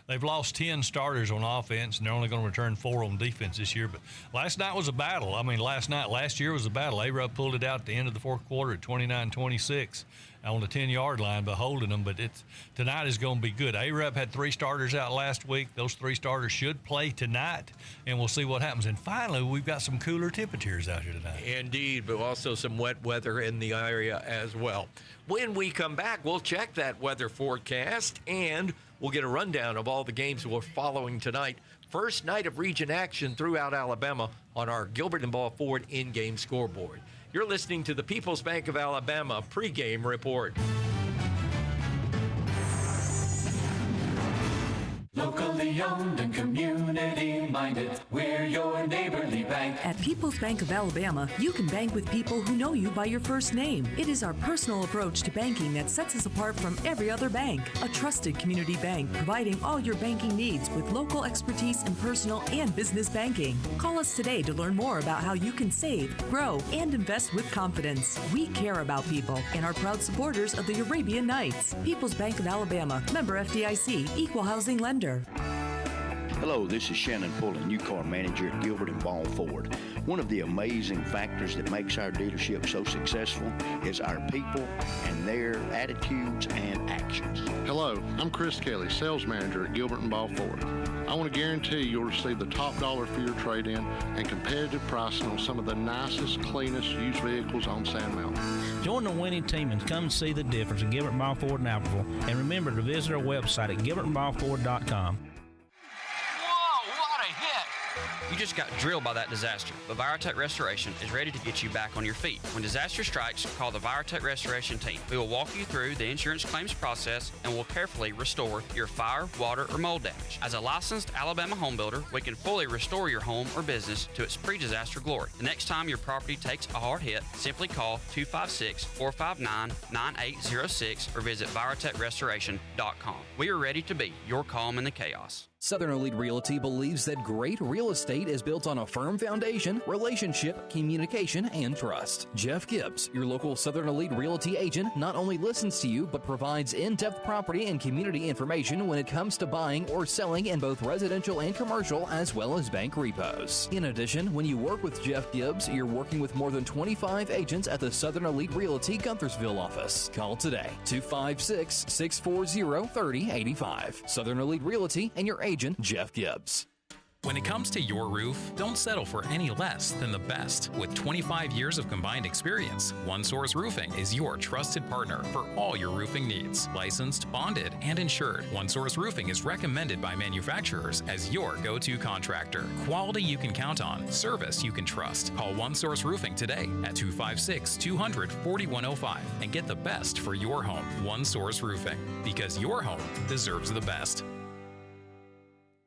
they've lost 10 starters on offense, and they're only going to return 4 on defense this year. But last night was a battle. I mean, last year was a battle. A-Rub pulled it out at the end of the fourth quarter at 29-26 on the 10-yard line by holding them. But tonight is going to be good. A-Rub had 3 starters out last week. Those 3 starters should play tonight, and we'll see what happens. And finally, we've got some cooler temperatures out here tonight. Indeed, but also some wet weather in the area as well. When we come back, we'll check that weather forecast, and we'll get a rundown of all the games we're following tonight. First night of region action throughout Alabama on our Gilbert and Ball Ford in-game scoreboard. You're listening to the People's Bank of Alabama pregame report. Locally owned and community-minded, we're your neighborly bank. At People's Bank of Alabama, you can bank with people who know you by your first name. It is our personal approach to banking that sets us apart from every other bank. A trusted community bank providing all your banking needs with local expertise in personal and business banking. Call us today to learn more about how you can save, grow, and invest with confidence. We care about people and are proud supporters of the Arabian Nights. People's Bank of Alabama, member FDIC, equal housing lender. Hello, this is Shannon Pullen, new car manager at Gilbert and Ball Ford. One of the amazing factors that makes our dealership so successful is our people and their attitudes and actions. Hello, I'm Chris Kelly, sales manager at Gilbert and Ball Ford. I want to guarantee you'll receive the top dollar for your trade-in and competitive pricing on some of the nicest, cleanest used vehicles on Sand Mountain. Join the winning team and come and see the difference in Gilbert and Ball Ford and Albertville. And remember to visit our website at gilbertandballford.com. You just got drilled by that disaster, but Virotech Restoration is ready to get you back on your feet. When disaster strikes, call the Virotech Restoration team. We will walk you through the insurance claims process and will carefully restore your fire, water, or mold damage. As a licensed Alabama home builder, we can fully restore your home or business to its pre-disaster glory. The next time your property takes a hard hit, simply call 256-459-9806 or visit virotechrestoration.com. We are ready to be your calm in the chaos. Southern Elite Realty believes that great real estate is built on a firm foundation, relationship, communication, and trust. Jeff Gibbs, your local Southern Elite Realty agent, not only listens to you, but provides in-depth property and community information when it comes to buying or selling in both residential and commercial, as well as bank repos. In addition, when you work with Jeff Gibbs, you're working with more than 25 agents at the Southern Elite Realty Guntersville office. Call today, 256-640-3085. Southern Elite Realty and your agent, Jeff Gibbs. When it comes to your roof, don't settle for any less than the best. With 25 years of combined experience, One Source Roofing is your trusted partner for all your roofing needs. Licensed, bonded, and insured, One Source Roofing is recommended by manufacturers as your go-to contractor. Quality you can count on, service you can trust. Call One Source Roofing today at 256-200-4105 and get the best for your home. One Source Roofing, because your home deserves the best.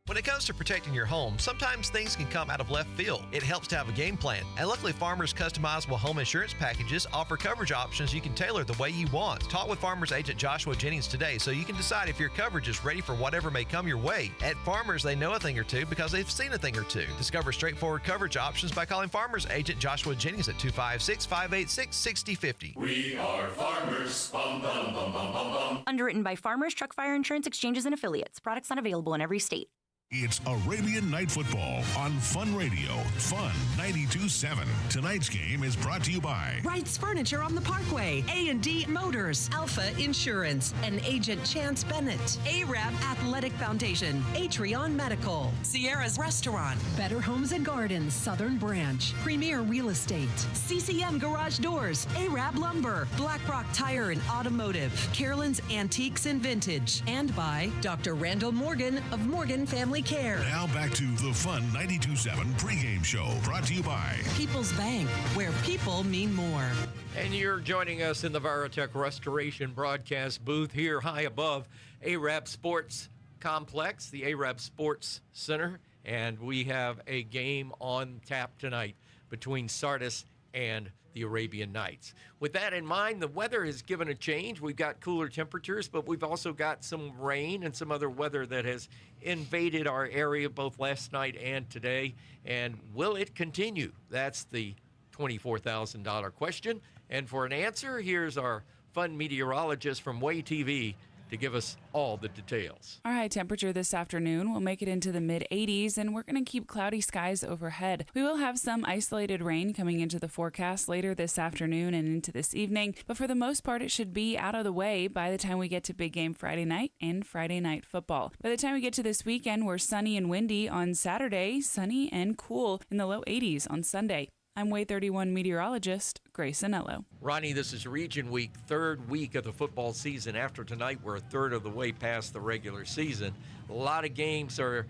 When it comes to protecting your home, sometimes things can come out of left field. It helps to have a game plan. And luckily, Farmers' customizable home insurance packages offer coverage options you can tailor the way you want. Talk with Farmers agent Joshua Jennings today so you can decide if your coverage is ready for whatever may come your way. At Farmers, they know a thing or two because they've seen a thing or two. Discover straightforward coverage options by calling Farmers agent Joshua Jennings at 256-586-6050. We are Farmers. Bum, bum, bum, bum, bum, bum. Underwritten by Farmers Truck Fire Insurance Exchanges and Affiliates. Products not available in every state. It's Arabian Night Football on Fun Radio. Fun 92.7. Tonight's game is brought to you by Wright's Furniture on the Parkway, A&D Motors, Alpha Insurance, and Agent Chance Bennett, Arab Athletic Foundation, Atrion Medical, Sierra's Restaurant, Better Homes and Gardens, Southern Branch, Premier Real Estate, CCM Garage Doors, Arab Lumber, Black Rock Tire and Automotive, Carolyn's Antiques and Vintage, and by Dr. Randall Morgan of Morgan Family Care. Now back to the Fun 92.7 pregame show, brought to you by People's Bank, where people mean more. And you're joining us in the Virotech Restoration broadcast booth here high above Arab Sports Complex, the Arab Sports Center, and we have a game on tap tonight between Sardis and the Arabian Nights. With that in mind, the weather has given a change. We've got cooler temperatures, but we've also got some rain and some other weather that has invaded our area both last night and today. And will it continue? That's the $24,000 question. And for an answer, here's our fun meteorologist from Way TV, to give us all the details. Our high temperature this afternoon will make it into the mid-80s, and we're going to keep cloudy skies overhead. We will have some isolated rain coming into the forecast later this afternoon and into this evening, but for the most part, it should be out of the way by the time we get to big game Friday night and Friday night football. By the time we get to this weekend, we're sunny and windy on Saturday, sunny and cool in the low 80s on Sunday. I'm Way 31 meteorologist Grace Anello. Ronnie, this is Region Week, third week of the football season. After tonight, we're a third of the way past the regular season. A lot of games are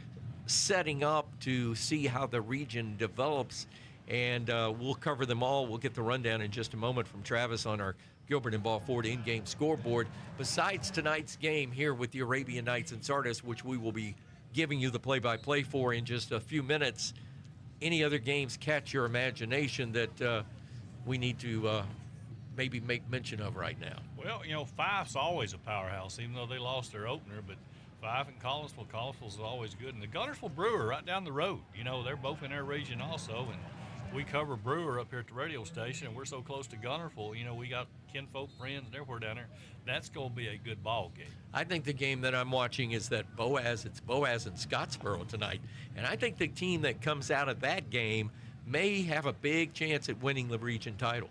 setting up to see how the region develops, and we'll cover them all. We'll get the rundown in just a moment from Travis on our Gilbert and Ball Ford in-game scoreboard. Besides tonight's game here with the Arabian Knights and Sardis, which we will be giving you the play-by-play for in just a few minutes, any other games catch your imagination that we need to maybe make mention of right now? Well, you know, Fife's always a powerhouse, even though they lost their opener. But Fife and Collinsville's always good. And the Guntersville Brewer right down the road, you know, they're both in our region also. And we cover Brewer up here at the radio station, and we're so close to Guntersville. You know, we got kinfolk, friends, and everywhere down there. That's going to be a good ball game. I think the game that I'm watching is that Boaz. It's Boaz and Scottsboro tonight. And I think the team that comes out of that game may have a big chance at winning the region title.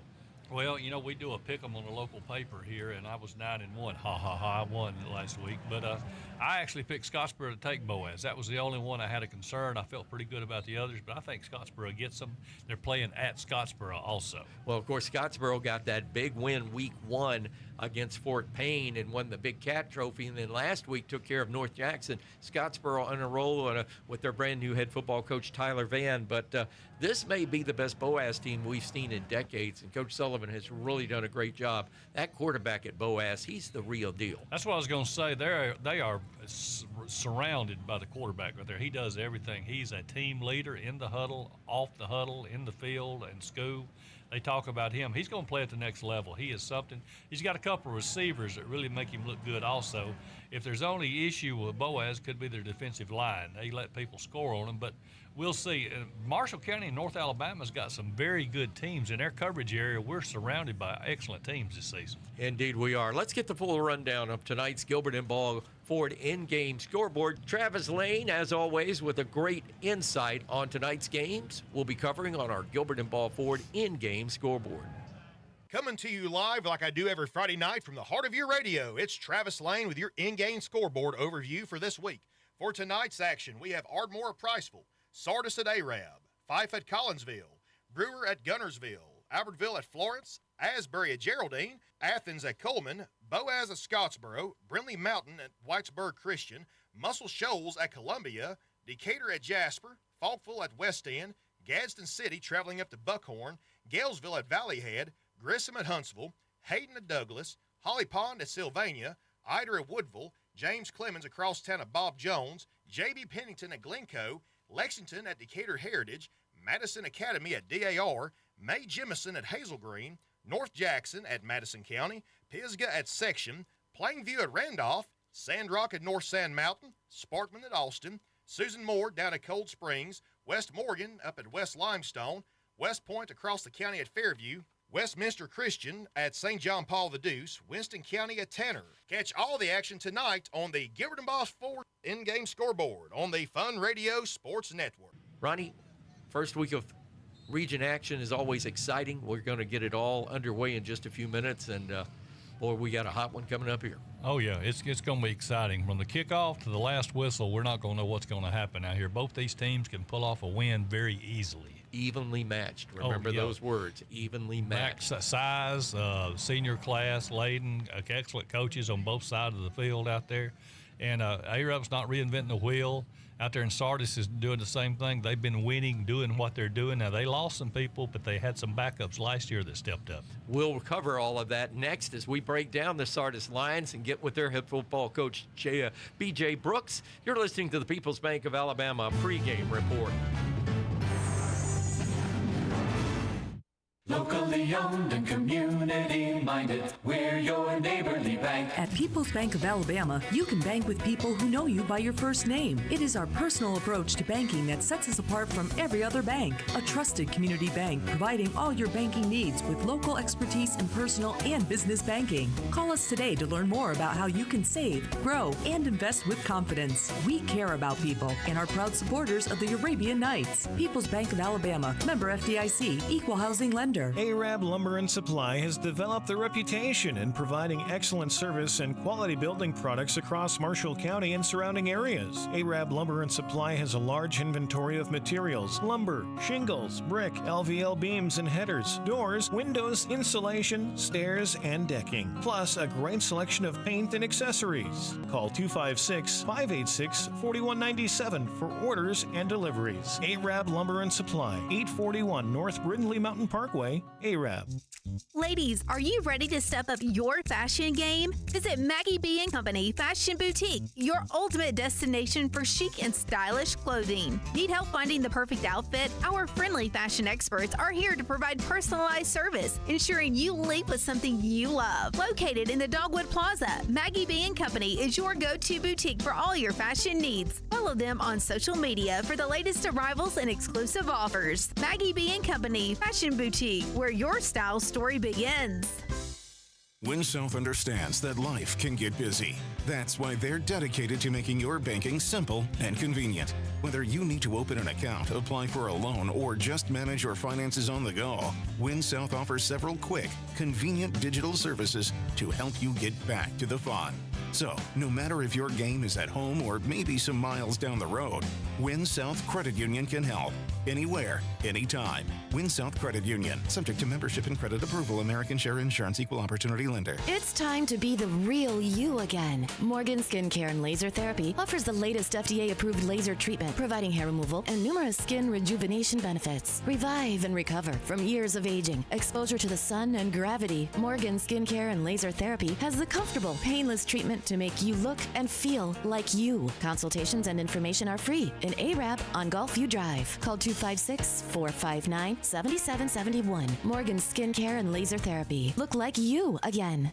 Well, you know, we do a pick 'em on the local paper here, and I was 9-1. Ha, ha, ha, I won last week. But I actually picked Scottsboro to take Boaz. That was the only one I had a concern. I felt pretty good about the others, but I think Scottsboro gets them. They're playing at Scottsboro also. Well, of course, Scottsboro got that big win week 1 against Fort Payne and won the Big Cat Trophy, and then last week took care of North Jackson. Scottsboro on a roll with their brand new head football coach Tyler Van, but this may be the best Boaz team we've seen in decades, and Coach Sullivan has really done a great job. That quarterback at Boaz, he's the real deal. That's what I was going to say. They are surrounded by the quarterback right there. He does everything. He's a team leader in the huddle, off the huddle, in the field, and school. They talk about him. He's going to play at the next level. He is something. He's got a couple of receivers that really make him look good also. If there's only issue with Boaz, could be their defensive line. They let people score on them, but we'll see. Marshall County and North Alabama's got some very good teams. In their coverage area, we're surrounded by excellent teams this season. Indeed we are. Let's get the full rundown of tonight's Gilbert and Ball Ford in-game scoreboard. Travis Lane, as always, with a great insight on tonight's games, we'll be covering on our Gilbert and Ball Ford in-game scoreboard. Coming to you live like I do every Friday night from the heart of your radio, it's Travis Lane with your in-game scoreboard overview for this week. For tonight's action, we have Ardmore at Priceville, Sardis at Arab, Fife at Collinsville, Brewer at Guntersville, Albertville at Florence, Asbury at Geraldine, Athens at Coleman, Boaz at Scottsboro, Brindley Mountain at Whitesburg Christian, Muscle Shoals at Columbia, Decatur at Jasper, Falkville at West End, Gadsden City traveling up to Buckhorn, Galesville at Valley Head, Grissom at Huntsville, Hayden at Douglas, Holly Pond at Sylvania, Eider at Woodville, James Clemens across town at Bob Jones, J.B. Pennington at Glencoe, Lexington at Decatur Heritage, Madison Academy at DAR, May Jemison at Hazel Green, North Jackson at Madison County, Pisgah at Section, Plainview at Randolph, Sandrock at North Sand Mountain, Sparkman at Austin, Susan Moore down at Cold Springs, West Morgan up at West Limestone, West Point across the county at Fairview, Westminster Christian at St. John Paul the Deuce, Winston County at Tanner. Catch all the action tonight on the Gilbert and Boss Ford in-game scoreboard on the Fun Radio Sports Network. Ronnie, first week of region action is always exciting. We're going to get it all underway in just a few minutes, and boy, we got a hot one coming up here. Oh, yeah, it's going to be exciting. From the kickoff to the last whistle, we're not going to know what's going to happen out here. Both these teams can pull off a win very easily. Evenly matched. Remember those words, evenly matched. Size, senior class, laden, excellent coaches on both sides of the field out there. And Arab's not reinventing the wheel. Out there in Sardis is doing the same thing. They've been winning, doing what they're doing. Now, they lost some people, but they had some backups last year that stepped up. We'll cover all of that next as we break down the Sardis Lions and get with their head football coach, B.J. Brooks. You're listening to the People's Bank of Alabama pregame report. Locally owned and community-minded, we're your neighborly bank. At People's Bank of Alabama, you can bank with people who know you by your first name. It is our personal approach to banking that sets us apart from every other bank. A trusted community bank providing all your banking needs with local expertise in personal and business banking. Call us today to learn more about how you can save, grow, and invest with confidence. We care about people and are proud supporters of the Arabian Nights. People's Bank of Alabama, member FDIC, equal housing lender. Arab Lumber and Supply has developed a reputation in providing excellent service and quality building products across Marshall County and surrounding areas. Arab Lumber and Supply has a large inventory of materials: lumber, shingles, brick, LVL beams and headers, doors, windows, insulation, stairs, and decking, plus a great selection of paint and accessories. Call 256-586-4197 for orders and deliveries. Arab Lumber and Supply, 841 North Brindley Mountain Parkway, Arab. Ladies, are you ready to step up your fashion game? Visit Maggie B & Company Fashion Boutique, your ultimate destination for chic and stylish clothing. Need help finding the perfect outfit? Our friendly fashion experts are here to provide personalized service, ensuring you leave with something you love. Located in the Dogwood Plaza, Maggie B & Company is your go-to boutique for all your fashion needs. Follow them on social media for the latest arrivals and exclusive offers. Maggie B & Company Fashion Boutique, where your style story begins. WinSouth understands that life can get busy. That's why they're dedicated to making your banking simple and convenient. Whether you need to open an account, apply for a loan, or just manage your finances on the go, WinSouth offers several quick, convenient digital services to help you get back to the fun. So, no matter if your game is at home or maybe some miles down the road, WinSouth Credit Union can help. Anywhere, anytime. WinSouth Credit Union. Subject to membership and credit approval. American Share Insurance. Equal Opportunity Lender. It's time to be the real you again. Morgan Skincare and Laser Therapy offers the latest FDA-approved laser treatment, providing hair removal and numerous skin rejuvenation benefits. Revive and recover from years of aging, exposure to the sun, and gravity. Morgan Skincare and Laser Therapy has the comfortable, painless treatment to make you look and feel like you. Consultations and information are free in Arab on Gulfview Drive. Call 256-459-7771. Morgan Skincare and Laser Therapy. Look like you again.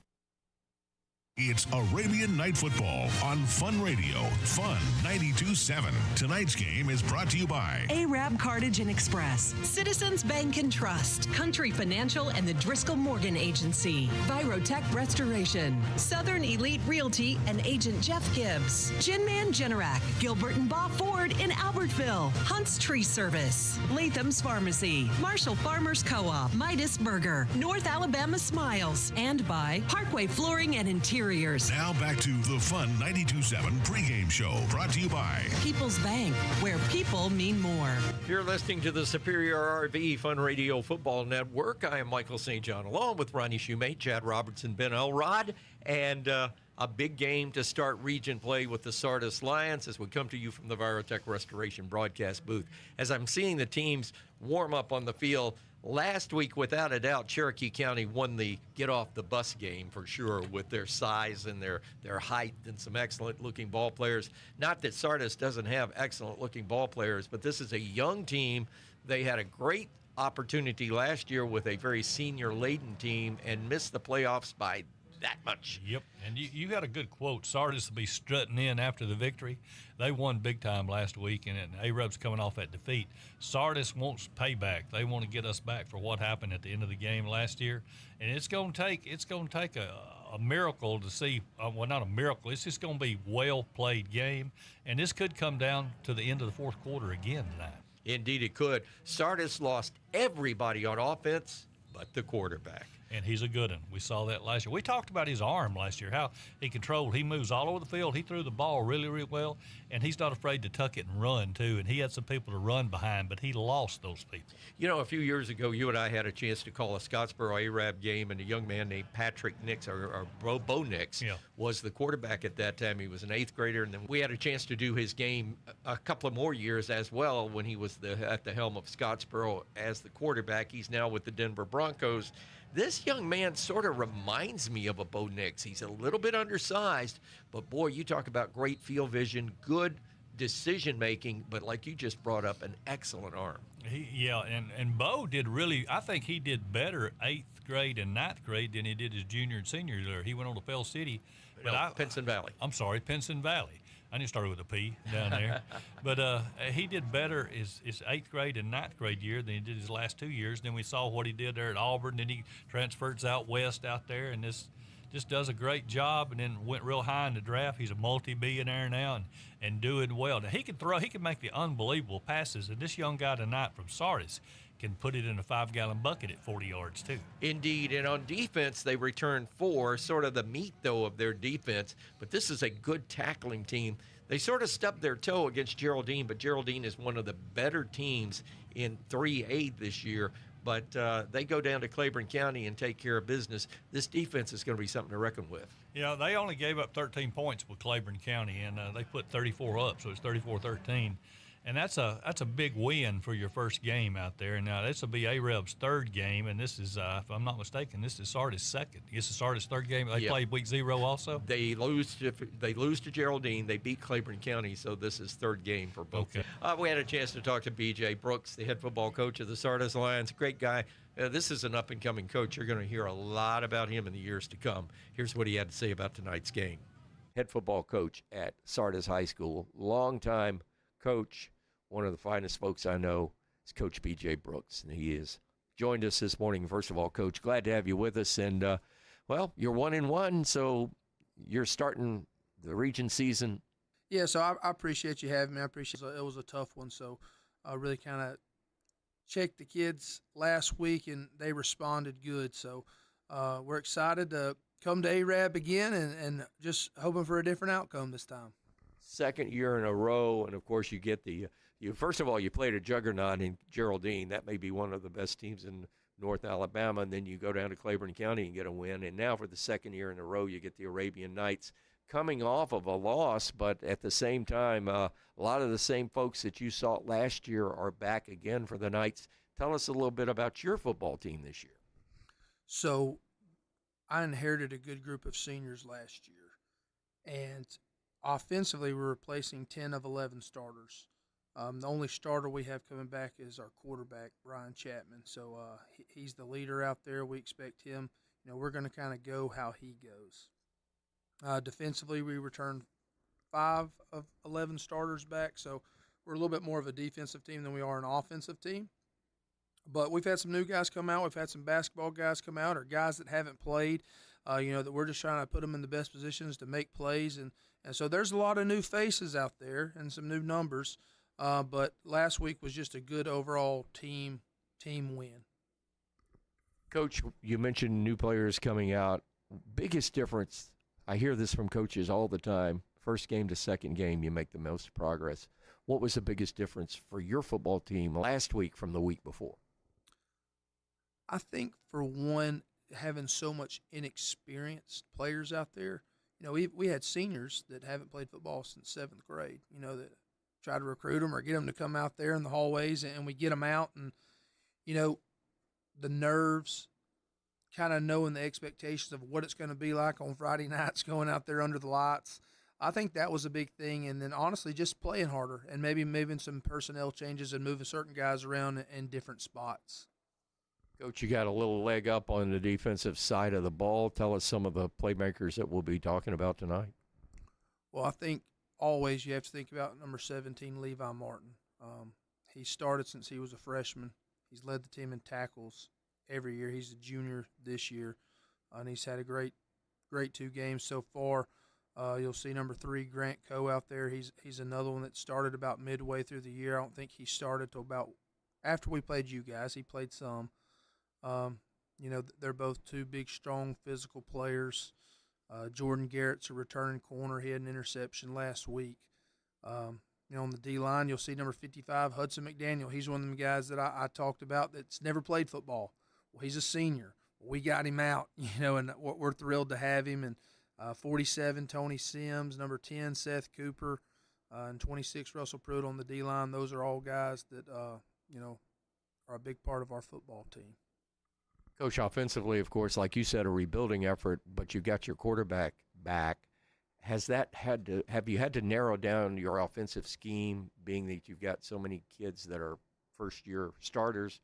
It's Arabian Night Football on Fun Radio. Fun 92.7. Tonight's game is brought to you by Arab Cartage and Express, Citizens Bank and Trust, Country Financial and the Driscoll Morgan Agency, Virotech Restoration, Southern Elite Realty and Agent Jeff Gibbs, Genman Generac, Gilbert and Bob Ford in Albertville, Hunt's Tree Service, Latham's Pharmacy, Marshall Farmers Co-op, Midas Burger, North Alabama Smiles, and by Parkway Flooring and Interior. Now back to the Fun 92.7 pregame show, brought to you by People's Bank, where people mean more. You're listening to the Superior RV Fun Radio Football Network. I am Michael St. John, along with Ronnie Shoemate, Chad Robertson, Ben Elrod, and a big game to start region play with the Sardis Lions as we come to you from the Virotech Restoration broadcast booth. As I'm seeing the teams warm up on the field, last week, without a doubt, Cherokee County won the get-off-the-bus game for sure with their size and their height and some excellent-looking ball players. Not that Sardis doesn't have excellent-looking ball players, but this is a young team. They had a great opportunity last year with a very senior-laden team and missed the playoffs by that much. Yep, and you got a good quote. Sardis will be strutting in after the victory. They won big time last week, and Arab's coming off that defeat. Sardis wants payback. They want to get us back for what happened at the end of the game last year, and it's going to take a miracle to see. Well, not a miracle. It's just going to be well played game, and this could come down to the end of the fourth quarter again tonight. Indeed, it could. Sardis lost everybody on offense but the quarterback. And he's a good one. We saw that last year. We talked about his arm last year, how he moves all over the field. He threw the ball really, really well, and he's not afraid to tuck it and run, too. And he had some people to run behind, but he lost those people. You know, a few years ago, you and I had a chance to call a Scottsboro Arab game, and a young man named Patrick Nix, or Bo Nix, was the quarterback at that time. He was an 8th grader, and then we had a chance to do his game a couple of more years as well when he was at the helm of Scottsboro as the quarterback. He's now with the Denver Broncos. This young man sort of reminds me of a Bo Nix. He's a little bit undersized, but boy, you talk about great field vision, good decision making, but like you just brought up, an excellent arm. And Bo did really. I think he did better 8th grade and 9th grade than he did his junior and senior year. He went on to Pell City, Pinson Valley. I'm sorry, Pinson Valley. I didn't start with a P down there, but he did better his 8th grade and 9th grade year than he did his last 2 years. Then we saw what he did there at Auburn. Then he transfers out west out there, and just does a great job. And then went real high in the draft. He's a multi-billionaire now and doing well. Now he can throw. He can make the unbelievable passes. And this young guy tonight from Sardis can put it in a 5-gallon bucket at 40 yards too. Indeed, and on defense, they returned 4, sort of the meat, though, of their defense. But this is a good tackling team. They sort of stubbed their toe against Geraldine, but Geraldine is one of the better teams in 3A this year. But they go down to Claiborne County and take care of business. This defense is going to be something to reckon with. Yeah, they only gave up 13 points with Claiborne County, and they put 34 up, so it's 34-13. And that's a big win for your first game out there. And now this will be AREB's 3rd game, and this is, if I'm not mistaken, this is Sardis' 2nd. This is Sardis' 3rd game. They played week 0 also. They lose to Geraldine. They beat Claiborne County, so this is 3rd game for both. Okay. We had a chance to talk to B.J. Brooks, the head football coach of the Sardis Lions. Great guy. This is an up-and-coming coach. You're going to hear a lot about him in the years to come. Here's what he had to say about tonight's game. Head football coach at Sardis High School, longtime coach. One of the finest folks I know is Coach B.J. Brooks, and he has joined us this morning. First of all, Coach, glad to have you with us. And, you're 1-1, so you're starting the region season. Yeah, so I appreciate you having me. I appreciate it. It was a tough one, so I really kind of checked the kids last week, and they responded good. So we're excited to come to AREB again and just hoping for a different outcome this time. 2nd year in a row, and, of course, you get first of all, you played a juggernaut in Geraldine. That may be one of the best teams in North Alabama, and then you go down to Claiborne County and get a win. And now for the 2nd year in a row, you get the Arabian Knights coming off of a loss, but at the same time, a lot of the same folks that you saw last year are back again for the Knights. Tell us a little bit about your football team this year. So I inherited a good group of seniors last year, and offensively, we're replacing 10 of 11 starters. The only starter we have coming back is our quarterback, Brian Chapman. So he's the leader out there. We expect him. We're going to kind of go how he goes. Defensively, we returned 5 of 11 starters back. So we're a little bit more of a defensive team than we are an offensive team. But we've had some new guys come out. We've had some basketball guys come out, or guys that haven't played, that we're just trying to put them in the best positions to make plays. And so there's a lot of new faces out there and some new numbers. But last week was just a good overall team win. Coach, you mentioned new players coming out. Biggest difference, I hear this from coaches all the time, 1st game to 2nd game, you make the most progress. What was the biggest difference for your football team last week from the week before? I think, for one, having so much inexperienced players out there. We had seniors that haven't played football since 7th grade, that try to recruit them or get them to come out there in the hallways, and we get them out. And, the nerves, kind of knowing the expectations of what it's going to be like on Friday nights going out there under the lights. I think that was a big thing. And then, honestly, just playing harder and maybe moving some personnel changes and moving certain guys around in different spots. Coach, you got a little leg up on the defensive side of the ball. Tell us some of the playmakers that we'll be talking about tonight. Well, I think always you have to think about number 17, Levi Martin. He started since he was a freshman. He's led the team in tackles every year. He's a junior this year, and he's had a great 2 games so far. You'll see number 3, Grant Coe, out there. He's another one that started about midway through the year. I don't think he started till about after we played you guys. He played some. They're both 2 big, strong, physical players. Jordan Garrett's a returning corner. He had an interception last week. On the D-line, you'll see number 55, Hudson McDaniel. He's one of them guys that I talked about that's never played football. Well, he's a senior. We got him out, and we're thrilled to have him. And 47, Tony Sims, number 10, Seth Cooper, and 26, Russell Pruitt on the D-line. Those are all guys that, are a big part of our football team. Coach, offensively, of course, like you said, a rebuilding effort, but you got your quarterback back. have you had to narrow down your offensive scheme, being that you've got so many kids that are first-year starters,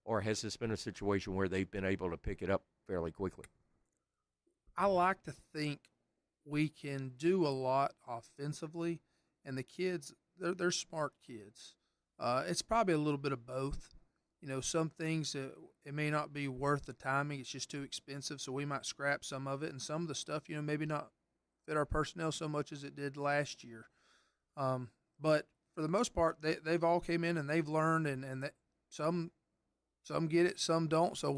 or has this been a situation where they've been able to pick it up fairly quickly? I like to think we can do a lot offensively, and the kids, they're smart kids. It's probably a little bit of both. You know, some things it may not be worth the timing. It's just too expensive, so we might scrap some of it, and some of the stuff, you know, maybe not fit our personnel so much as it did last year. But for the most part, they've all came in and they've learned, and some get it, some don't. So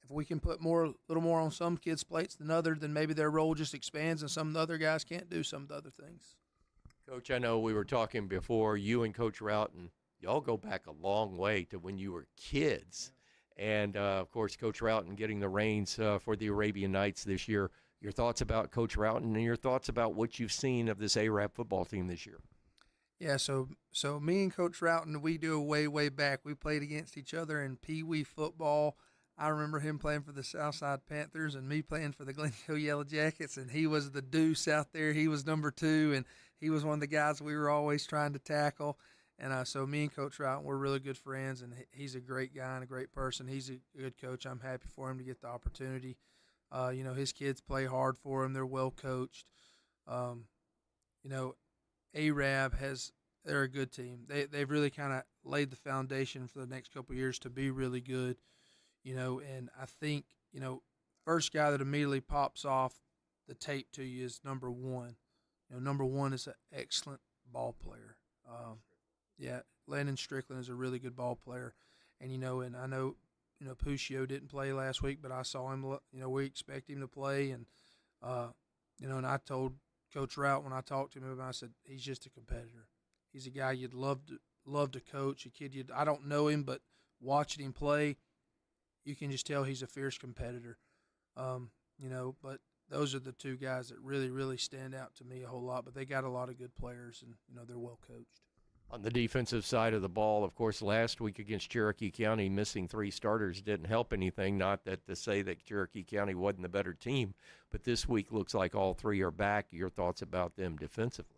if we can put a little more on some kids' plates than others, then maybe their role just expands, and some of the other guys can't do some of the other things. Coach, I know we were talking before, you and Coach Routon, y'all go back a long way to when you were kids. And, of course, Coach Routon getting the reins for the Arabian Knights this year. Your thoughts about Coach Routon and your thoughts about what you've seen of this ARAB football team this year? Yeah, so me and Coach Routon, we do way back. We played against each other in Pee Wee football. I remember him playing for the Southside Panthers and me playing for the Glencoe Yellow Jackets, and he was the deuce out there. He was number 2, and he was one of the guys we were always trying to tackle. And so me and Coach Routon, we're really good friends, and he's a great guy and a great person. He's a good coach. I'm happy for him to get the opportunity. You know, his kids play hard for him. They're well coached. You know, ARAB they're a good team. They've really kind of laid the foundation for the next couple of years to be really good. You know, and I think, you know, first guy that immediately pops off the tape to you is number 1. You know, number 1 is an excellent ball player. Yeah, Landon Strickland is a really good ball player. And, you know, and I know, you know, Puccio didn't play last week, but I saw him, you know, we expect him to play. And, you know, and I told Coach Rout when I talked to him about it, I said, he's just a competitor. He's a guy you'd love to coach, a kid I don't know him, but watching him play, you can just tell he's a fierce competitor. You know, but those are the 2 guys that really stand out to me a whole lot. But they got a lot of good players, and, you know, they're well coached. On the defensive side of the ball, of course, last week against Cherokee County, missing 3 starters didn't help anything. Not that to say that Cherokee County wasn't the better team, but this week looks like all 3 are back. Your thoughts about them defensively?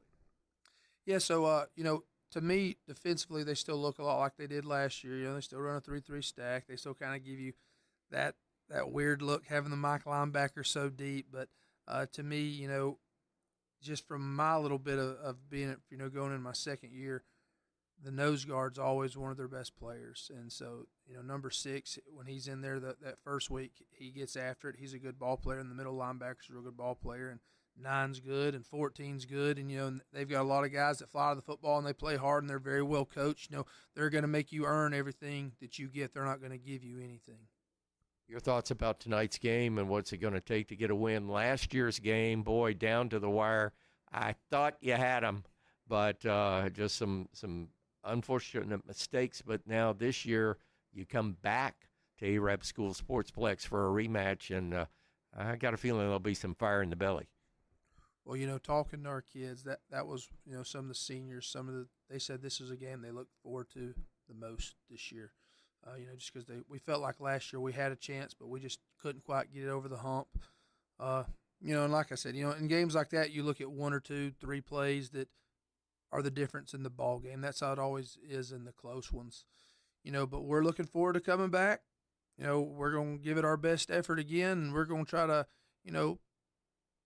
Yeah, so, you know, to me, defensively, they still look a lot like they did last year. You know, they still run a 3-3 stack. They still kind of give you that weird look, having the Mike linebacker so deep. But to me, you know, just from my little bit of being, you know, going in my second year, the nose guard's always one of their best players. And so, you know, number 6, when he's in there that first week, he gets after it. He's a good ball player, and the middle linebacker's a real good ball player. And 9's good, and 14's good. And, you know, they've got a lot of guys that fly to the football, and they play hard, and they're very well coached. You know, they're going to make you earn everything that you get. They're not going to give you anything. Your thoughts about tonight's game and what's it going to take to get a win? Last year's game, boy, down to the wire. I thought you had them, but just some unfortunate mistakes. But now this year you come back to ARAB School Sportsplex for a rematch, and I got a feeling there'll be some fire in the belly. Well, you know, talking to our kids, that was, you know, some of the seniors, they said this is a game they look forward to the most this year. You know, just because we felt like last year we had a chance, but we just couldn't quite get it over the hump. You know, and like I said, you know, in games like that, you look at 1 or 2, 3 plays that are the difference in the ball game. That's how it always is in the close ones. You know, but we're looking forward to coming back. You know, we're going to give it our best effort again, and we're going to try to, you know,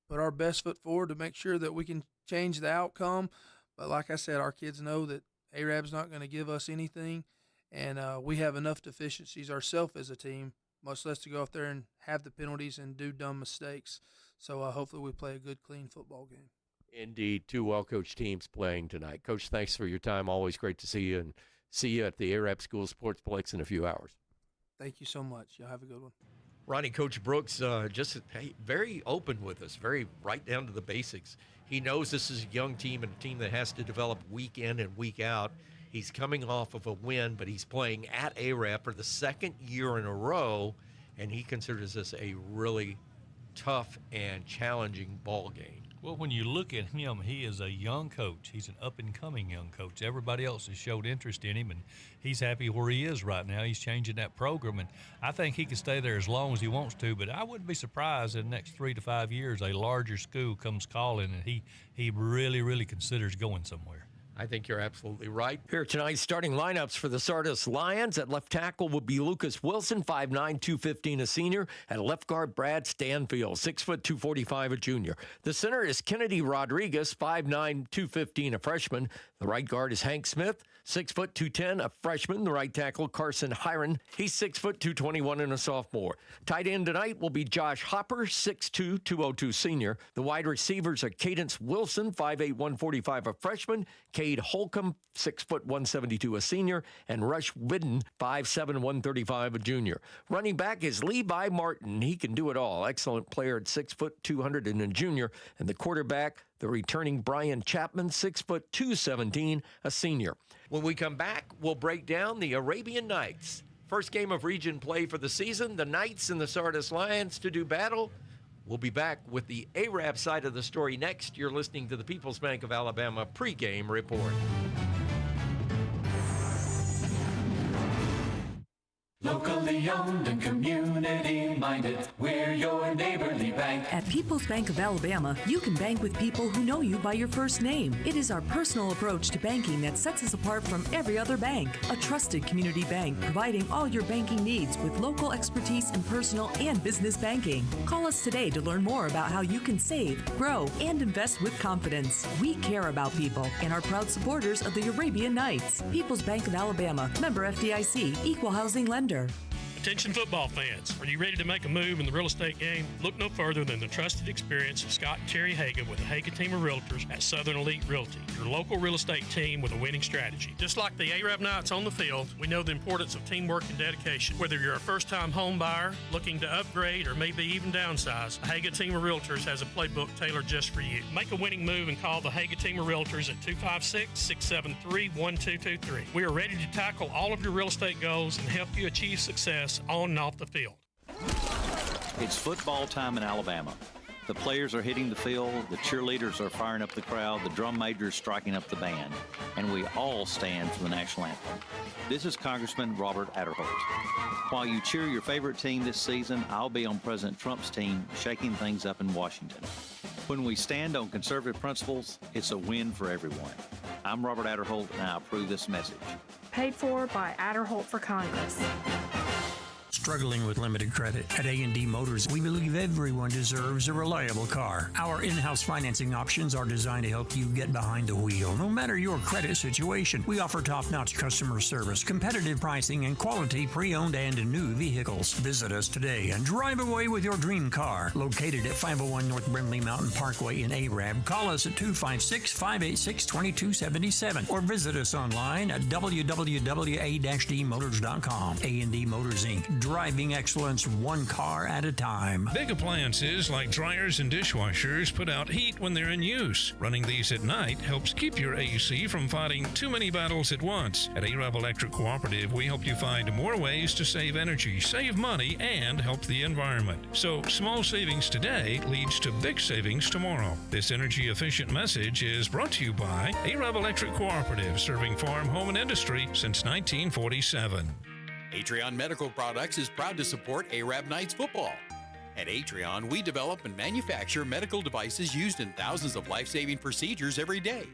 put our best foot forward to make sure that we can change the outcome. But like I said, our kids know that ARAB's not going to give us anything, and we have enough deficiencies ourselves as a team, much less to go out there and have the penalties and do dumb mistakes. So hopefully we play a good, clean football game. Indeed, 2 well-coached teams playing tonight. Coach, thanks for your time. Always great to see you, and see you at the ARAB School Sportsplex in a few hours. Thank you so much. Y'all have a good one. Ronnie, Coach Brooks just very open with us, very right down to the basics. He knows this is a young team and a team that has to develop week in and week out. He's coming off of a win, but he's playing at ARAB for the 2nd year in a row, and he considers this a really tough and challenging ball game. Well, when you look at him, he is a young coach. He's an up-and-coming young coach. Everybody else has showed interest in him, and he's happy where he is right now. He's changing that program, and I think he can stay there as long as he wants to, but I wouldn't be surprised in the next 3 to 5 years a larger school comes calling, and he really, really considers going somewhere. I think you're absolutely right. Here tonight, starting lineups for the Sardis Lions. At left tackle will be Lucas Wilson, 5'9", 215, a senior. At left guard, Brad Stanfield, 6 foot 245, a junior. The center is Kennedy Rodriguez, 5'9", 215, a freshman. The right guard is Hank Smith, 6 foot 210, a freshman. The right tackle, Carson Hiron, he's 6 foot 221 and a sophomore. Tight end tonight will be Josh Hopper, 6'2", 202, senior. The wide receivers are Cadence Wilson, 5'8", 145, a freshman. Cade Holcomb, 6 foot 172, a senior, and Rush Whidden, 5'7", 135, a junior. Running back is Levi Martin. He can do it all. Excellent player at 6 foot 200 and a junior. And the quarterback, the returning Brian Chapman, 6 foot 217, a senior. When we come back, we'll break down the Arabian Nights. First game of region play for the season. The Knights and the Sardis Lions to do battle. We'll be back with the Arab side of the story next. You're listening to the People's Bank of Alabama pregame report. Locally owned and community-minded, we're your neighborly bank. At People's Bank of Alabama, you can bank with people who know you by your first name. It is our personal approach to banking that sets us apart from every other bank. A trusted community bank providing all your banking needs with local expertise in personal and business banking. Call us today to learn more about how you can save, grow, and invest with confidence. We care about people and are proud supporters of the Arabian Nights. People's Bank of Alabama, member FDIC, equal housing lender. Attention football fans, are you ready to make a move in the real estate game? Look no further than the trusted experience of Scott and Terry Haga with the Haga team of realtors at Southern Elite Realty, your local real estate team with a winning strategy. Just like the Arab Knights on the field, we know the importance of teamwork and dedication. Whether you're a first-time home buyer looking to upgrade or maybe even downsize, the Haga team of realtors has a playbook tailored just for you. Make a winning move and call the Haga team of realtors at 256-673-1223. We are ready to tackle all of your real estate goals and help you achieve success on and off the field. It's football time in Alabama. The players are hitting the field, the cheerleaders are firing up the crowd, the drum major is striking up the band, and we all stand for the national anthem. This is Congressman Robert Adderholt. While you cheer your favorite team this season, I'll be on President Trump's team shaking things up in Washington. When we stand on conservative principles, it's a win for everyone. I'm Robert Adderholt, and I approve this message. Paid for by Adderholt for Congress. Struggling with limited credit? At A&D Motors, we believe everyone deserves a reliable car. Our in-house financing options are designed to help you get behind the wheel, no matter your credit situation. We offer top-notch customer service, competitive pricing, and quality pre-owned and new vehicles. Visit us today and drive away with your dream car. Located at 501 North Brindley Mountain Parkway in Arab, call us at 256-586-2277 or visit us online at www.a-dmotors.com. A&D Motors, Inc. Driving excellence one car at a time. Big appliances like dryers and dishwashers put out heat when they're in use. Running these at night helps keep your AC from fighting too many battles at once. At Arab Electric Cooperative, we help you find more ways to save energy, save money, and help the environment. So small savings today leads to big savings tomorrow. This energy-efficient message is brought to you by Arab Electric Cooperative, serving farm, home, and industry since 1947. Atrion Medical Products is proud to support Arab Knights football. At Atrion, we develop and manufacture medical devices used in thousands of life-saving procedures every day.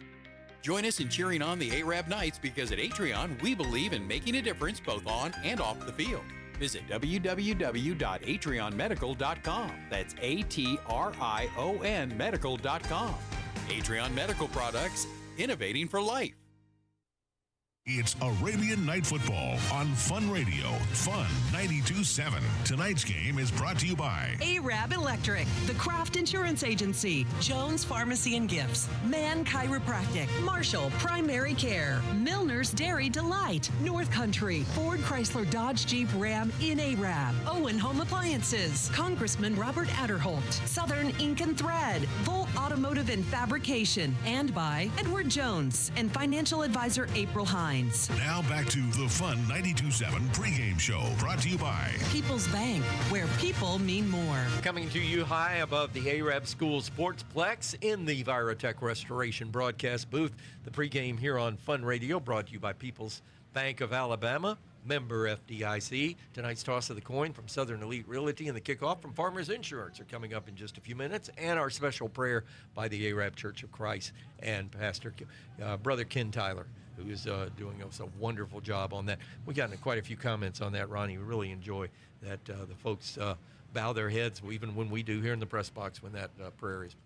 Join us in cheering on the Arab Knights because at Atrion, we believe in making a difference both on and off the field. Visit www.atrionmedical.com. That's A-T-R-I-O-N medical.com. Atrion Medical Products, innovating for life. It's Arabian Night Football on Fun Radio. Fun 92.7. Tonight's game is brought to you by Arab Electric, The Kraft Insurance Agency, Jones Pharmacy and Gifts, Mann Chiropractic, Marshall Primary Care, Milner's Dairy Delight, North Country, Ford Chrysler Dodge Jeep Ram in Arab, Owen Home Appliances, Congressman Robert Adderholt, Southern Ink and Thread, Volt Automotive and Fabrication, and by Edward Jones and financial advisor April Hines. lines. Now back to the Fun 92.7 pregame show, brought to you by People's Bank, where people mean more. Coming to you high above the Arab School Sportsplex in the Virotech Restoration broadcast booth. The pregame here on Fun Radio, brought to you by People's Bank of Alabama, member FDIC. Tonight's toss of the coin from Southern Elite Realty and the kickoff from Farmers Insurance are coming up in just a few minutes, and our special prayer by the Arab Church of Christ and Pastor Brother Ken Tyler, who is doing a wonderful job on that. We got quite a few comments on that, Ronnie. We really enjoy that the folks bow their heads, even when we do here in the press box when that prayer is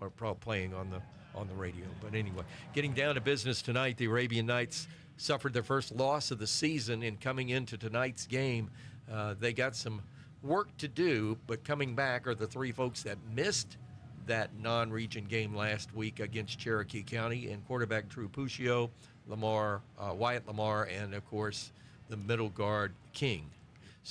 playing on the radio. But anyway, getting down to business tonight, the Arabian Knights suffered their first loss of the season, and coming into tonight's game, they got some work to do, but coming back are the three folks that missed that non-region game last week against Cherokee County, and quarterback Drew Puccio, Wyatt Lamar, and of course the middle guard King.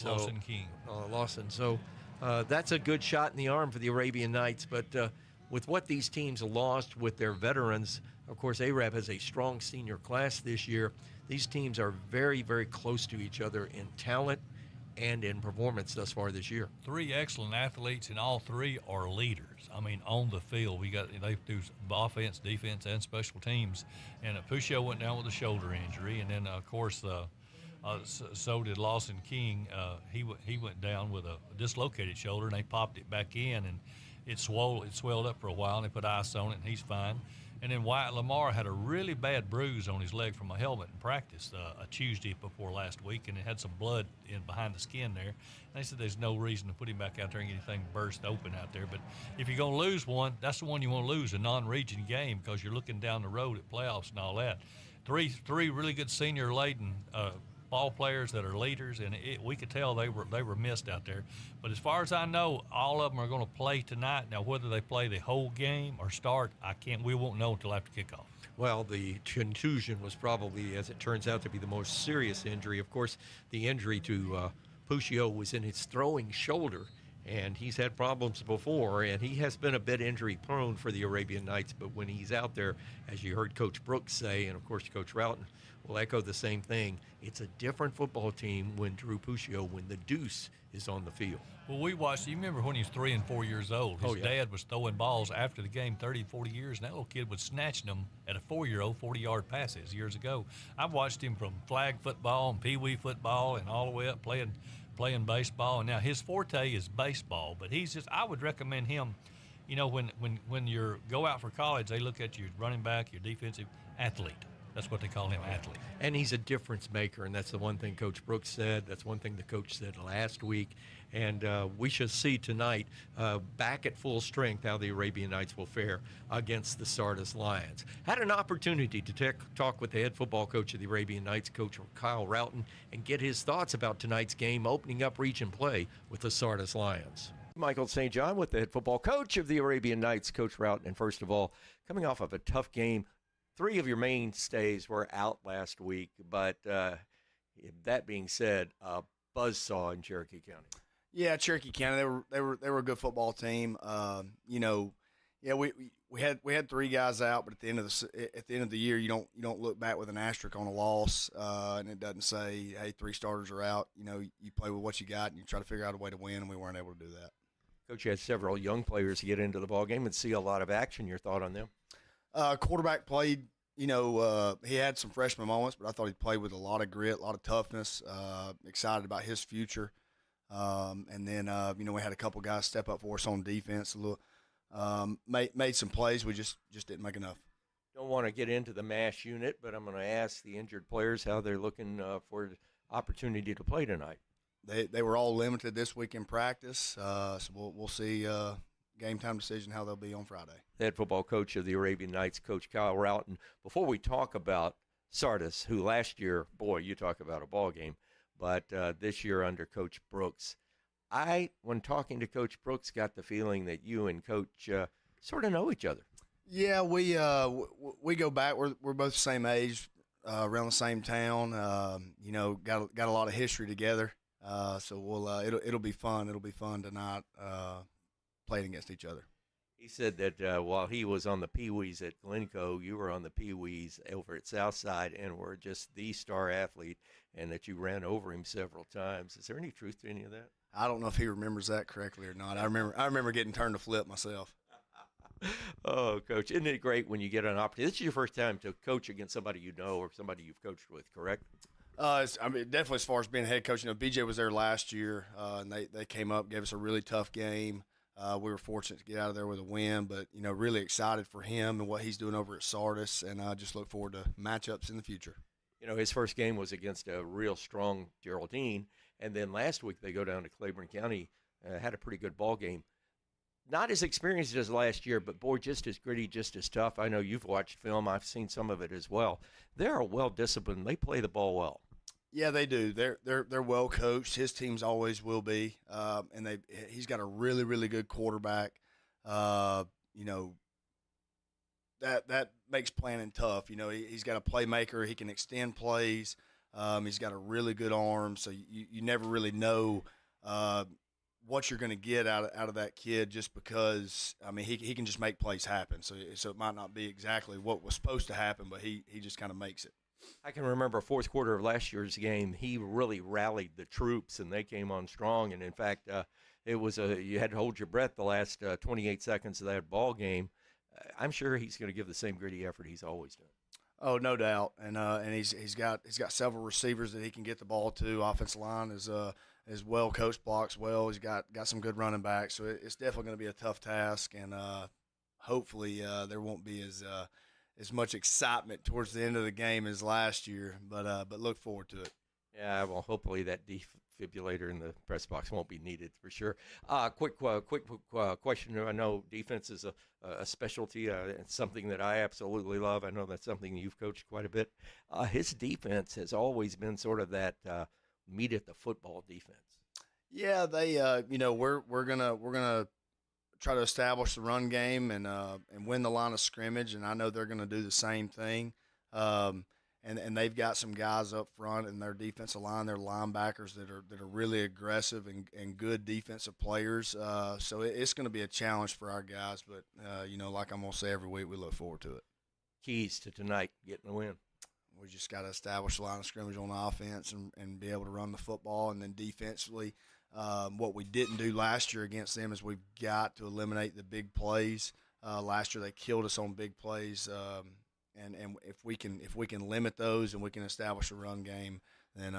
Lawson King. Lawson. So that's a good shot in the arm for the Arabian Knights, but with what these teams lost with their veterans, of course, Arab has a strong senior class this year. These teams are very, very close to each other in talent and in performance thus far this year. Three excellent athletes, and all three are leaders. I mean, on the field, they do offense, defense, and special teams. And Puccio went down with a shoulder injury, and then of course so did Lawson King. He went down with a dislocated shoulder, and they popped it back in, and it swelled up for a while, and they put ice on it, and he's fine. And then Wyatt Lamar had a really bad bruise on his leg from a helmet in practice a Tuesday before last week, and it had some blood in behind the skin there. And they said there's no reason to put him back out there and get anything burst open out there. But if you're going to lose one, that's the one you want to lose, a non-region game, because you're looking down the road at playoffs and all that. Three really good senior-laden ball players that are leaders, and we could tell they were missed out there. But as far as I know, all of them are going to play tonight. Now, whether they play the whole game or start, we won't know until after kickoff. Well, the contusion was probably, as it turns out, to be the most serious injury. Of course, the injury to Puccio was in his throwing shoulder, and he's had problems before, and he has been a bit injury-prone for the Arabian Knights. But when he's out there, as you heard Coach Brooks say, and of course Coach Routon will echo the same thing, it's a different football team when Drew Puccio, when the Deuce is on the field. Well, we watched, you remember when he was 3 and 4 years old, his dad was throwing balls after the game 30, 40 years, and that little kid was snatching them at a 4-year-old 40-yard passes years ago. I've watched him from flag football and pee-wee football and all the way up playing baseball, and now his forte is baseball, but I would recommend him, when you go out for college, they look at your running back, your defensive athlete. That's what they call him, athlete. And he's a difference maker, and that's the one thing Coach Brooks said. That's one thing the coach said last week. And we shall see tonight, back at full strength, how the Arabian Knights will fare against the Sardis Lions. Had an opportunity to talk with the head football coach of the Arabian Knights, Coach Kyle Routon, and get his thoughts about tonight's game, opening up region play with the Sardis Lions. Michael St. John with the head football coach of the Arabian Knights, Coach Routon. And first of all, coming off of a tough game, 3 of your mainstays were out last week, but that being said, buzzsaw in Cherokee County. Yeah, Cherokee County. They were a good football team. We had 3 guys out, but at the end of the year, you don't look back with an asterisk on a loss, and it doesn't say, hey, 3 starters are out. You play with what you got, and you try to figure out a way to win, and we weren't able to do that. Coach, you had several young players get into the ballgame and see a lot of action. Your thought on them? Quarterback played, he had some freshman moments, but I thought he played with a lot of grit, a lot of toughness, excited about his future. And then, we had a couple guys step up for us on defense, made some plays. We just didn't make enough. Don't want to get into the MASH unit, but I'm going to ask the injured players how they're looking for opportunity to play tonight. They were all limited this week in practice, so we'll see game time decision how they'll be on Friday. The head football coach of the Arabian Knights, Coach Kyle Routon. Before we talk about Sardis, who last year, boy, you talk about a ball game, but this year under Coach Brooks, when talking to Coach Brooks, got the feeling that you and Coach sort of know each other. Yeah, we go back. We're both the same age, around the same town. Got a lot of history together. So it'll be fun. It'll be fun tonight playing against each other. He said that while he was on the Pee Wees at Glencoe, you were on the Pee Wees over at Southside and were just the star athlete, and that you ran over him several times. Is there any truth to any of that? I don't know if he remembers that correctly or not. I remember getting turned to flip myself. Oh, Coach, isn't it great when you get an opportunity? This is your first time to coach against somebody you know or somebody you've coached with, correct? Definitely as far as being a head coach, BJ was there last year, and they came up, gave us a really tough game. We were fortunate to get out of there with a win, but, really excited for him and what he's doing over at Sardis, and I just look forward to matchups in the future. His first game was against a real strong Geraldine, and then last week they go down to Claiborne County, had a pretty good ball game. Not as experienced as last year, but, boy, just as gritty, just as tough. I know you've watched film. I've seen some of it as well. They're well-disciplined. They play the ball well. Yeah, they do. They're well coached. His teams always will be, and he's got a really, really good quarterback. That makes planning tough. He's got a playmaker. He can extend plays. He's got a really good arm, so you never really know what you're going to get out of that kid, just because he can just make plays happen. So it might not be exactly what was supposed to happen, but he just kind of makes it. I can remember fourth quarter of last year's game. He really rallied the troops, and they came on strong. And in fact, it was you had to hold your breath the last 28 seconds of that ball game. I'm sure he's going to give the same gritty effort he's always done. Oh, no doubt. And he's got several receivers that he can get the ball to. Offensive line is well coached, blocks well. He's got some good running backs. So it's definitely going to be a tough task, and hopefully there won't be as much excitement towards the end of the game as last year, but look forward to it. Yeah, well, hopefully that defibrillator in the press box won't be needed for sure. Quick question. I know defense is a specialty. It's something that I absolutely love. I know that's something you've coached quite a bit. His defense has always been sort of that meat at the football defense. Yeah, they we're gonna try to establish the run game and win the line of scrimmage, and I know they're going to do the same thing. And they've got some guys up front in their defensive line, their linebackers that are really aggressive and good defensive players. So it's going to be a challenge for our guys, but like I'm going to say every week, we look forward to it. Keys to tonight getting the win. We just got to establish the line of scrimmage on offense and be able to run the football, and then defensively. What we didn't do last year against them is we've got to eliminate the big plays. Last year they killed us on big plays, and if we can limit those and we can establish a run game, then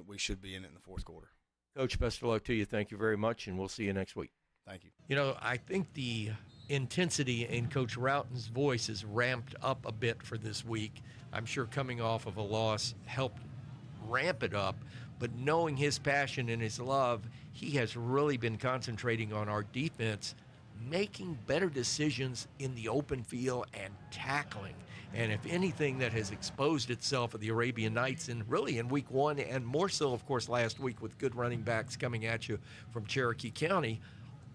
we should be in it in the fourth quarter. Coach, best of luck to you. Thank you very much, and we'll see you next week. Thank you. I think the intensity in Coach Routen's voice is ramped up a bit for this week. I'm sure coming off of a loss helped ramp it up. But knowing his passion and his love, he has really been concentrating on our defense, making better decisions in the open field and tackling. And if anything that has exposed itself at the Arabian Nights, and really in week one, and more so, of course, last week with good running backs coming at you from Cherokee County,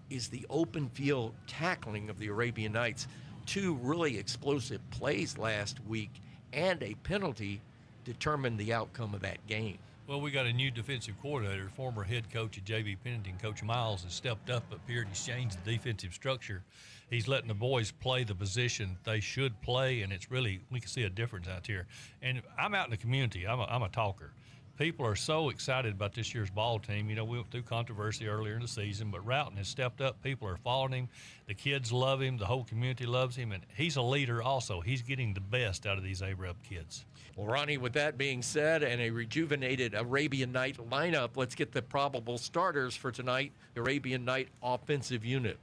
is the open field tackling of the Arabian Nights. 2 really explosive plays last week and a penalty determined the outcome of that game. Well, we got a new defensive coordinator, former head coach at J.B. Pennington, Coach Miles, has stepped up here and he's changed the defensive structure. He's letting the boys play the position they should play, and it's really, we can see a difference out here. And I'm out in the community. I'm a talker. People are so excited about this year's ball team. We went through controversy earlier in the season, but Routen has stepped up. People are following him. The kids love him. The whole community loves him, and he's a leader also. He's getting the best out of these AREB kids. Well, Ronnie, with that being said, and a rejuvenated Arabian Night lineup, let's get the probable starters for tonight, Arabian Night offensive unit.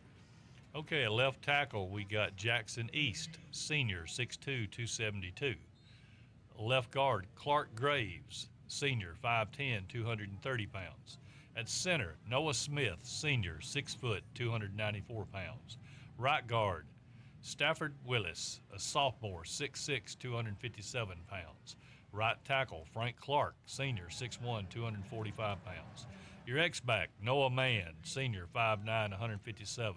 Okay, at left tackle, we got Jackson East, senior, 6'2", 272. Left guard, Clark Graves, senior, 5'10", 230 pounds. At center, Noah Smith, senior, 6 foot, 294 pounds. Right guard, Stafford Willis, a sophomore, 6'6", 257 pounds. Right tackle, Frank Clark, senior, 6'1", 245 pounds. Your X-back, Noah Mann, senior, 5'9", 157.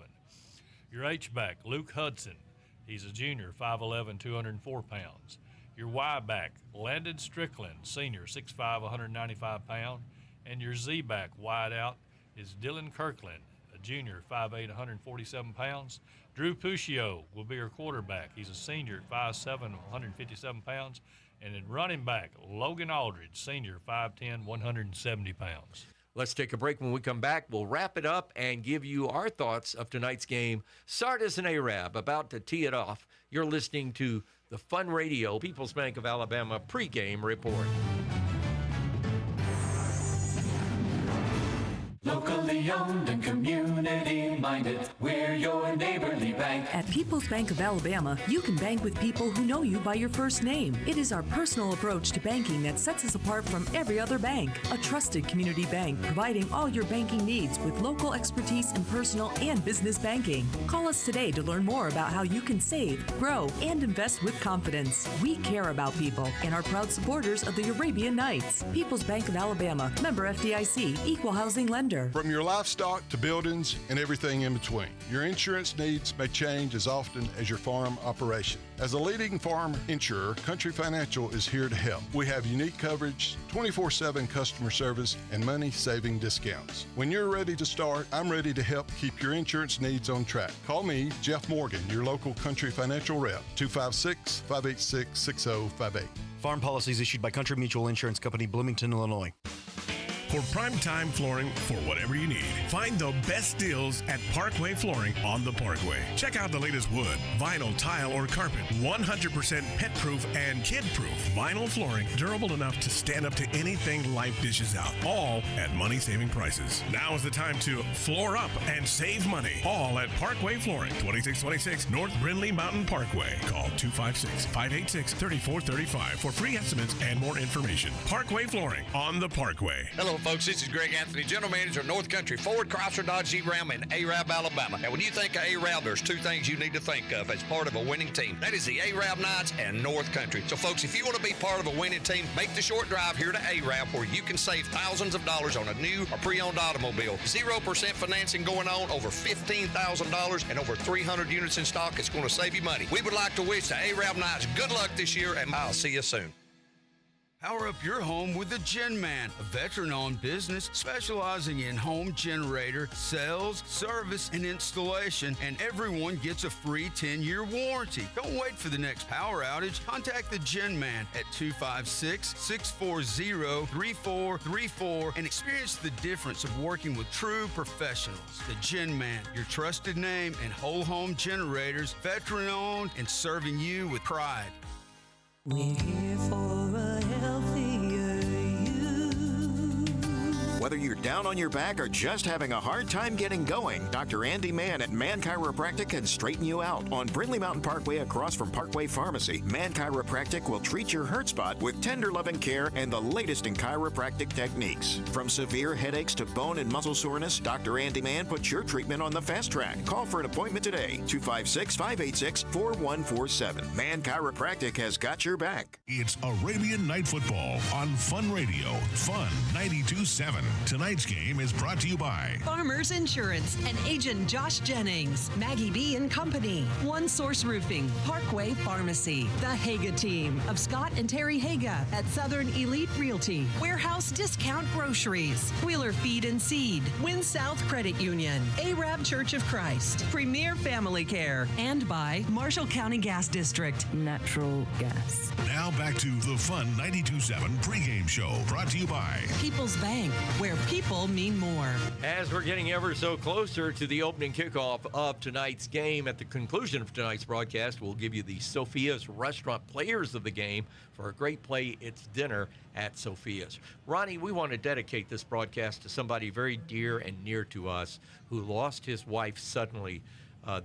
Your H-back, Luke Hudson, he's a junior, 5'11", 204 pounds. Your Y-back, Landon Strickland, senior, 6'5", 195 pounds. And your Z-back, wide out, is Dylan Kirkland, a junior, 5'8", 147 pounds. Drew Puccio will be your quarterback. He's a senior at 5'7", 157 pounds. And then running back, Logan Aldridge, senior, 5'10", 170 pounds. Let's take a break. When we come back, we'll wrap it up and give you our thoughts of tonight's game. Sardis and Arab about to tee it off. You're listening to the Fun Radio People's Bank of Alabama pregame report. Locally owned and community-minded, we're your neighborly bank. At People's Bank of Alabama, you can bank with people who know you by your first name. It is our personal approach to banking that sets us apart from every other bank. A trusted community bank providing all your banking needs with local expertise in personal and business banking. Call us today to learn more about how you can save, grow, and invest with confidence. We care about people and are proud supporters of the Arabian Nights. People's Bank of Alabama, member FDIC, equal housing lender. From your livestock to buildings and everything in between, your insurance needs may change as often as your farm operation. As a leading farm insurer, Country Financial is here to help. We have unique coverage, 24/7 customer service, and money-saving discounts. When you're ready to start, I'm ready to help keep your insurance needs on track. Call me, Jeff Morgan, your local Country Financial rep, 256-586-6058. Farm policies issued by Country Mutual Insurance Company, Bloomington, Illinois. For primetime flooring for whatever you need, find the best deals at Parkway Flooring on the Parkway. Check out the latest wood, vinyl, tile, or carpet. 100% pet-proof and kid-proof vinyl flooring, durable enough to stand up to anything life dishes out. All at money-saving prices. Now is the time to floor up and save money. All at Parkway Flooring, 2626 North Brindley Mountain Parkway. Call 256-586-3435 for free estimates and more information. Parkway Flooring on the Parkway. Hello, folks. This is Greg Anthony, General Manager of North Country Ford, Chrysler, Dodge, Jeep, Ram in Arab, Alabama. And when you think of Arab, there's two things you need to think of as part of a winning team. That is the Arab Knights and North Country. So, folks, if you want to be part of a winning team, make the short drive here to Arab, where you can save thousands of dollars on a new or pre-owned automobile. 0% financing going on, over $15,000, and over 300 units in stock. It's going to save you money. We would like to wish the Arab Knights good luck this year, and I'll see you soon. Power up your home with the Gen Man, a veteran-owned business specializing in home generator sales, service, and installation, and everyone gets a free 10-year warranty. Don't wait for the next power outage. Contact the Gen Man at 256-640-3434 and experience the difference of working with true professionals. The Gen Man, your trusted name in whole home generators, veteran-owned, and serving you with pride. We're here for a healthier you. Whether you're down on your back or just having a hard time getting going, Dr. Andy Mann at Mann Chiropractic can straighten you out. On Brindley Mountain Parkway across from Parkway Pharmacy, Mann Chiropractic will treat your hurt spot with tender loving care and the latest in chiropractic techniques. From severe headaches to bone and muscle soreness, Dr. Andy Mann puts your treatment on the fast track. Call for an appointment today, 256-586-4147. Mann Chiropractic has got your back. It's Arabian Night Football on Fun Radio, Fun 92.7. Tonight's game is brought to you by Farmers Insurance and agent Josh Jennings, Maggie B and Company, One Source Roofing, Parkway Pharmacy, the Haga team of Scott and Terry Haga at Southern Elite Realty, Warehouse Discount Groceries, Wheeler Feed and Seed, Win South Credit Union, Arab Church of Christ, Premier Family Care, and by Marshall County Gas District, Natural Gas. Now back to the Fun 92.7 pregame show, brought to you by People's Bank, where people mean more. As we're getting ever so closer to the opening kickoff of tonight's game, at the conclusion of tonight's broadcast, we'll give you the Sophia's Restaurant Players of the Game for a great play. It's dinner at Sophia's. Ronnie, we want to dedicate this broadcast to somebody very dear and near to us who lost his wife suddenly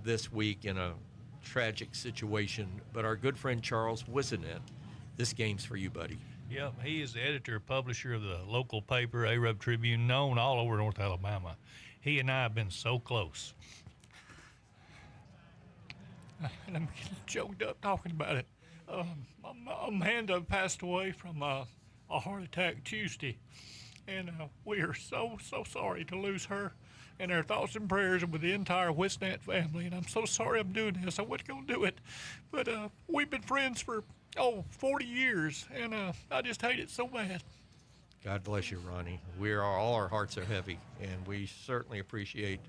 this week in a tragic situation. But our good friend Charles Whisenant, this game's for you, buddy. Yep, he is the editor, publisher of the local paper, Arab Tribune, known all over North Alabama. He and I have been so close. And I'm getting choked up talking about it. Amanda passed away from a heart attack Tuesday, and we are so sorry to lose her. And our thoughts and prayers are with the entire Whisenant family. And I'm so sorry I'm doing this. I wasn't going to do it, but we've been friends for 40 years, and I just hate it so bad. God bless you, Ronnie. All our hearts are heavy, and we certainly appreciate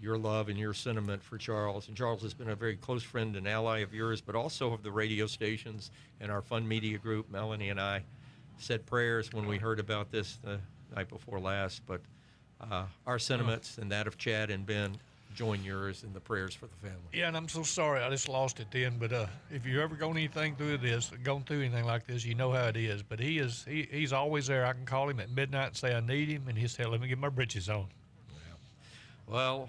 your love and your sentiment for Charles. And Charles has been a very close friend and ally of yours, but also of the radio stations and our Fun Media Group. Melanie and I said prayers when we heard about this the night before last, but our sentiments and that of Chad and Ben join yours in the prayers for the family. Yeah, and I'm so sorry I just lost it then. But if you're ever going through anything like this, you know how it is. But he's always there. I can call him at midnight and say I need him, and he'll say, "Let me get my britches on." Well,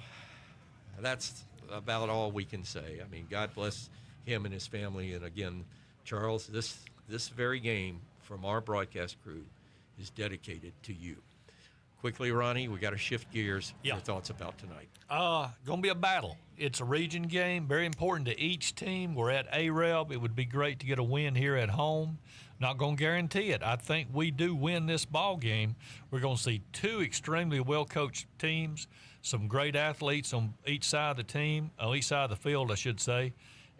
that's about all we can say. I mean, God bless him and his family. And again, Charles, this very game from our broadcast crew is dedicated to you. Quickly, Ronnie, we got to shift gears. Your thoughts about tonight? Going to be a battle. It's a region game, very important to each team. We're at AREB. It would be great to get a win here at home. Not going to guarantee it. I think we do win this ball game. We're going to see two extremely well-coached teams, some great athletes on each side of the team, on each side of the field, I should say.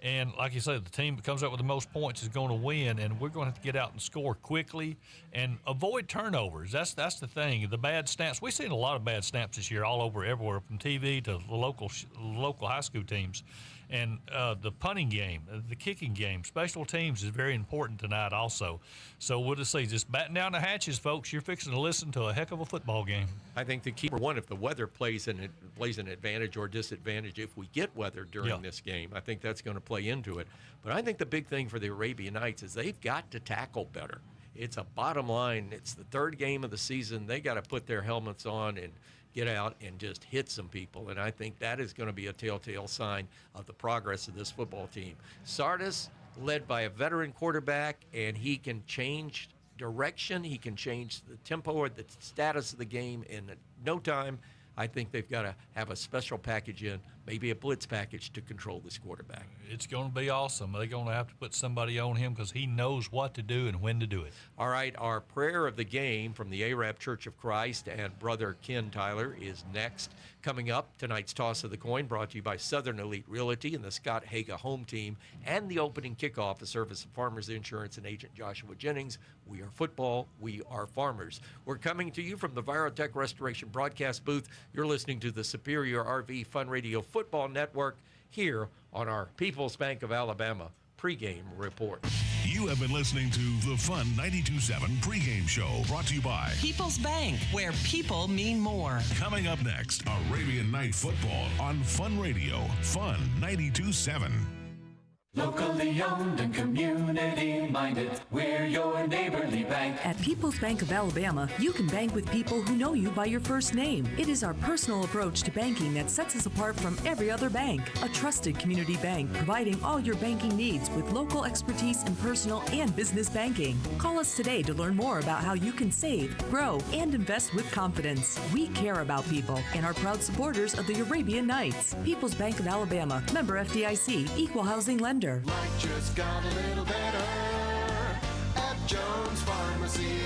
And like you said, the team that comes up with the most points is going to win, and we're going to have to get out and score quickly and avoid turnovers. That's the thing. The bad snaps. We've seen a lot of bad snaps this year all over, everywhere, from TV to the local high school teams. And the punting game, the kicking game, special teams is very important tonight also. So we'll just see, just batten down the hatches, folks. You're fixing to listen to a heck of a football game. I think the key, one, if the weather plays an advantage or disadvantage, if we get weather during this game, I think that's going to play into it. But I think the big thing for the Arabian Knights is they've got to tackle better. It's a bottom line. It's the third game of the season. They got to put their helmets on and get out and just hit some people. And I think that is going to be a telltale sign of the progress of this football team. Sardis, led by a veteran quarterback, and he can change direction. He can change the tempo or the status of the game in no time. I think they've got to have a special package in, maybe a blitz package to control this quarterback. It's going to be awesome. They're going to have to put somebody on him because he knows what to do and when to do it. All right, our prayer of the game from the AREB Church of Christ and Brother Ken Tyler is next. Coming up, tonight's Toss of the Coin, brought to you by Southern Elite Realty and the Scott Haga Home Team, and the opening kickoff, the service of Farmers Insurance and Agent Joshua Jennings. We are football, we are farmers. We're coming to you from the Virotech Restoration broadcast booth. You're listening to the Superior RV Fun Radio Football Network here on our People's Bank of Alabama pregame report. You have been listening to the Fun 92.7 pregame show, brought to you by People's Bank, where people mean more. Coming up next, Arabian Night Football on Fun Radio, Fun 92.7. Locally owned and community minded, we're your neighborly bank. At People's Bank of Alabama, you can bank with people who know you by your first name. It is our personal approach to banking that sets us apart from every other bank. A trusted community bank providing all your banking needs with local expertise in personal and business banking. Call us today to learn more about how you can save, grow, and invest with confidence. We care about people and are proud supporters of the Arabian Nights. People's Bank of Alabama, member FDIC, equal housing lender. Life just got a little better at Jones Pharmacy.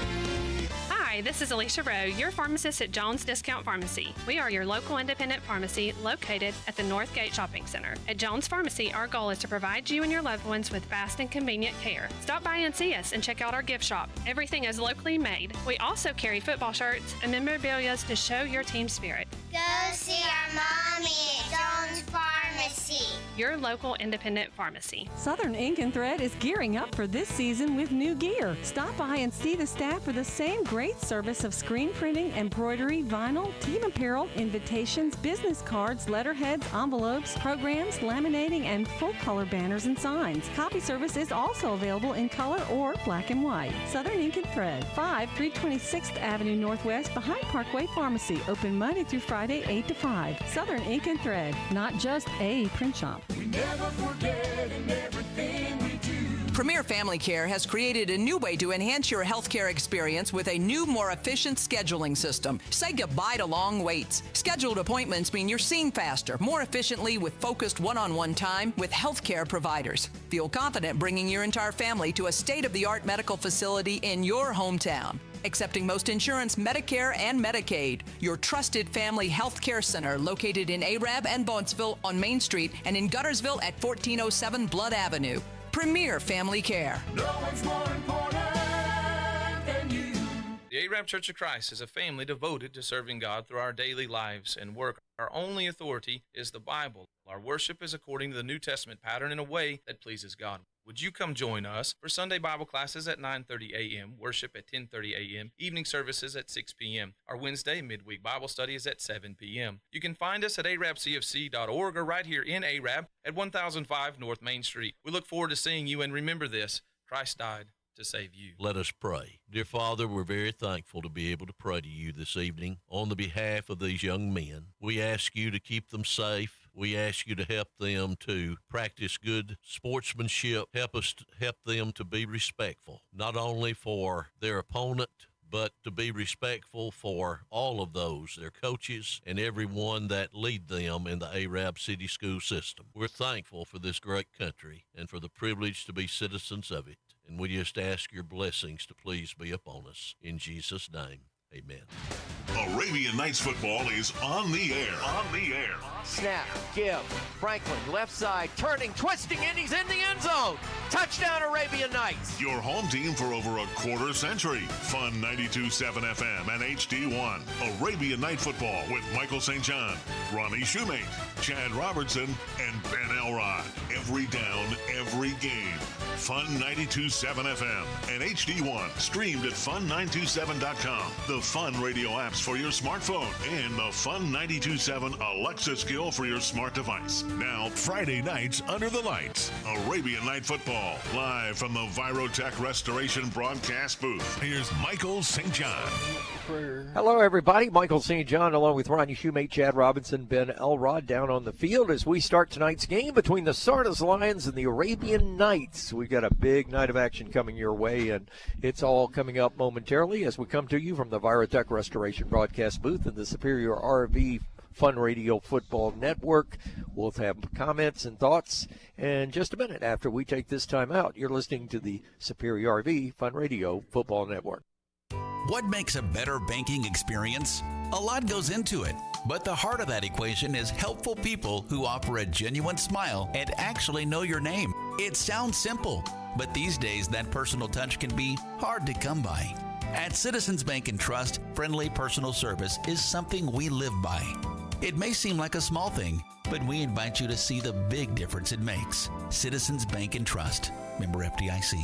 Hi, this is Alicia Rowe, your pharmacist at Jones Discount Pharmacy. We are your local independent pharmacy located at the Northgate Shopping Center. At Jones Pharmacy, our goal is to provide you and your loved ones with fast and convenient care. Stop by and see us and check out our gift shop. Everything is locally made. We also carry football shirts and memorabilia to show your team spirit. Go see our mommy at Jones Pharmacy. Your local independent pharmacy. Southern Ink and Thread is gearing up for this season with new gear. Stop by and see the staff for the same great service of screen printing, embroidery, vinyl, team apparel, invitations, business cards, letterheads, envelopes, programs, laminating, and full-color banners and signs. Copy service is also available in color or black and white. Southern Ink and Thread, 326th Avenue Northwest behind Parkway Pharmacy. Open Monday through Friday, 8 to 5. Southern Ink and Thread, not just a print shop. We never forget in everything we do. Premier Family Care has created a new way to enhance your healthcare experience with a new, more efficient scheduling system. Say goodbye to long waits. Scheduled appointments mean you're seen faster, more efficiently with focused one-on-one time with healthcare providers. Feel confident bringing your entire family to a state-of-the-art medical facility in your hometown. Accepting most insurance, Medicare, and Medicaid. Your trusted family health care center located in AREB and Bontsville on Main Street and in Guttersville at 1407 Blood Avenue. Premier Family Care. No one's more important than you. The The Arab Church of Christ is a family devoted to serving God through our daily lives and work. Our only authority is the Bible. Our worship is according to the New Testament pattern in a way that pleases God. Would you come join us for Sunday Bible classes at 9:30 a.m., worship at 10:30 a.m., evening services at 6 p.m. Our Wednesday midweek Bible study is at 7 p.m. You can find us at arabcfc.org or right here in Arab at 1005 North Main Street. We look forward to seeing you, and remember this, Christ died to save you. Let us pray. Dear Father, we're very thankful to be able to pray to you this evening on the behalf of these young men. We ask you to keep them safe. We ask you to help them to practice good sportsmanship. Help them to be respectful, not only for their opponent, but to be respectful for all of those, their coaches and everyone that lead them in the Arab City School system. We're thankful for this great country and for the privilege to be citizens of it. And we just ask your blessings to please be upon us. In Jesus' name, amen. Arabian Nights football is on the air. On the air. Snap, give, Franklin, left side, turning, twisting, and he's in the end zone. Touchdown, Arabian Nights. Your home team for over a quarter century. Fun 92.7 FM and HD1. Arabian Night football with Michael St. John, Ronnie Shoemate, Chad Robertson, and Ben Elrod. Every down, every game. Fun 92.7 FM and HD1. Streamed at fun927.com. The Fun radio apps for your smartphone and the Fun 92.7 Alexa skill for your smart device. Now, Friday nights under the lights. Arabian Night Football. Live from the Virotech Restoration broadcast booth. Here's Michael St. John. Hello, everybody. Michael St. John, along with Ronnie Shoemate, Chad Robinson, Ben Elrod, down on the field as we start tonight's game between the Sardis Lions and the Arabian Nights. We've got a big night of action coming your way, and it's all coming up momentarily as we come to you from the Virotech Restoration broadcast booth in the Superior RV Fun Radio Football Network. We'll have comments and thoughts in just a minute after we take this time out. You're listening to the Superior RV Fun Radio Football Network. What makes a better banking experience? A lot goes into it, but the heart of that equation is helpful people who offer a genuine smile and actually know your name. It sounds simple, but these days that personal touch can be hard to come by. At Citizens Bank and Trust, friendly personal service is something we live by. It may seem like a small thing, but we invite you to see the big difference it makes. Citizens Bank and Trust, member FDIC.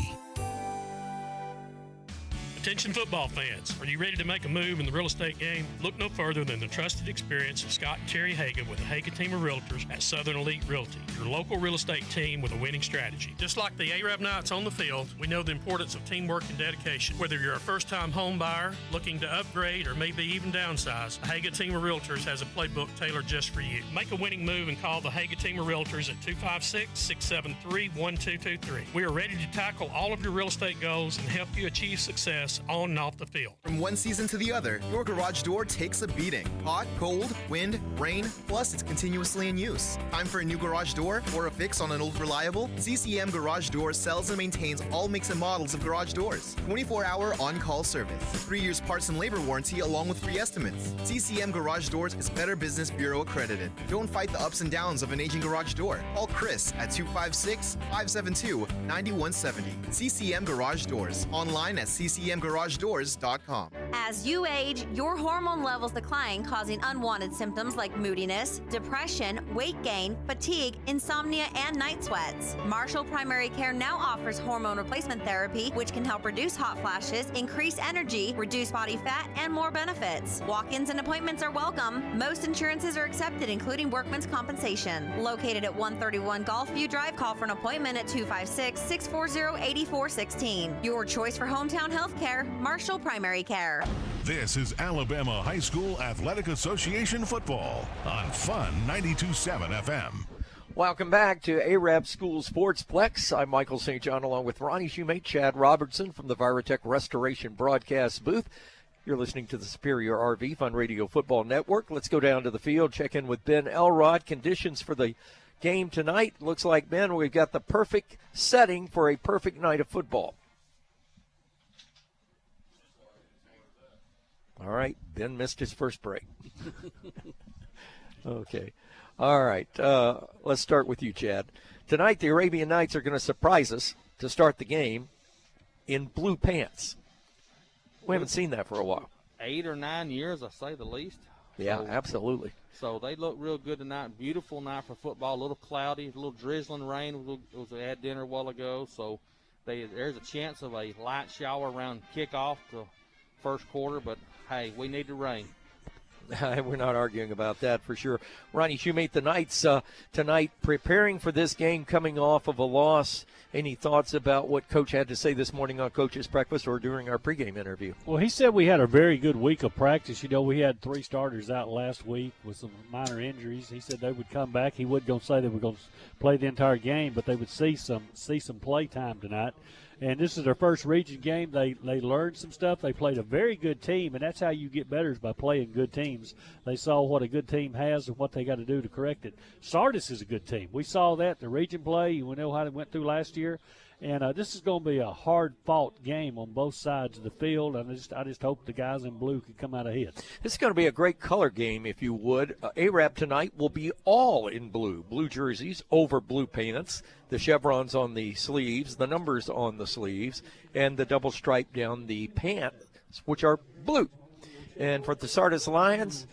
Attention football fans, are you ready to make a move in the real estate game? Look no further than the trusted experience of Scott and Terry Hagan with the Hagan team of realtors at Southern Elite Realty, your local real estate team with a winning strategy. Just like the Arab Knights on the field, we know the importance of teamwork and dedication. Whether you're a first-time home buyer looking to upgrade or maybe even downsize, the Hagan team of realtors has a playbook tailored just for you. Make a winning move and call the Hagan team of realtors at 256-673-1223. We are ready to tackle all of your real estate goals and help you achieve success on and off the field. From one season to the other, your garage door takes a beating. Hot, cold, wind, rain, plus it's continuously in use. Time for a new garage door or a fix on an old reliable? CCM Garage Doors sells and maintains all makes and models of garage doors. 24-hour on-call service. 3 years parts and labor warranty along with free estimates. CCM Garage Doors is Better Business Bureau accredited. Don't fight the ups and downs of an aging garage door. Call Chris at 256-572-9170. CCM Garage Doors. Online at ccmgaragedoors.com. As you age, your hormone levels decline, causing unwanted symptoms like moodiness, depression, weight gain, fatigue, insomnia, and night sweats. Marshall Primary Care now offers hormone replacement therapy, which can help reduce hot flashes, increase energy, reduce body fat, and more benefits. Walk-ins and appointments are welcome. Most insurances are accepted, including workman's compensation. Located at 131 Gulfview Drive, call for an appointment at 256-640-8416. Your choice for hometown health care, Marshall Primary Care. This is Alabama High School Athletic Association football on Fun 92.7 FM. Welcome back to Arab School Sportsplex. I'm Michael St. John along with Ronnie Shoemate, Chad Robertson from the Virotech Restoration broadcast booth. You're listening to the Superior RV Fun Radio Football Network. Let's go down to the field, check in with Ben Elrod. Conditions for the game tonight. Looks like, Ben, we've got the perfect setting for a perfect night of football. All right, Ben missed his first break. Okay. All right, let's start with you, Chad. Tonight, the Arabian Nights are going to surprise us to start the game in blue pants. We haven't seen that for a while. 8 or 9 years, I say the least. Yeah, So- absolutely. So they look real good tonight. Beautiful night for football. A little cloudy, a little drizzling rain. We had dinner a while ago, so there's a chance of a light shower around kickoff to first quarter. But hey, we need the rain. We're not arguing about that for sure. Ronnie Shoemate, the Knights tonight preparing for this game, coming off of a loss. Any thoughts about what Coach had to say this morning on Coach's Breakfast or during our pregame interview? Well, he said we had a very good week of practice. You know, we had 3 starters out last week with some minor injuries. He said they would come back. He wasn't going to say they were going to play the entire game, but they would see some play time tonight. And this is their first region game. They learned some stuff. They played a very good team, and that's how you get better is by playing good teams. They saw what a good team has and what they got to do to correct it. Sardis is a good team. We saw that, the region play. We know how they went through last year. And this is going to be a hard-fought game on both sides of the field. And I just hope the guys in blue can come out ahead. This is going to be a great color game, if you would. ARAB tonight will be all in blue jerseys over blue pants, the chevrons on the sleeves, the numbers on the sleeves, and the double stripe down the pants, which are blue. And for the Sardis Lions,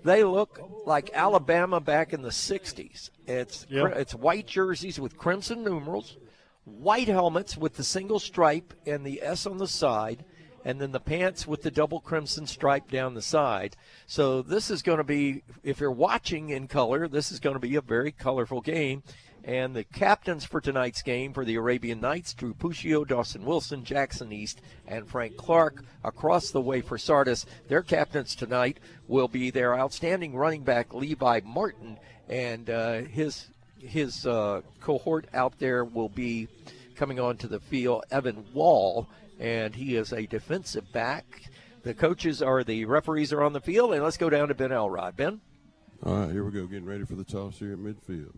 they look like Alabama back in the 60s. It's white jerseys with crimson numerals, white helmets with the single stripe and the S on the side, and then the pants with the double crimson stripe down the side. So this is going to be, if you're watching in color, this is going to be a very colorful game. And the captains for tonight's game for the Arabian Knights, Drew Puccio, Dawson Wilson, Jackson East, and Frank Clark. Across the way for Sardis, their captains tonight will be their outstanding running back, Levi Martin, and his cohort out there will be coming onto the field, Evan Wall, and he is a defensive back. The referees are on the field, and let's go down to Ben Elrod. Ben? All right, here we go, getting ready for the toss here at midfield.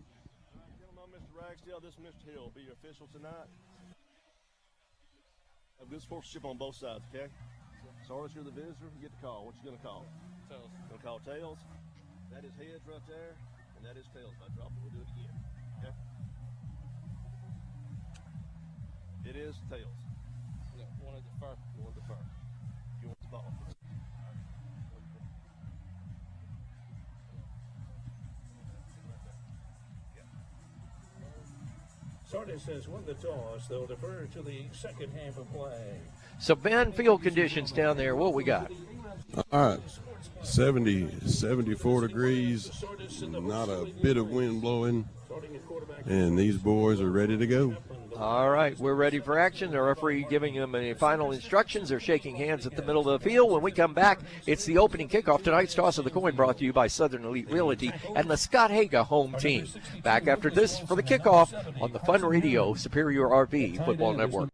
Mr. Ragsdale, this is Mr. Hill, be your official tonight. Have good sportsmanship on both sides, okay? Sardis, you're the visitor, you get the call. What you going to call? Tails. Going to call tails? That is heads right there, and that is tails. If I drop it, we'll do it again, okay? It is tails. Yeah, want to defer. You want to defer. You want the ball. Sardis has won the toss. They'll defer to the second half of play. So, Ben, field conditions down there, what we got? All right, 74 degrees, not a bit of wind blowing, and these boys are ready to go. All right, we're ready for action. The referee giving them any final instructions. They're shaking hands at the middle of the field. When we come back, it's the opening kickoff. Tonight's Toss of the Coin brought to you by Southern Elite Realty and the Scott Haga home team. Back after this for the kickoff on the Fun Radio Superior RV Football Network.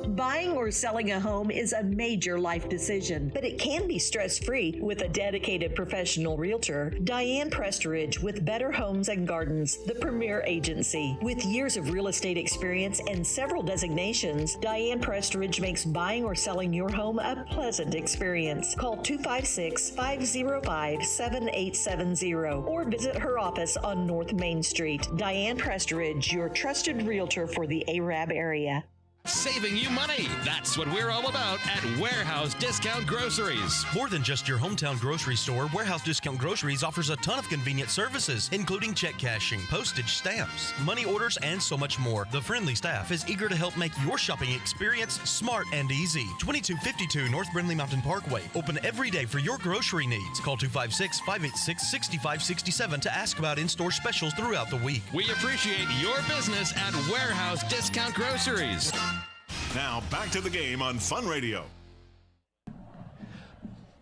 Buying or selling a home is a major life decision, but it can be stress-free with a dedicated professional realtor. Diane Prestridge with Better Homes and Gardens, the premier agency. With years of real estate experience and several designations, Diane Prestridge makes buying or selling your home a pleasant experience. Call 256-505-7870 or visit her office on North Main Street. Diane Prestridge, your trusted realtor for the Arab area. Saving you money. That's what we're all about at Warehouse Discount Groceries. More than just your hometown grocery store, Warehouse Discount Groceries offers a ton of convenient services, including check cashing, postage stamps, money orders, and so much more. The friendly staff is eager to help make your shopping experience smart and easy. 2252 North Brindley Mountain Parkway. Open every day for your grocery needs. Call 256-586-6567 to ask about in-store specials throughout the week. We appreciate your business at Warehouse Discount Groceries. Now back to the game on Fun Radio.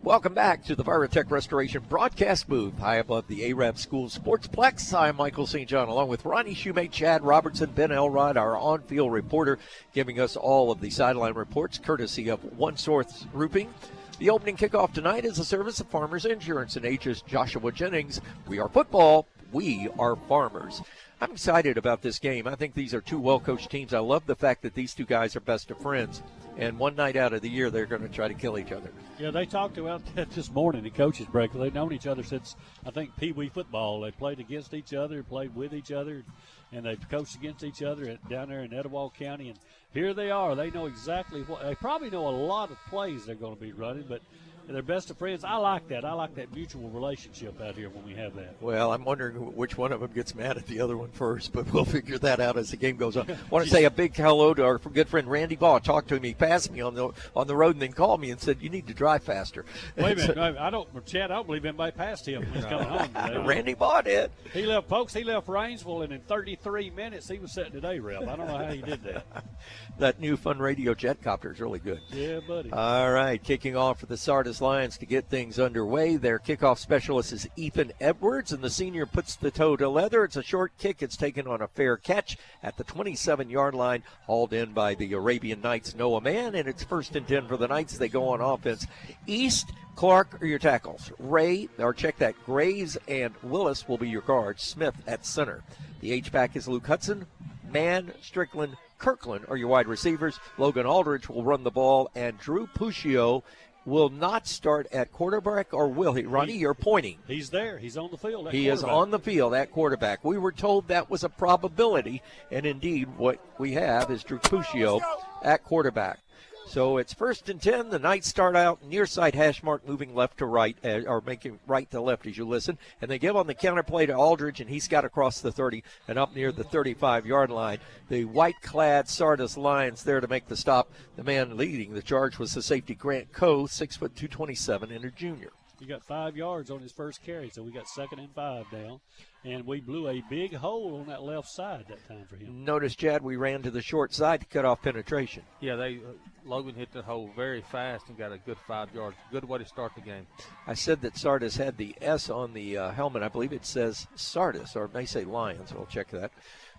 Welcome back to the Virotech Restoration broadcast booth high above the Arab School Sportsplex. I'm Michael St. John along with Ronnie Shoemate, Chad Robertson, Ben Elrod, our on-field reporter, giving us all of the sideline reports courtesy of One Source Roofing. The opening kickoff tonight is a service of Farmers Insurance and Joshua Jennings. We are football. We are farmers. I'm excited about this game. I think these are two well-coached teams. I love the fact that these two guys are best of friends. And one night out of the year, they're going to try to kill each other. Yeah, they talked about that this morning in coaches' break. They've known each other since, I think, Pee Wee football. They played against each other, played with each other, and they've coached against each other down there in Etowah County. And here they are. They know exactly what – they probably know a lot of plays they're going to be running, but – they're best of friends. I like that. I like that mutual relationship out here when we have that. Well, I'm wondering which one of them gets mad at the other one first, but we'll figure that out as the game goes on. I want to say a big hello to our good friend Randy Baugh. Talked to him. He passed me on the road and then called me and said, "You need to drive faster." Wait a minute. Chad, I don't believe anybody passed him when he's coming home today. Randy Baugh did. He left Rainsville, and in 33 minutes he was setting today, Ralph. I don't know how he did that. That new Fun Radio jet copter is really good. Yeah, buddy. All right, kicking off for the Sardis Lions to get things underway. Their kickoff specialist is Ethan Edwards, and the senior puts the toe to leather. It's a short kick. It's taken on a fair catch at the 27-yard line, hauled in by the Arabian Knights' Noah Mann, and it's 1st and 10 for the Knights. They go on offense. East, Clark are your tackles. Graves and Willis will be your guards. Smith at center. The H-back is Luke Hudson. Mann, Strickland, Kirkland are your wide receivers. Logan Aldridge will run the ball, and Drew Puccio will not start at quarterback, or will he? Ronnie, you're pointing. He's there. He's on the field. He is on the field at quarterback. We were told that was a probability, and indeed what we have is Drew Puccio at quarterback. So it's 1st and 10. The Knights start out near side hash mark, moving left to right, or making right to left as you listen. And they give on the counter play to Aldridge, and he's got across the 30 and up near the 35-yard line. The white-clad Sardis Lions there to make the stop. The man leading the charge was the safety Grant Coe, 6', 227, and a junior. He got 5 yards on his first carry, so we got 2nd and 5 down. And we blew a big hole on that left side that time for him. Notice, Chad, we ran to the short side to cut off penetration. Yeah, Logan hit the hole very fast and got a good 5 yards. Good way to start the game. I said that Sardis had the S on the helmet. I believe it says Sardis, or it may say Lions. We'll check that.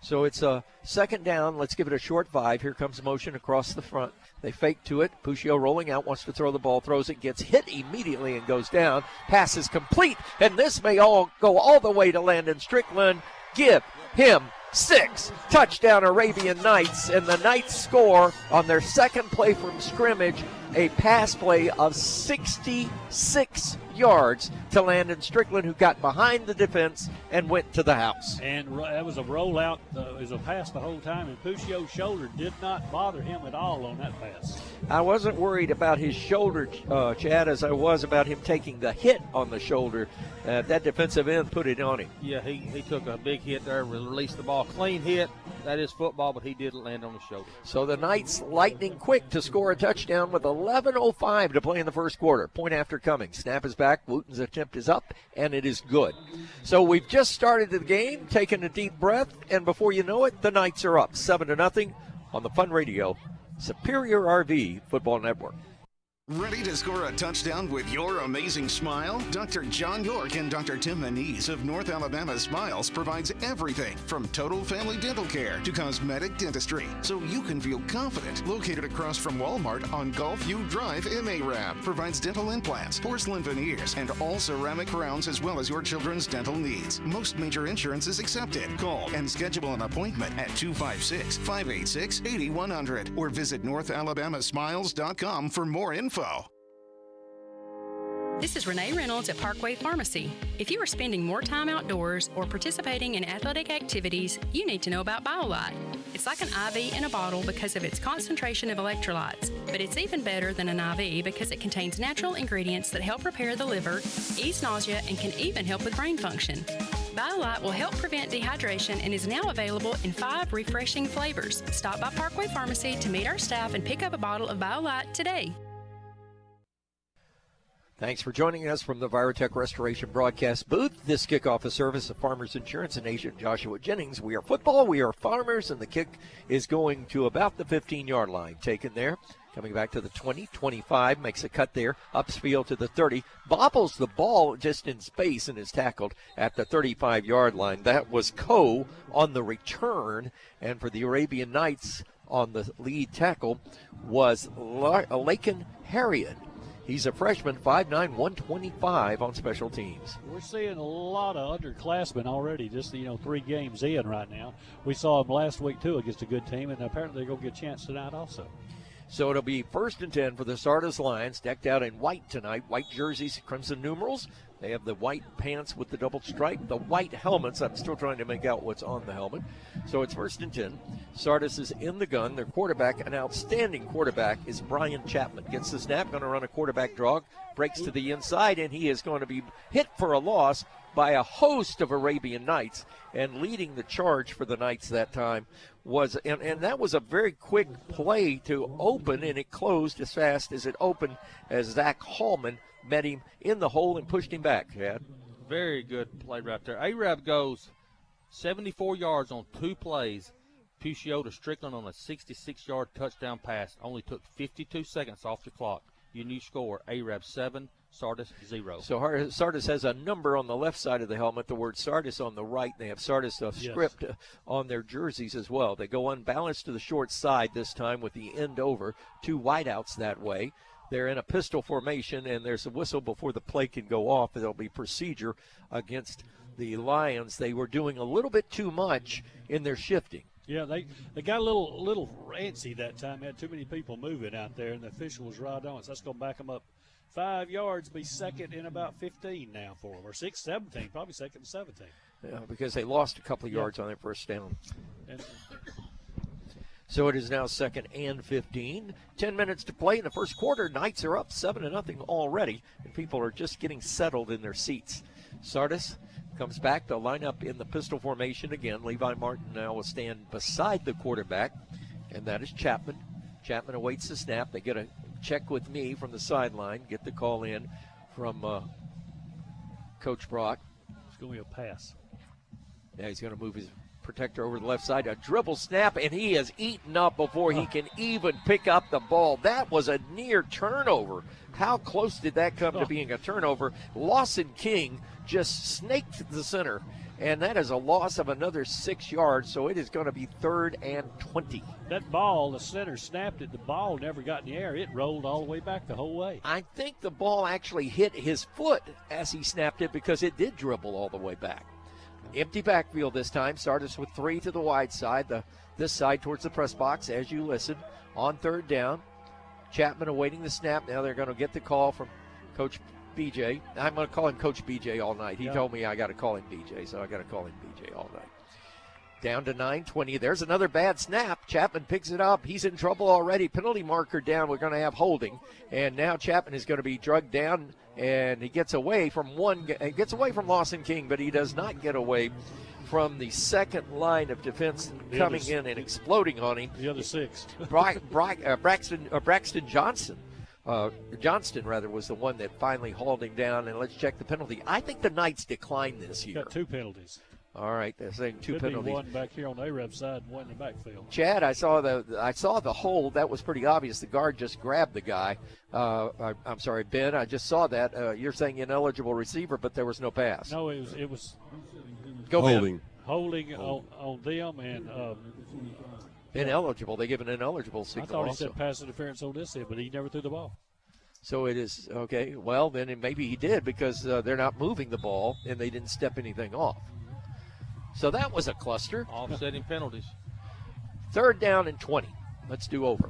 So it's a 2nd down. Let's give it a short 5. Here comes motion across the front. They fake to it. Puccio rolling out, wants to throw the ball, throws it, gets hit immediately and goes down. Pass is complete, and this may all go all the way to Landon Strickland. Give him 6. Touchdown Arabian Knights, and the Knights score on their 2nd play from scrimmage, a pass play of 66 yards to Landon Strickland, who got behind the defense and went to the house. And that was a rollout, it was a pass the whole time, and Puccio's shoulder did not bother him at all on that pass. I wasn't worried about his shoulder, Chad, as I was about him taking the hit on the shoulder. That defensive end put it on him. Yeah, he took a big hit there, released the ball. Clean hit. That is football, but he did land on the shoulder. So the Knights lightning quick to score a touchdown with 11:05 to play in the first quarter. Point after coming. Snap is back. Wooten's attempt is up, and it is good. So we've just started the game, taken a deep breath, and before you know it, the Knights are up 7-0 on the Fun Radio Superior RV Football Network. Ready to score a touchdown with your amazing smile? Dr. John York and Dr. Tim Manise of North Alabama Smiles provides everything from total family dental care to cosmetic dentistry, so you can feel confident. Located across from Walmart on Gulfview Drive in Arab, provides dental implants, porcelain veneers, and all ceramic crowns, as well as your children's dental needs. Most major insurance is accepted. Call and schedule an appointment at 256-586-8100 or visit NorthAlabamaSmiles.com for more info. This is Renee Reynolds at Parkway Pharmacy. If you are spending more time outdoors or participating in athletic activities, you need to know about BioLite. It's like an IV in a bottle because of its concentration of electrolytes, but it's even better than an IV because it contains natural ingredients that help repair the liver, ease nausea, and can even help with brain function. BioLite will help prevent dehydration and is now available in 5 refreshing flavors. Stop by Parkway Pharmacy to meet our staff and pick up a bottle of BioLite today. Thanks for joining us from the Virotech Restoration broadcast booth. This kickoff is service of Farmers Insurance and Agent Joshua Jennings. We are football, we are farmers, and the kick is going to about the 15-yard line. Taken there, coming back to the 20, 25, makes a cut there, upfield to the 30, bobbles the ball just in space and is tackled at the 35-yard line. That was Coe on the return, and for the Arabian Knights on the lead tackle was Lakin Harriet. He's a freshman, 5'9", 125 on special teams. We're seeing a lot of underclassmen already, just 3 games in right now. We saw them last week, too, against a good team, and apparently they're going to get a chance tonight also. So it'll be 1st and 10 for the Sardis Lions, decked out in white tonight. White jerseys, crimson numerals. They have the white pants with the double stripe, the white helmets. I'm still trying to make out what's on the helmet. So it's 1st and 10. Sardis is in the gun. Their quarterback, an outstanding quarterback, is Brian Chapman. Gets the snap, going to run a quarterback draw, breaks to the inside, and he is going to be hit for a loss by a host of Arabian Knights. And leading the charge for the Knights that time was, and that was a very quick play to open, and it closed as fast as it opened as Zach Hallman met him in the hole and pushed him back, Chad. Very good play right there. Arab goes 74 yards on 2 plays. Puccio to Strickland on a 66-yard touchdown pass. Only took 52 seconds off the clock. Your new score, Arab 7, Sardis 0. So Sardis has a number on the left side of the helmet, the word Sardis on the right. They have Sardis script on their jerseys as well. They go unbalanced to the short side this time with the end over. 2 wideouts that way. They're in a pistol formation, and there's a whistle before the play can go off. There'll be procedure against the Lions. They were doing a little bit too much in their shifting. Yeah, they got a little antsy that time. Had too many people moving out there, and the official was right on. So that's going to back them up 5 yards, be second in about 15 now for them, or 17, probably second and 17. Yeah, because they lost a couple of yards on their first down. So it is now 2nd and 15. 10 minutes to play in the first quarter. Knights are up 7-0 already, and people are just getting settled in their seats. Sardis comes back. They'll line up in the pistol formation again. Levi Martin now will stand beside the quarterback, and that is Chapman. Chapman awaits the snap. They get a check with me from the sideline, get the call in from Coach Brock. It's going to be a pass. Yeah, he's going to move his protector over the left side, a dribble snap, and he is eaten up before he can even pick up the ball. That was a near turnover. How close did that come to being a turnover? Lawson King just snaked the center, and that is a loss of another 6 yards, so it is going to be 3rd and 20. That ball, the center snapped it. The ball never got in the air. It rolled all the way back the whole way. I think the ball actually hit his foot as he snapped it because it did dribble all the way back. Empty backfield this time. Sardis with 3 to the wide side, this side towards the press box as you listen. On 3rd down, Chapman awaiting the snap. Now they're going to get the call from Coach BJ. I'm going to call him Coach BJ all night. He told me I got to call him BJ, so I got to call him BJ all night. Down to 9:20. There's another bad snap. Chapman picks it up. He's in trouble already. Penalty marker down. We're going to have holding. And now Chapman is going to be drugged down, and he gets away from Lawson King, but he does not get away from the second line of defense coming in and exploding on him. The other 6. Braxton Johnston. Johnston was the one that finally hauled him down, and let's check the penalty. I think the Knights declined this here. Got 2 penalties. All right, they're saying 2 Could penalties. Be one back here on the Arab side and one in the backfield. Chad, I saw the hold. That was pretty obvious. The guard just grabbed the guy. I'm sorry, Ben. I just saw that. You're saying ineligible receiver, but there was no pass. No, it was holding. Holding on them and ineligible. They give an ineligible signal. I thought he also said pass interference on this end, but he never threw the ball. So it is okay. Well, then maybe he did because they're not moving the ball and they didn't step anything off. So that was a cluster. Offsetting penalties. 3rd down and 20. Let's do over.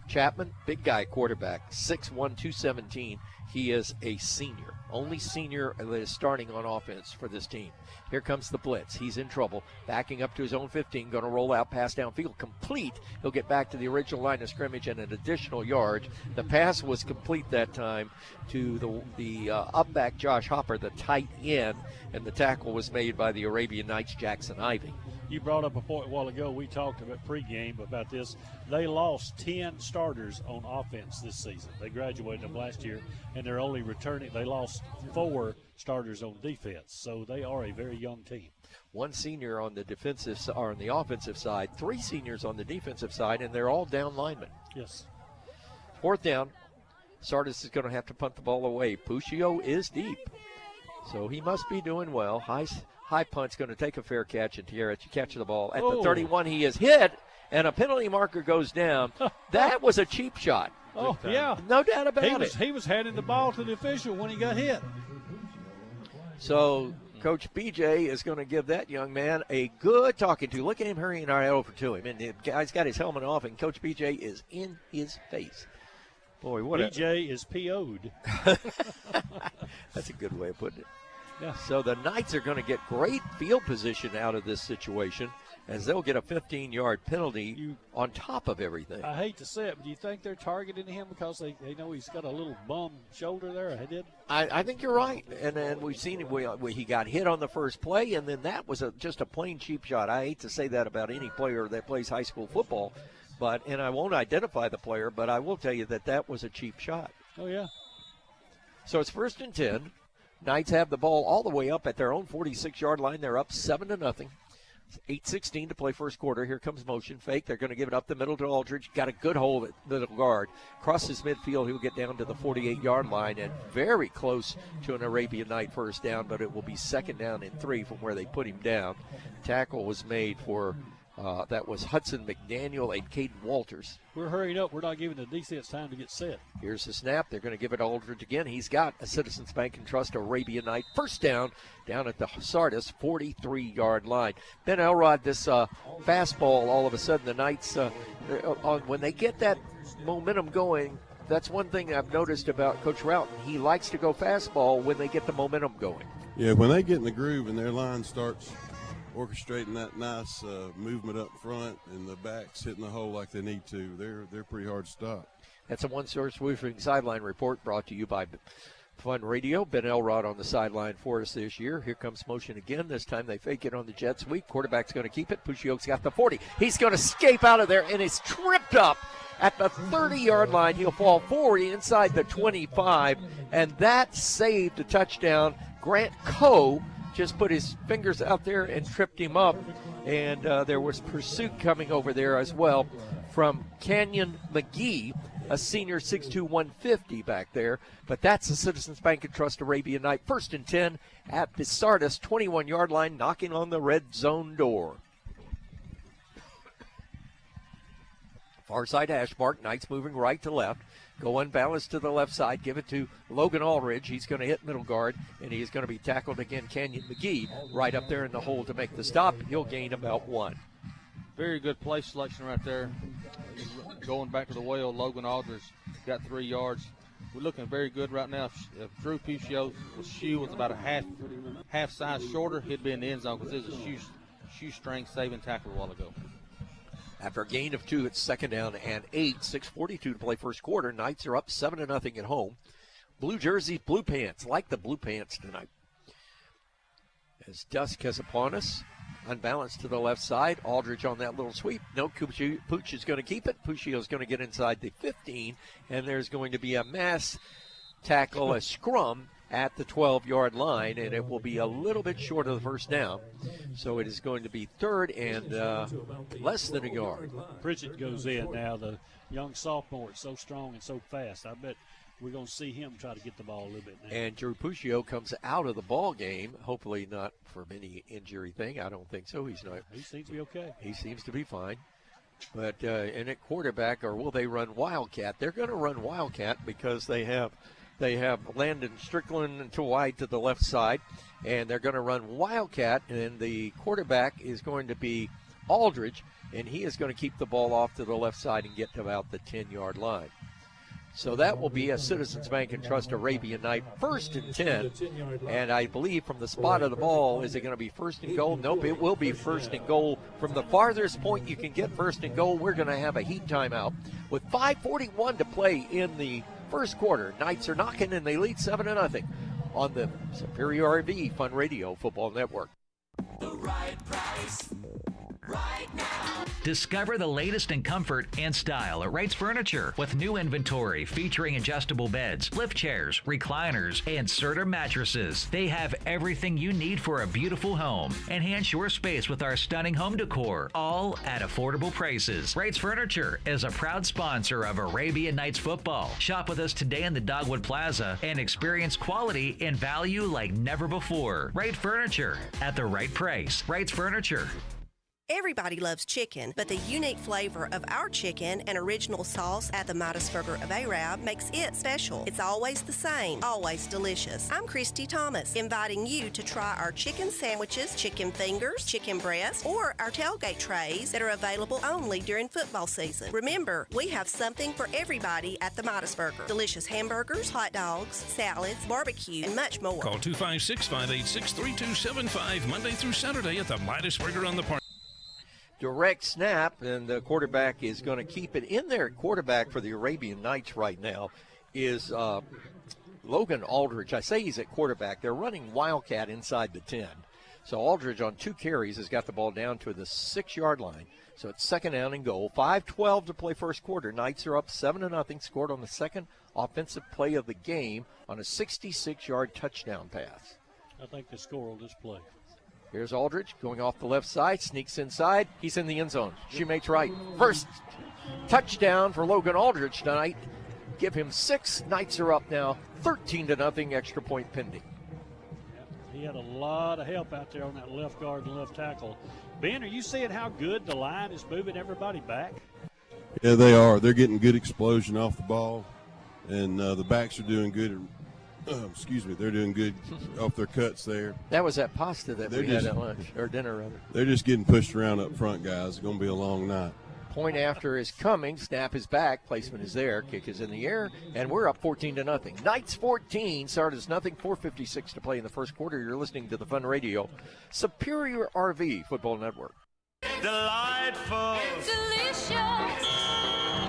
Chapman, big guy quarterback, 6'1", 217. He is a senior. Only senior that is starting on offense for this team. Here comes the blitz. He's in trouble. Backing up to his own 15. Going to roll out, pass downfield. Complete. He'll get back to the original line of scrimmage and an additional yard. The pass was complete that time to the up-back Josh Hopper, the tight end, and the tackle was made by the Arabian Knights' Jackson Ivey. You brought up a point a while ago. We talked about pregame about this. They lost 10 starters on offense this season. They graduated them last year, and they're only returning. They lost 4 starters on defense, so they are a very young team. 1 senior on the offensive side, 3 seniors on the defensive side, and they're all down linemen. Yes. 4th down. Sardis is going to have to punt the ball away. Puccio is deep, so he must be doing well. High punt's going to take a fair catch, and Tierra catches the ball. At the 31, he is hit, and a penalty marker goes down. That was a cheap shot. Oh, yeah. No doubt about it. He was handing the ball to the official when he got hit. So Coach BJ is going to give that young man a good talking to. Look at him hurrying right over to him. And the guy's got his helmet off, and Coach BJ is in his face. Boy, what BJ is PO'd. That's a good way of putting it. Yeah. So the Knights are going to get great field position out of this situation, as they'll get a 15-yard penalty on top of everything. I hate to say it, but do you think they're targeting him because they know he's got a little bum shoulder there? I think you're right. And then we've seen him. He got hit on the first play, and then that was just a plain cheap shot. I hate to say that about any player that plays high school football, and I won't identify the player, but I will tell you that was a cheap shot. Oh, yeah. So it's 1st and 10. Knights have the ball all the way up at their own 46-yard line. They're up 7-0. 8:16 to play first quarter. Here comes motion fake. They're going to give it up the middle to Aldridge. Got a good hold at middle guard. Crosses midfield. He'll get down to the 48-yard line and very close to an Arabian Knight first down, but it will be 2nd down and 3 from where they put him down. Tackle was made for that was Hudson McDaniel and Caden Walters. We're hurrying up. We're not giving the defense time to get set. Here's the snap. They're going to give it to Aldridge again. He's got a Citizens Bank and Trust Arabian Knight first down at the Sardis 43-yard line. Ben Elrod, this fastball, all of a sudden the Knights, when they get that momentum going, that's one thing I've noticed about Coach Routon. He likes to go fastball when they get the momentum going. Yeah, when they get in the groove and their line starts orchestrating that nice movement up front and the backs hitting the hole like they need to, they're pretty hard to stop. That's a one-source roofing sideline report brought to you by Fun Radio. Ben Elrod on the sideline for us this year. Here comes motion again. This time they fake it on the jet sweep. Quarterback's going to keep it. Puccioc's got the 40. He's going to escape out of there, and it's tripped up at the 30-yard line. He'll fall forward inside the 25, and that saved a touchdown. Grant Coe just put his fingers out there and tripped him up, and there was pursuit coming over there as well from Canyon McGee, a senior 6'2", 150 back there. But that's the Citizens Bank and Trust Arabian Knight. 1st and 10 at the Sardis 21-yard line, knocking on the red zone door. Far side hash mark. Knights moving right to left. Go unbalanced to the left side. Give it to Logan Aldridge. He's going to hit middle guard, and he's going to be tackled again. Canyon McGee right up there in the hole to make the stop. He'll gain about 1. Very good play selection right there. Going back to the well, Logan Aldridge got 3 yards. We're looking very good right now. If Drew Puccioc's shoe was about a half size shorter, he'd be in the end zone because it was a shoestring saving tackle a while ago. After a gain of 2, it's 2nd down and 8. 6:42 to play first quarter. Knights are up 7-0 at home. Blue jerseys, blue pants. Like the blue pants tonight. As dusk has upon us, unbalanced to the left side. Aldridge on that little sweep. No, Pooch is going to keep it. Puccio is going to get inside the 15, and there's going to be a mass tackle, a scrum at the 12-yard line, and it will be a little bit short of the first down. So it is going to be 3rd and less than a yard. Pritchett goes in now. The young sophomore is so strong and so fast. I bet we're going to see him try to get the ball a little bit now. And Drew Puccio comes out of the ball game, hopefully not from any injury thing. I don't think so. He's not. He seems to be okay. He seems to be fine. But and at quarterback, or will they run Wildcat? They're going to run Wildcat because they have Landon Strickland to wide to the left side, and they're going to run Wildcat, and the quarterback is going to be Aldridge, and he is going to keep the ball off to the left side and get to about the 10-yard line. So that will be a Citizens Bank and Trust Arabian Knight 1st and 10. And I believe from the spot of the ball, is it going to be 1st and goal? Nope, it will be 1st and goal. From the farthest point you can get 1st and goal, we're going to have a heat timeout. With 5:41 to play in the first quarter, Knights are knocking and they lead 7-0 on the Superior RV Fun Radio Football Network. The right price, right now. Discover the latest in comfort and style at Wright's Furniture with new inventory featuring adjustable beds, lift chairs, recliners, and Serta mattresses. They have everything you need for a beautiful home. Enhance your space with our stunning home decor, all at affordable prices. Wright's Furniture is a proud sponsor of Arabian Knights football. Shop with us today in the Dogwood Plaza and experience quality and value like never before. Wright Furniture at the right price. Wright's Furniture. Everybody loves chicken, but the unique flavor of our chicken and original sauce at the Midas-Burger of Arab makes it special. It's always the same, always delicious. I'm Christy Thomas, inviting you to try our chicken sandwiches, chicken fingers, chicken breast, or our tailgate trays that are available only during football season. Remember, we have something for everybody at the Midas-Burger. Delicious hamburgers, hot dogs, salads, barbecue, and much more. Call 256-586-3275 Monday through Saturday at the Midas-Burger on the Park. Direct snap, and the quarterback is going to keep it in there. Quarterback for the Arabian Knights right now is Logan Aldridge. I say he's at quarterback. They're running Wildcat inside the 10. So Aldridge on 2 carries has got the ball down to the 6-yard line. So it's second down and goal. 5:12 to play first quarter. Knights are up 7-0, scored on the second offensive play of the game on a 66-yard touchdown pass. I think the score will just play. Here's Aldridge going off the left side, sneaks inside. He's in the end zone. Shoemate's right. First touchdown for Logan Aldridge tonight. Give him 6. Knights are up now 13-0, extra point pending. He had a lot of help out there on that left guard and left tackle. Ben, are you seeing how good the line is moving everybody back? Yeah, they are. They're getting good explosion off the ball, and the backs are doing good. They're doing good off their cuts there. That was that pasta that we had at lunch, or dinner rather. They're just getting pushed around up front, guys. It's going to be a long night. Point after is coming. Snap is back. Placement is there. Kick is in the air, and we're up 14-0. Knights 14, Sardis nothing. 4:56 to play in the first quarter. You're listening to the Fun Radio, Superior RV Football Network. Delightful. Delicious.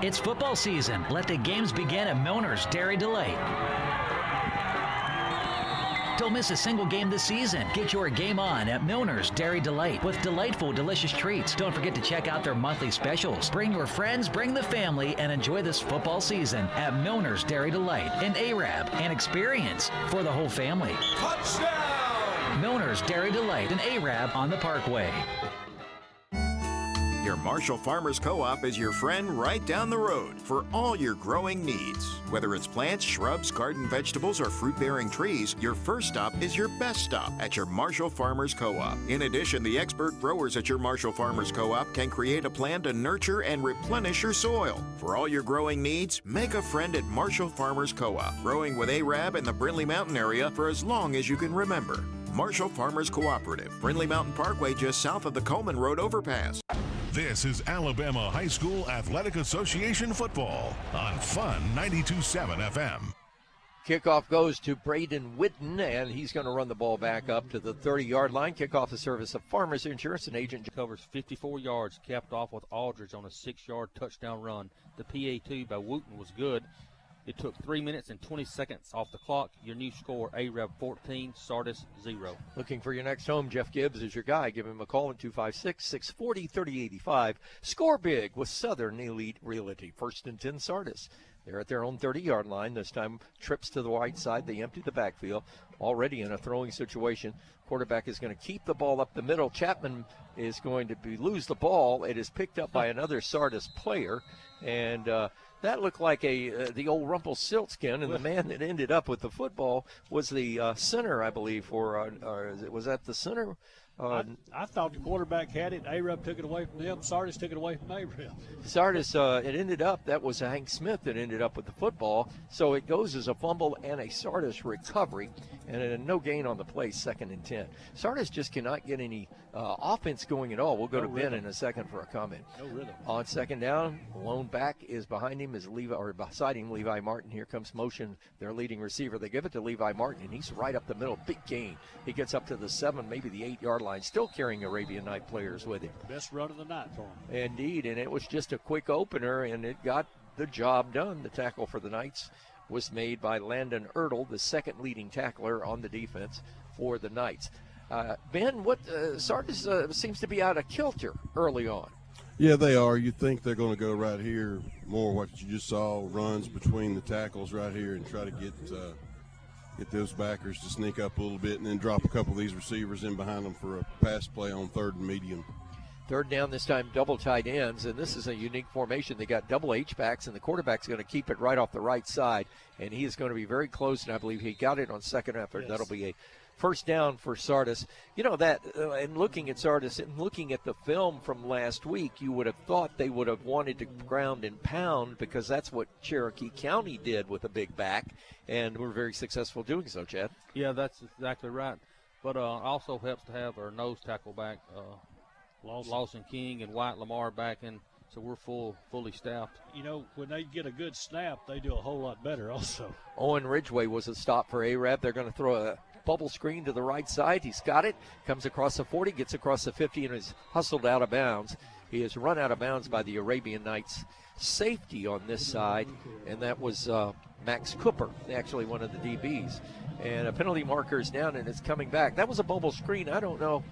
It's football season. Let the games begin at Milner's Dairy Delight. Don't miss a single game this season. Get your game on at Milner's Dairy Delight with delightful, delicious treats. Don't forget to check out their monthly specials. Bring your friends, bring the family, and enjoy this football season at Milner's Dairy Delight in Arab. An experience for the whole family. Touchdown! Milner's Dairy Delight in Arab on the Parkway. Your Marshall Farmers Co-op is your friend right down the road for all your growing needs. Whether it's plants, shrubs, garden vegetables, or fruit-bearing trees, your first stop is your best stop at your Marshall Farmers Co-op. In addition, the expert growers at your Marshall Farmers Co-op can create a plan to nurture and replenish your soil. For all your growing needs, make a friend at Marshall Farmers Co-op, growing with Arab in the Brindley Mountain area for as long as you can remember. Marshall Farmers Cooperative, Brindley Mountain Parkway just south of the Coleman Road overpass. This is Alabama High School Athletic Association football on Fun 92.7 FM. Kickoff goes to Braden Whitten, and he's going to run the ball back up to the 30-yard line. Kickoff the service of Farmers Insurance and agent. Covers 54 yards, capped off with Aldridge on a 6-yard touchdown run. The PA2 by Wooten was good. It took 3 minutes and 20 seconds off the clock. Your new score, Arab 14, Sardis 0. Looking for your next home, Jeff Gibbs is your guy. Give him a call at 256-640-3085. Score big with Southern Elite Realty. First and 10 Sardis. They're at their own 30-yard line. This time trips to the right side. They empty the backfield. Already in a throwing situation. Quarterback is going to keep the ball up the middle. Chapman is going to lose the ball. It is picked up by another Sardis player. And that looked like the old Rumpelstiltskin, and the man that ended up with the football was the center, I believe, was that the center? I thought the quarterback had it. Arab took it away from them. Sardis took it away from Arab. Sardis, it ended up, that was Hank Smith that ended up with the football. So it goes as a fumble and a Sardis recovery, and no gain on the play, 2nd and 10. Sardis just cannot get any offense going at all. We'll go to Ben in a second for a comment. No rhythm. On second down, lone back is behind him, beside him, Levi Martin. Here comes motion, their leading receiver. They give it to Levi Martin, and he's right up the middle. Big gain. He gets up to the 7, maybe the 8-yard line, still carrying Arabian Night players with him. Best run of the night for him. Indeed, and it was just a quick opener, and it got the job done. The tackle for the Knights was made by Landon Ertl, the second leading tackler on the defense for the Knights. Ben, Sardis seems to be out of kilter early on. Yeah, they are. You think they're going to go right here, more what you just saw, runs between the tackles right here and try to get those backers to sneak up a little bit and then drop a couple of these receivers in behind them for a pass play on 3rd and medium. Third down this time, double tight ends, and this is a unique formation. They got double H-backs, and the quarterback's going to keep it right off the right side, and he is going to be very close, and I believe he got it on second effort. Yes. That'll be a first down for Sardis. You know that, and looking at Sardis and looking at the film from last week, you would have thought they would have wanted to ground and pound because that's what Cherokee County did with a big back, and we're very successful doing so, Chad. Yeah, that's exactly right. But also helps to have our nose tackle back, Lawson King and White Lamar back in, so we're fully staffed. You know, when they get a good snap, they do a whole lot better also. Owen Ridgway was a stop for Arab. They're going to throw a bubble screen to the right side. He's got it, comes across the 40, gets across the 50, and is hustled out of bounds. He is run out of bounds by the Arabian Knights safety on this side, and that was Max Cooper, actually one of the DBs. And a penalty marker is down, and it's coming back. That was a bubble screen. I don't know.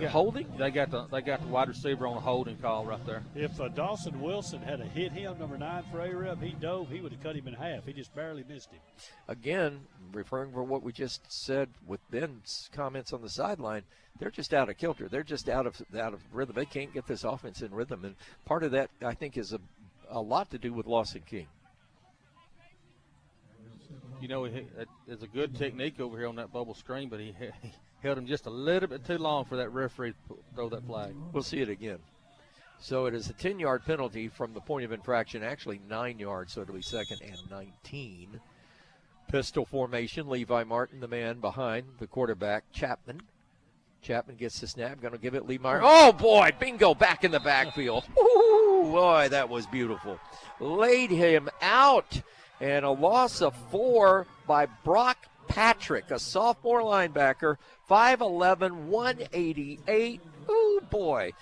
Holding? They got the wide receiver on a holding call right there. If Dawson Wilson had hit him, number 9 for Arab, he dove, he would have cut him in half. He just barely missed him. Again, referring to what we just said with Ben's comments on the sideline, they're just out of kilter. They're just out of rhythm. They can't get this offense in rhythm, and part of that, I think, is a lot to do with Lawson King. You know, it's a good technique over here on that bubble screen, but he held him just a little bit too long for that referee to throw that flag. We'll see it again. So it is a 10-yard penalty from the point of infraction, actually 9 yards, so it'll be second and 19. Pistol formation, Levi Martin, the man behind the quarterback, Chapman. Chapman gets the snap, going to give it Lee Meyer. Oh, boy, bingo, back in the backfield. Ooh, boy, that was beautiful. Laid him out, and a loss of 4 by Brock Patrick, a sophomore linebacker, 5'11", 188. Ooh, boy.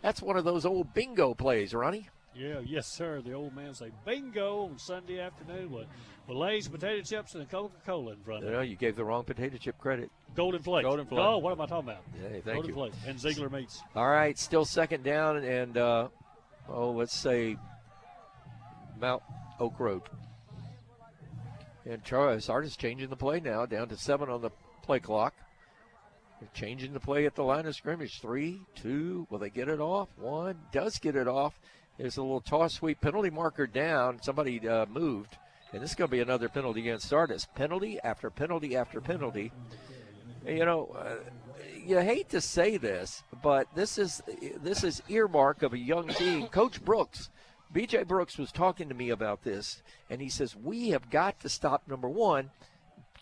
That's one of those old bingo plays, Ronnie. Yeah, yes, sir. The old man say bingo on Sunday afternoon with Lay's potato chips and a Coca-Cola in front of it. No, you gave the wrong potato chip credit. Golden Flakes. Golden Flakes. Oh, what am I talking about? Hey, thank Golden you. Flakes and Ziegler Meats. All right, still second down, and, let's say Mount Oak Road. And Sardis changing the play now, down to 7 on the play clock. They're changing the play at the line of scrimmage. 3, 2, will they get it off? 1, does get it off. There's a little toss sweep, penalty marker down. Somebody moved, and this is going to be another penalty against Sardis. Penalty after penalty after penalty. You know, you hate to say this, but this is earmark of a young team. Coach Brooks, B.J. Brooks was talking to me about this, and he says, we have got to stop, number one,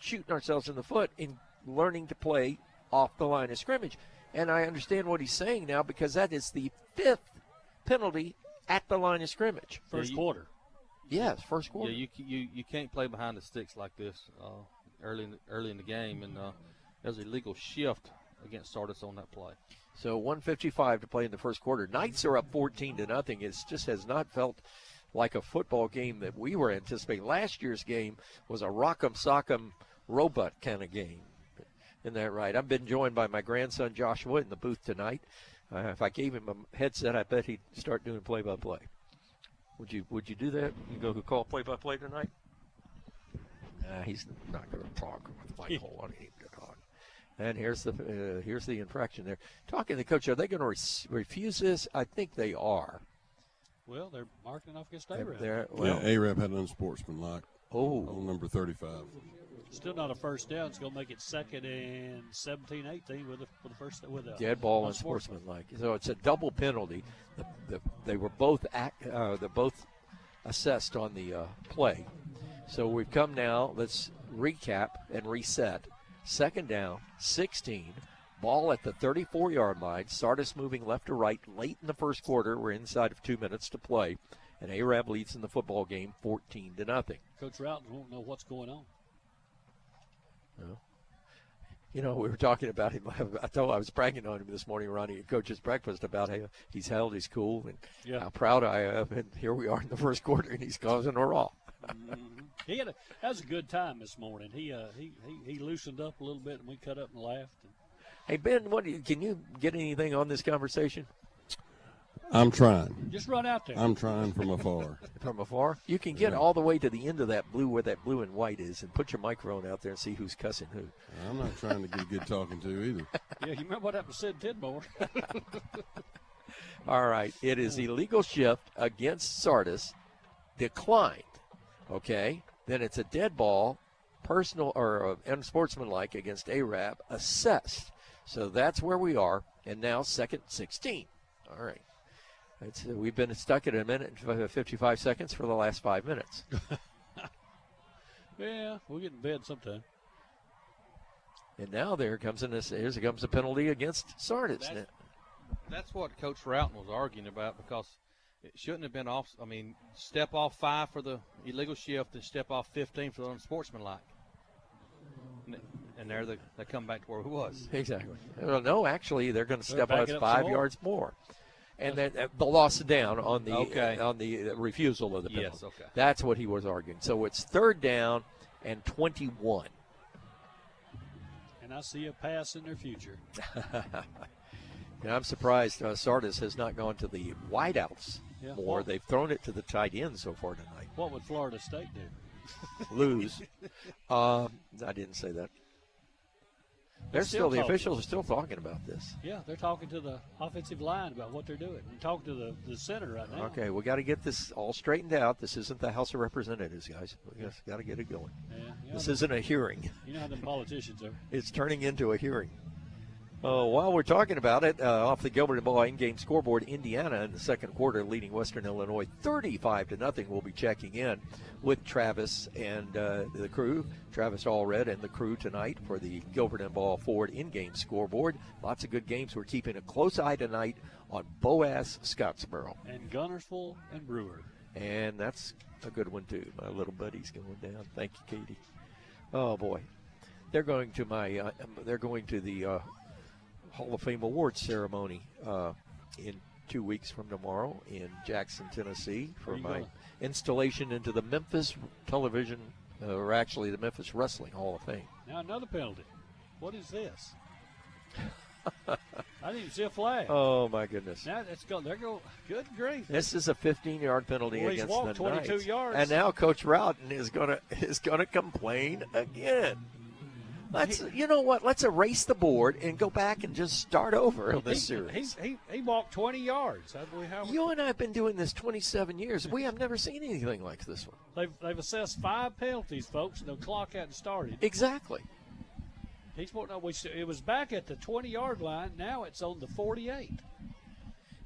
shooting ourselves in the foot in learning to play off the line of scrimmage. And I understand what he's saying now because that is the 5th penalty at the line of scrimmage. First quarter. Yes, first quarter. Yeah, you can't play behind the sticks like this early in the game, and there's a legal shift against Sardis on that play. So 1:55 to play in the first quarter. Knights are up 14-0. It just has not felt like a football game that we were anticipating. Last year's game was a rock'em sock'em robot kind of game. Isn't that right? I've been joined by my grandson Joshua in the booth tonight. If I gave him a headset, I bet he'd start doing play-by-play. Would you do that? You go call play-by-play tonight? Nah, he's not going to talk with Michael on him to talk. And here's the infraction there. Talking to the coach, are they going to refuse this? I think they are. Well, they're marking off against Arab. Arab had unsportsmanlike. On number 35. Still not a first down. It's going to make it second and 17-18 with a first with a dead ball unsportsmanlike. So it's a double penalty. They were both they're both assessed on the play. So we've come now. Let's recap and reset. Second down, 16. Ball at the 34-yard line. Sardis moving left to right late in the first quarter. We're inside of 2 minutes to play. And Arab leads in the football game 14-0. Coach Routon won't know what's going on. No. You know, we were talking about him. I was bragging on him this morning, Ronnie, at Coach's Breakfast about how he's held his cool and how proud I am. And here we are in the first quarter, and he's causing a raw. Mm-hmm. That was a good time this morning. He loosened up a little bit, and we cut up and laughed. Hey, Ben, can you get anything on this conversation? I'm trying. Just run out there. I'm trying from afar. From afar? You can get all the way to the end of that blue where that blue and white is and put your microphone out there and see who's cussing who. I'm not trying to get good talking to either. Yeah, you remember what happened to Sid Tidmore? All right. It is illegal shift against Sardis, declined. Okay. Then it's a dead ball, personal or unsportsmanlike against Arab, assessed. So that's where we are. And now second 16. All right. We've been stuck at a minute and 55 seconds for the last 5 minutes. Yeah, we'll get in bed sometime. And now here comes a penalty against Sardis. That's what Coach Roughton was arguing about, because it shouldn't have been off. I mean, step off 5 for the illegal shift and step off 15 for the unsportsmanlike. And there they come back to where it was. Exactly. Well, no, actually, they're going to step out 5 yards more. And then the loss down on the refusal of the penalty. Yes, okay. That's what he was arguing. So it's 3rd down and 21. And I see a pass in their future. And I'm surprised Sardis has not gone to the wideouts more. They've thrown it to the tight end so far tonight. What would Florida State do? Lose. I didn't say that. The officials are still talking about this. Yeah, they're talking to the offensive line about what they're doing. And talking to the center right now. Okay, we got to get this all straightened out. This isn't the House of Representatives, guys. We got to get it going. Yeah, this isn't a hearing. You know how them politicians are. It's turning into a hearing. While we're talking about it, off the Gilbert and Ball in-game scoreboard, Indiana in the second quarter leading Western Illinois 35-0. We'll be checking in with Travis and the crew, Travis Allred and the crew tonight for the Gilbert and Ball Ford in-game scoreboard. Lots of good games. We're keeping a close eye tonight on Boaz Scottsboro. And Gunnersville and Brewer. And that's a good one, too. My little buddy's going down. Thank you, Katie. Oh, boy. They're going to the Hall of Fame awards ceremony in 2 weeks from tomorrow in Jackson, Tennessee, for my installation into the Memphis Television, or actually the Memphis Wrestling Hall of Fame. Now another penalty. What is this? I didn't even see a flag. Oh, my goodness. Now they're going, good grief. This is a 15-yard penalty against the Knights. 22 yards. And now Coach Roughton is gonna complain again. You know what? Let's erase the board and go back and just start over on this series. He walked 20 yards. You and I have been doing this 27 years. We have never seen anything like this one. They've assessed 5 penalties, folks, and the clock hadn't started. Exactly. It was back at the 20-yard line. Now it's on the 48.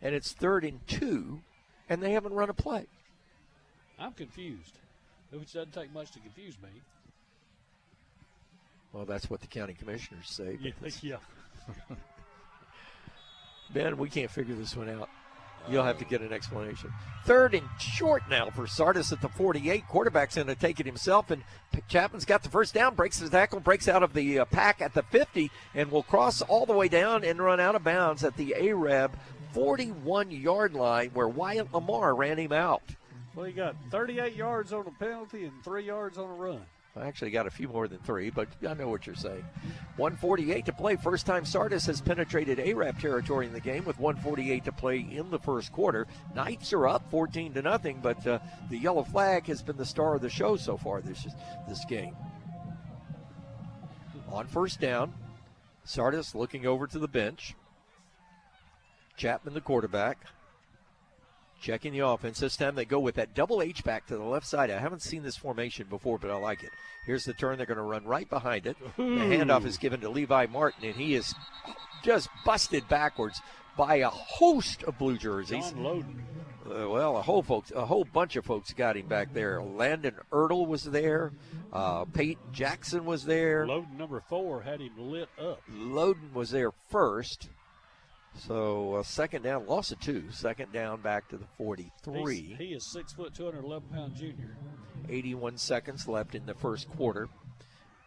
And it's 3rd and 2, and they haven't run a play. I'm confused, which doesn't take much to confuse me. Well, that's what the county commissioners say. Yeah. Ben, we can't figure this one out. You'll have to get an explanation. 3rd and short now for Sardis at the 48. Quarterback's going to take it himself, and Chapman's got the first down, breaks the tackle, breaks out of the pack at the 50, and will cross all the way down and run out of bounds at the Arab 41-yard line where Wyatt Lamar ran him out. Well, he got 38 yards on a penalty and 3 yards on a run. I actually got a few more than 3, but I know what you're saying. 1:48 to play. First time Sardis has penetrated Arab territory in the game with 1:48 to play in the first quarter. Knights are up 14-0, but the yellow flag has been the star of the show so far this game. On first down, Sardis looking over to the bench. Chapman, the quarterback, checking the offense. This time they go with that double H-back to the left side. I haven't seen this formation before, but I like it. Here's the turn. They're going to run right behind it. The handoff is given to Levi Martin, and he is just busted backwards by a host of blue jerseys. John Loden. A whole bunch of folks got him back there. Landon Ertl was there. Peyton Jackson was there. Loden, number 4, had him lit up. Loden was there first. So second down, loss of 2. Second down back to the 43. He is 6 foot, 211-pound junior. 81 seconds left in the first quarter.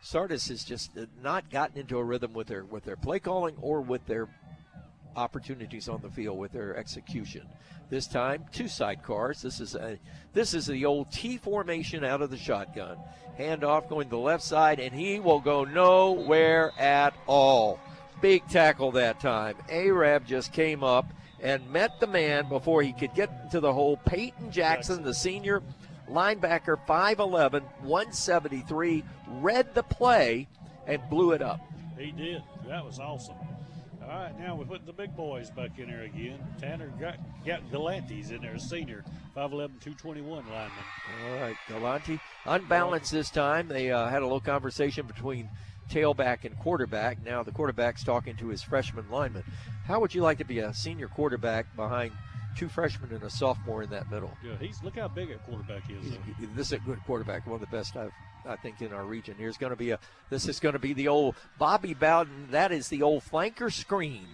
Sardis has just not gotten into a rhythm with their play calling or with their opportunities on the field with their execution. This time, 2 sidecars. This is the old T formation out of the shotgun. Handoff going to the left side, and he will go nowhere at all. Big tackle that time. Arab just came up and met the man before he could get to the hole. Peyton Jackson, the senior linebacker, 5'11", 173, read the play and blew it up. He did. That was awesome. All right, now we're putting the big boys back in there again. Tanner got Galantes in there, senior, 5'11", 221 lineman. All right, Galante. Unbalanced this time. They had a little conversation between tailback and quarterback. Now the quarterback's talking to his freshman lineman. How would you like to be a senior quarterback behind two freshmen and a sophomore in that middle? Yeah, look how big a quarterback he is. This is a good quarterback, one of the best I think in our region. This is going to be the old Bobby Bowden. That is the old flanker screen,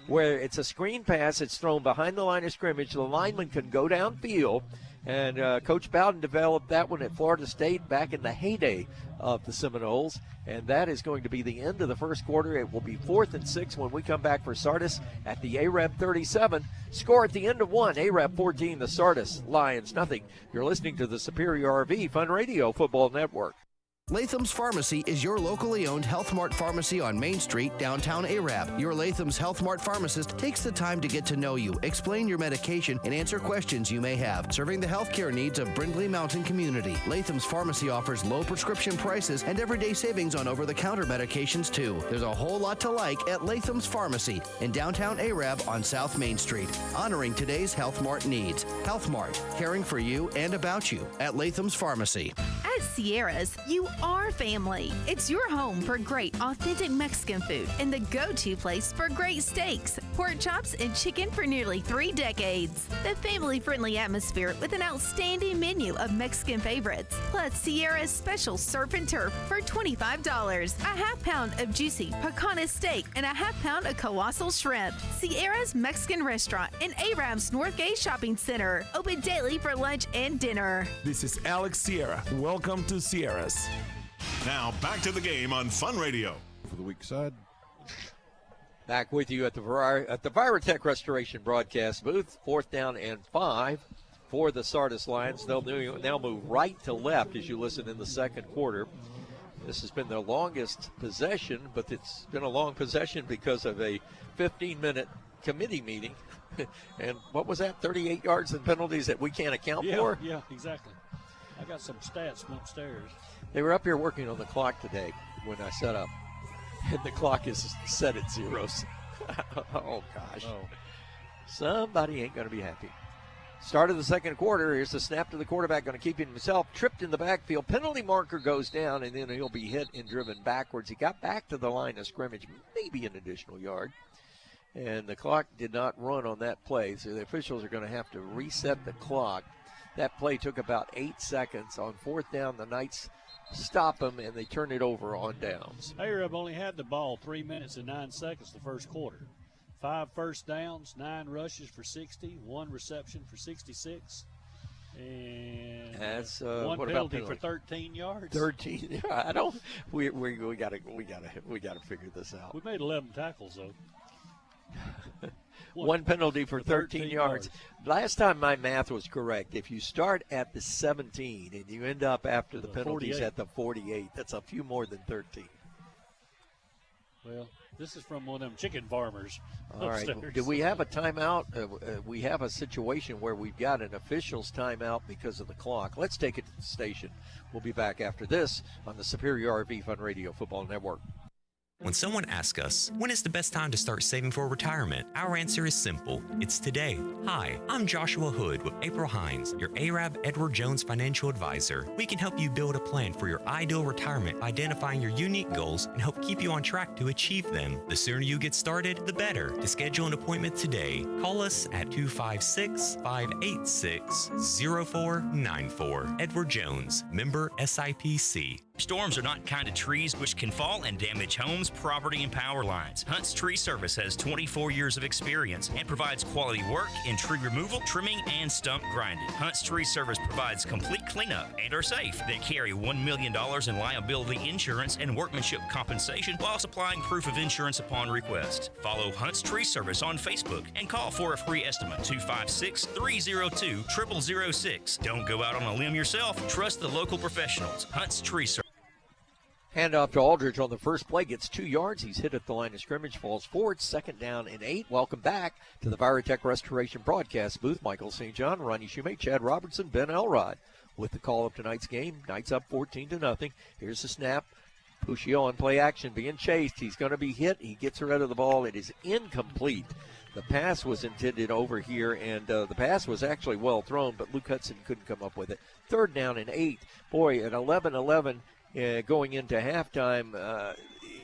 where it's a screen pass. It's thrown behind the line of scrimmage. The lineman can go downfield, and Coach Bowden developed that one at Florida State back in the heyday of the Seminoles, and that is going to be the end of the first quarter. It will be 4th and 6 when we come back for Sardis at the AREB 37. Score at the end of 1, AREB 14, the Sardis Lions nothing. You're listening to the Superior RV Fun Radio Football Network. Latham's Pharmacy is your locally owned Health Mart pharmacy on Main Street, downtown Arab. Your Latham's Health Mart pharmacist takes the time to get to know you, explain your medication, and answer questions you may have, serving the healthcare needs of Brindley Mountain community. Latham's Pharmacy offers low prescription prices and everyday savings on over-the-counter medications, too. There's a whole lot to like at Latham's Pharmacy in downtown Arab on South Main Street, honoring today's Health Mart needs. Health Mart, caring for you and about you at Latham's Pharmacy. At Sierra's, you are family. It's your home for great, authentic Mexican food and the go-to place for great steaks, pork chops, and chicken for nearly 3 decades. The family-friendly atmosphere with an outstanding menu of Mexican favorites, plus Sierra's special surf and turf for $25, a half-pound of juicy picana steak, and a half-pound of colossal shrimp. Sierra's Mexican Restaurant in Arab's Northgate Shopping Center, open daily for lunch and dinner. This is Alex Sierra. Welcome to Sierra's. Now back to the game on Fun Radio. For the weak side. Back with you at the Virotech Restoration broadcast booth. 4th down and 5 for the Sardis Lions. They'll now move right to left as you listen in the second quarter. This has been their longest possession, but it's been a long possession because of a 15-minute committee meeting. And what was that, 38 yards and penalties that we can't account for? Yeah, exactly. I got some stats from upstairs. They were up here working on the clock today when I set up, and the clock is set at 0s. Oh, gosh. Oh. Somebody ain't going to be happy. Start of the second quarter. Here's the snap to the quarterback, going to keep it himself. Tripped in the backfield. Penalty marker goes down, and then he'll be hit and driven backwards. He got back to the line of scrimmage, maybe an additional yard. And the clock did not run on that play, so the officials are going to have to reset the clock. That play took about 8 seconds. On 4th down, the Knights stop them, and they turn it over on downs. Arab only had the ball 3 minutes and 9 seconds the first quarter. 5 first downs, 9 rushes for 60, 1 reception for 66, and that's one what penalty about for 13 yards. 13. I don't. We gotta figure this out. We made 11 tackles though. One penalty for 13 yards. Last time my math was correct, if you start at the 17 and you end up after the penalties 48. at the 48, that's a few more than 13. Well, this is from one of them chicken farmers. All right. Do we have a timeout? We have a situation where we've got an official's timeout because of the clock. Let's take it to the station. We'll be back after this on the Superior RV Fun Radio Football Network. When someone asks us, when is the best time to start saving for retirement? Our answer is simple. It's today. Hi, I'm Joshua Hood with April Hines, your Arab Edward Jones financial advisor. We can help you build a plan for your ideal retirement by identifying your unique goals and help keep you on track to achieve them. The sooner you get started, the better. To schedule an appointment today, call us at 256-586-0494. Edward Jones, member SIPC. Storms are not kind of trees which can fall and damage homes, property, and power lines. Hunt's Tree Service has 24 years of experience and provides quality work in tree removal, trimming, and stump grinding. Hunt's Tree Service provides complete cleanup and are safe. They carry $1 million in liability insurance and workmanship compensation while supplying proof of insurance upon request. Follow Hunt's Tree Service on Facebook and call for a free estimate, 256-302-0006. Don't go out on a limb yourself. Trust the local professionals. Hunt's Tree Service. Handoff to Aldridge on the first play, gets 2 yards. He's hit at the line of scrimmage, falls forward, 2nd down and 8. Welcome back to the Virotech Restoration broadcast booth. Michael St. John, Ronnie Shoemate, Chad Robertson, Ben Elrod with the call of tonight's game. Knights up 14-0. Here's the snap. Puccio on play action, being chased. He's going to be hit. He gets rid of the ball. It is incomplete. The pass was intended over here, and the pass was actually well thrown, but Luke Hudson couldn't come up with it. 3rd down and 8. Boy, at 11-11 going into halftime,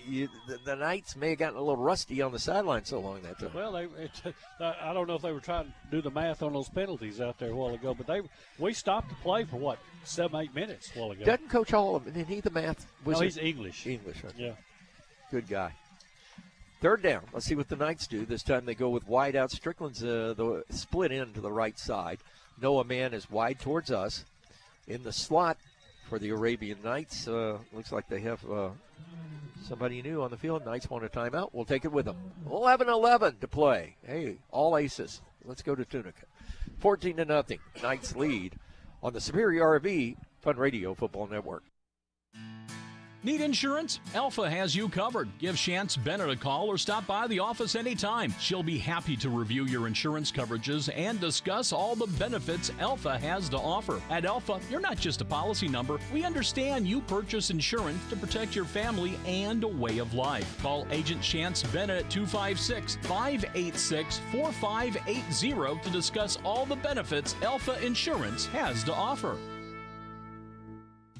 the Knights may have gotten a little rusty on the sideline so long that time. Well, I don't know if they were trying to do the math on those penalties out there a while ago, but we stopped the play for, 7-8 minutes a while ago. Doesn't Coach Hall, did he the math? No, he's English. English, right? Yeah. Good guy. 3rd down. Let's see what the Knights do. This time they go with wide out. Strickland's the split in to the right side. Noah Mann is wide towards us. In the slot for the Arabian Knights, looks like they have somebody new on the field. Knights want a timeout. We'll take it with them. 11-11 to play. Hey, all aces. Let's go to Tunica. 14-0. Knights lead on the Superior RV Fun Radio Football Network. Need insurance? Alpha has you covered. Give Chance Bennett a call or stop by the office anytime. She'll be happy to review your insurance coverages and discuss all the benefits Alpha has to offer. At Alpha, you're not just a policy number. We understand you purchase insurance to protect your family and a way of life. Call Agent Chance Bennett at 256-586-4580 to discuss all the benefits Alpha Insurance has to offer.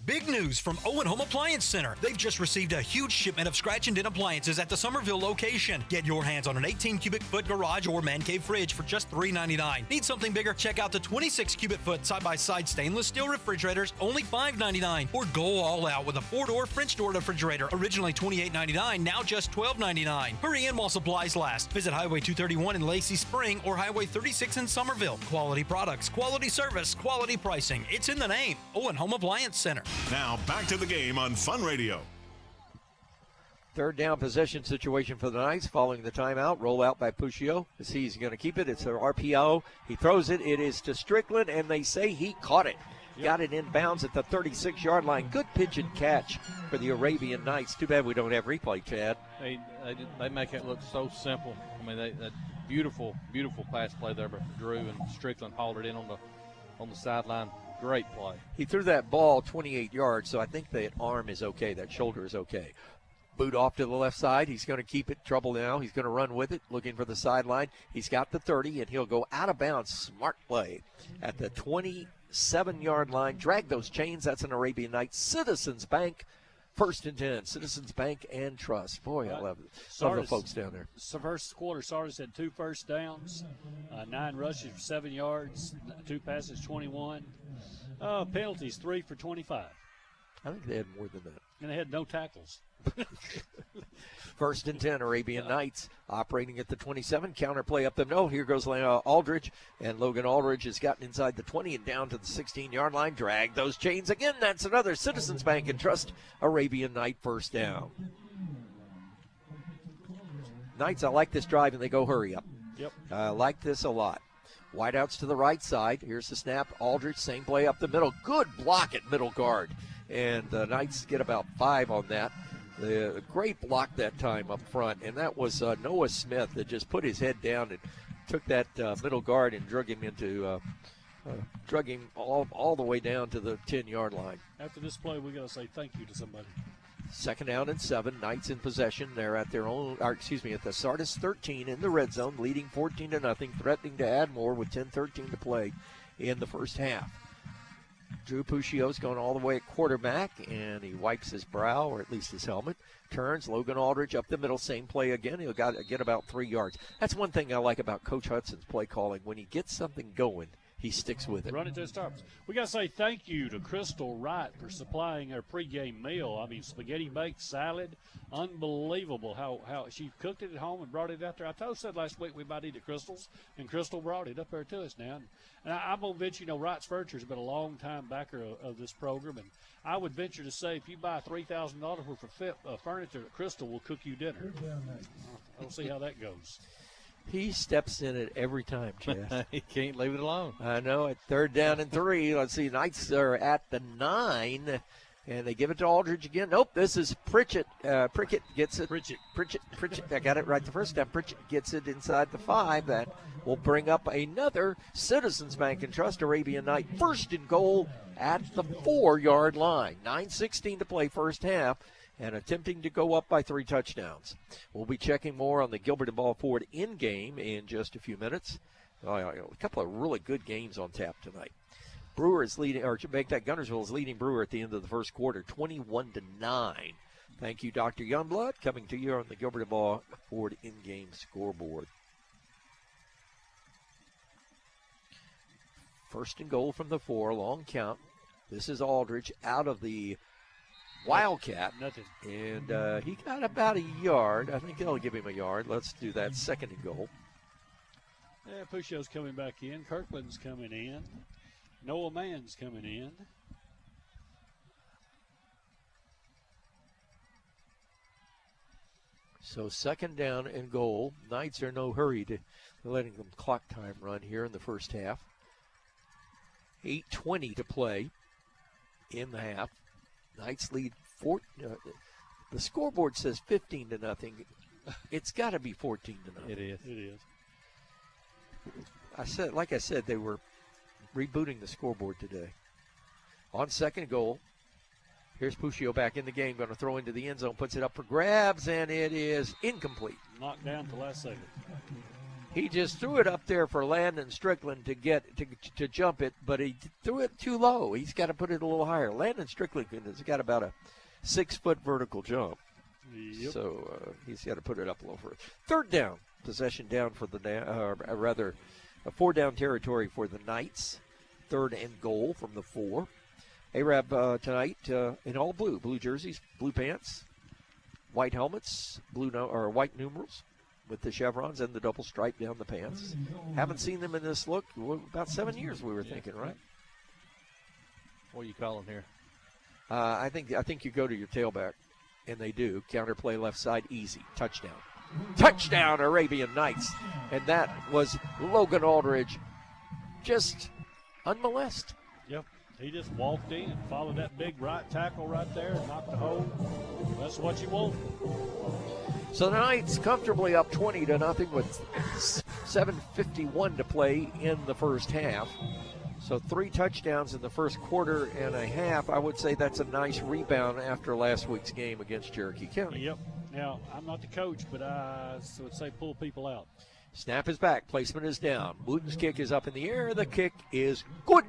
Big news from Owen Home Appliance Center. They've just received a huge shipment of scratch and dent appliances at the Somerville location. Get your hands on an 18 cubic foot garage or man cave fridge for just $3.99. Need something bigger? Check out the 26 cubic foot side-by-side stainless steel refrigerators, only $5.99. Or go all out with a 4-door French door refrigerator, originally $28.99, now just $12.99. Hurry in while supplies last. Visit Highway 231 in Lacey Spring or Highway 36 in Somerville. Quality products, quality service, quality pricing. It's in the name. Owen Home Appliance Center. Now back to the game on Fun Radio. 3rd down possession situation for the Knights following the timeout. Roll out by Puccio. He's going to keep it. It's an RPO. He throws it. It is to Strickland, and they say he caught it. Yep. Got it in bounds at the 36-yard line. Good pitch and catch for the Arabian Knights. Too bad we don't have replay, Chad. They make it look so simple. I mean, that beautiful pass play there by Drew, and Strickland hauled it in on the sideline. Great play. He threw that ball 28 yards, so I think that arm is okay. That shoulder is okay. Boot off to the left side. He's going to keep it. Trouble now. He's going to run with it, looking for the sideline. He's got the 30, and he'll go out of bounds. Smart play at the 27-yard line. Drag those chains. That's an Arabian Knights. Citizens Bank, 1st and 10. Citizens Bank and Trust. Boy, I love it. Love the folks down there. First quarter, Sardis had 2 first downs, 9 rushes for 7 yards, 2 passes, 21. Penalties, 3 for 25. I think they had more than that. And they had no tackles. 1st and 10, Arabian Knights operating at the 27. Counter play up the middle. Here goes Aldridge, and Logan Aldridge has gotten inside the 20 and down to the 16-yard line. Drag those chains again. That's another Citizens Bank and Trust Arabian Knight 1st down. Knights, I like this drive, and they go hurry up. Yep. I like this a lot. Wideouts to the right side. Here's the snap. Aldridge, same play up the middle. Good block at middle guard. And the Knights get about 5 on that. The great block that time up front. And that was Noah Smith that just put his head down and took that middle guard and drug him all the way down to the 10-yard line. After this play, we got to say thank you to somebody. 2nd down and 7. Knights in possession. They're at their own, at the Sardis 13 in the red zone, leading 14-0, threatening to add more with 10:13 to play in the first half. Drew Puccio's going all the way at quarterback, and he wipes his brow, or at least his helmet. Turns, Logan Aldridge up the middle, same play again. He'll get about 3 yards. That's one thing I like about Coach Hudson's play calling. When he gets something going, he sticks with it. Run it to his targets. We got to say thank you to Crystal Wright for supplying our pregame meal. I mean, spaghetti baked salad, unbelievable how she cooked it at home and brought it out there. I said last week we might eat at Crystal's, and Crystal brought it up there to us now. And I'm going to venture, Wright's Furniture has been a long time backer of this program, and I would venture to say if you buy $3,000 worth of furniture, Crystal will cook you dinner. I'll see how that goes. He steps in it every time, Chad. He can't leave it alone. I know. At 3rd down and 3. Let's see. Knights are at the 9. And they give it to Aldridge again. Nope, this is Pritchett. Prickett gets it. Pritchett. I got it right the first time. Pritchett gets it inside the 5. That will bring up another Citizens Bank and Trust Arabian Knight 1st and goal at the 4-yard line. 9:16 to play first half. and attempting to go up by 3 touchdowns. We'll be checking more on the Gilbert and Ball Ford in-game in just a few minutes. A couple of really good games on tap tonight. Brewer is leading, or Guntersville is leading Brewer at the end of the first quarter, 21-9. Thank you, Dr. Youngblood, coming to you on the Gilbert and Ball Ford in-game scoreboard. First and goal from the 4, long count. This is Aldridge out of the Wildcat. Nothing. And he got about a yard. I think they'll give him a yard. Let's do that. Second and goal. Yeah, Pucio's coming back in. Kirkland's coming in. Noah Mann's coming in. So second down and goal. Knights are in no hurry to letting them clock time run here in the first half. 8:20 to play in the half. Knights lead 4. The scoreboard says 15-0. It's got to be 14-0. It is. It is. Like I said, they were rebooting the scoreboard today. On second goal, here's Puccio back in the game, going to throw into the end zone, puts it up for grabs, and it is incomplete. Knocked down to last second. He just threw it up there for Landon Strickland to jump it, but he threw it too low. He's got to put it a little higher. Landon Strickland has got about a 6-foot vertical jump. Yep. So he's got to put it up a little further. Third down, possession down for a 4-down territory for the Knights. Third and goal from the 4. Arab tonight in all blue jerseys, blue pants, white helmets, white numerals with the chevrons and the double stripe down the pants. Haven't seen them in this look about 7 years, we were thinking, right? What do you call them here? I think you go to your tailback, and they do. Counterplay left side, easy. Touchdown. Touchdown, Arabian Knights. And that was Logan Aldridge, just unmolested. Yep. He just walked in, followed that big right tackle right there, and knocked the hole. That's what you want. So the Knights comfortably up 20-0 with 7:51 to play in the first half. So 3 touchdowns in the first quarter and a half. I would say that's a nice rebound after last week's game against Cherokee County. Yep. Now, I'm not the coach, but I would say pull people out. Snap is back. Placement is down. Wooten's kick is up in the air. The kick is good.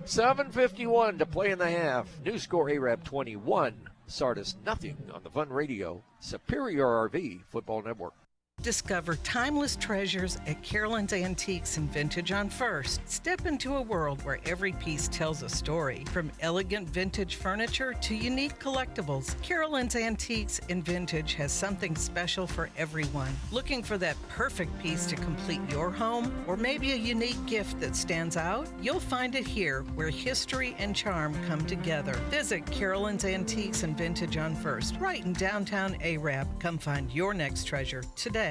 7:51 to play in the half. New score, Arab 21, Sardis nothing on the Fun Radio, Superior RV Football Network. Discover timeless treasures at Carolyn's Antiques and Vintage on First. Step into a world where every piece tells a story. From elegant vintage furniture to unique collectibles, Carolyn's Antiques and Vintage has something special for everyone. Looking for that perfect piece to complete your home, or maybe a unique gift that stands out? You'll find it here, where history and charm come together. Visit Carolyn's Antiques and Vintage on First, right in downtown Arab. Come find your next treasure today.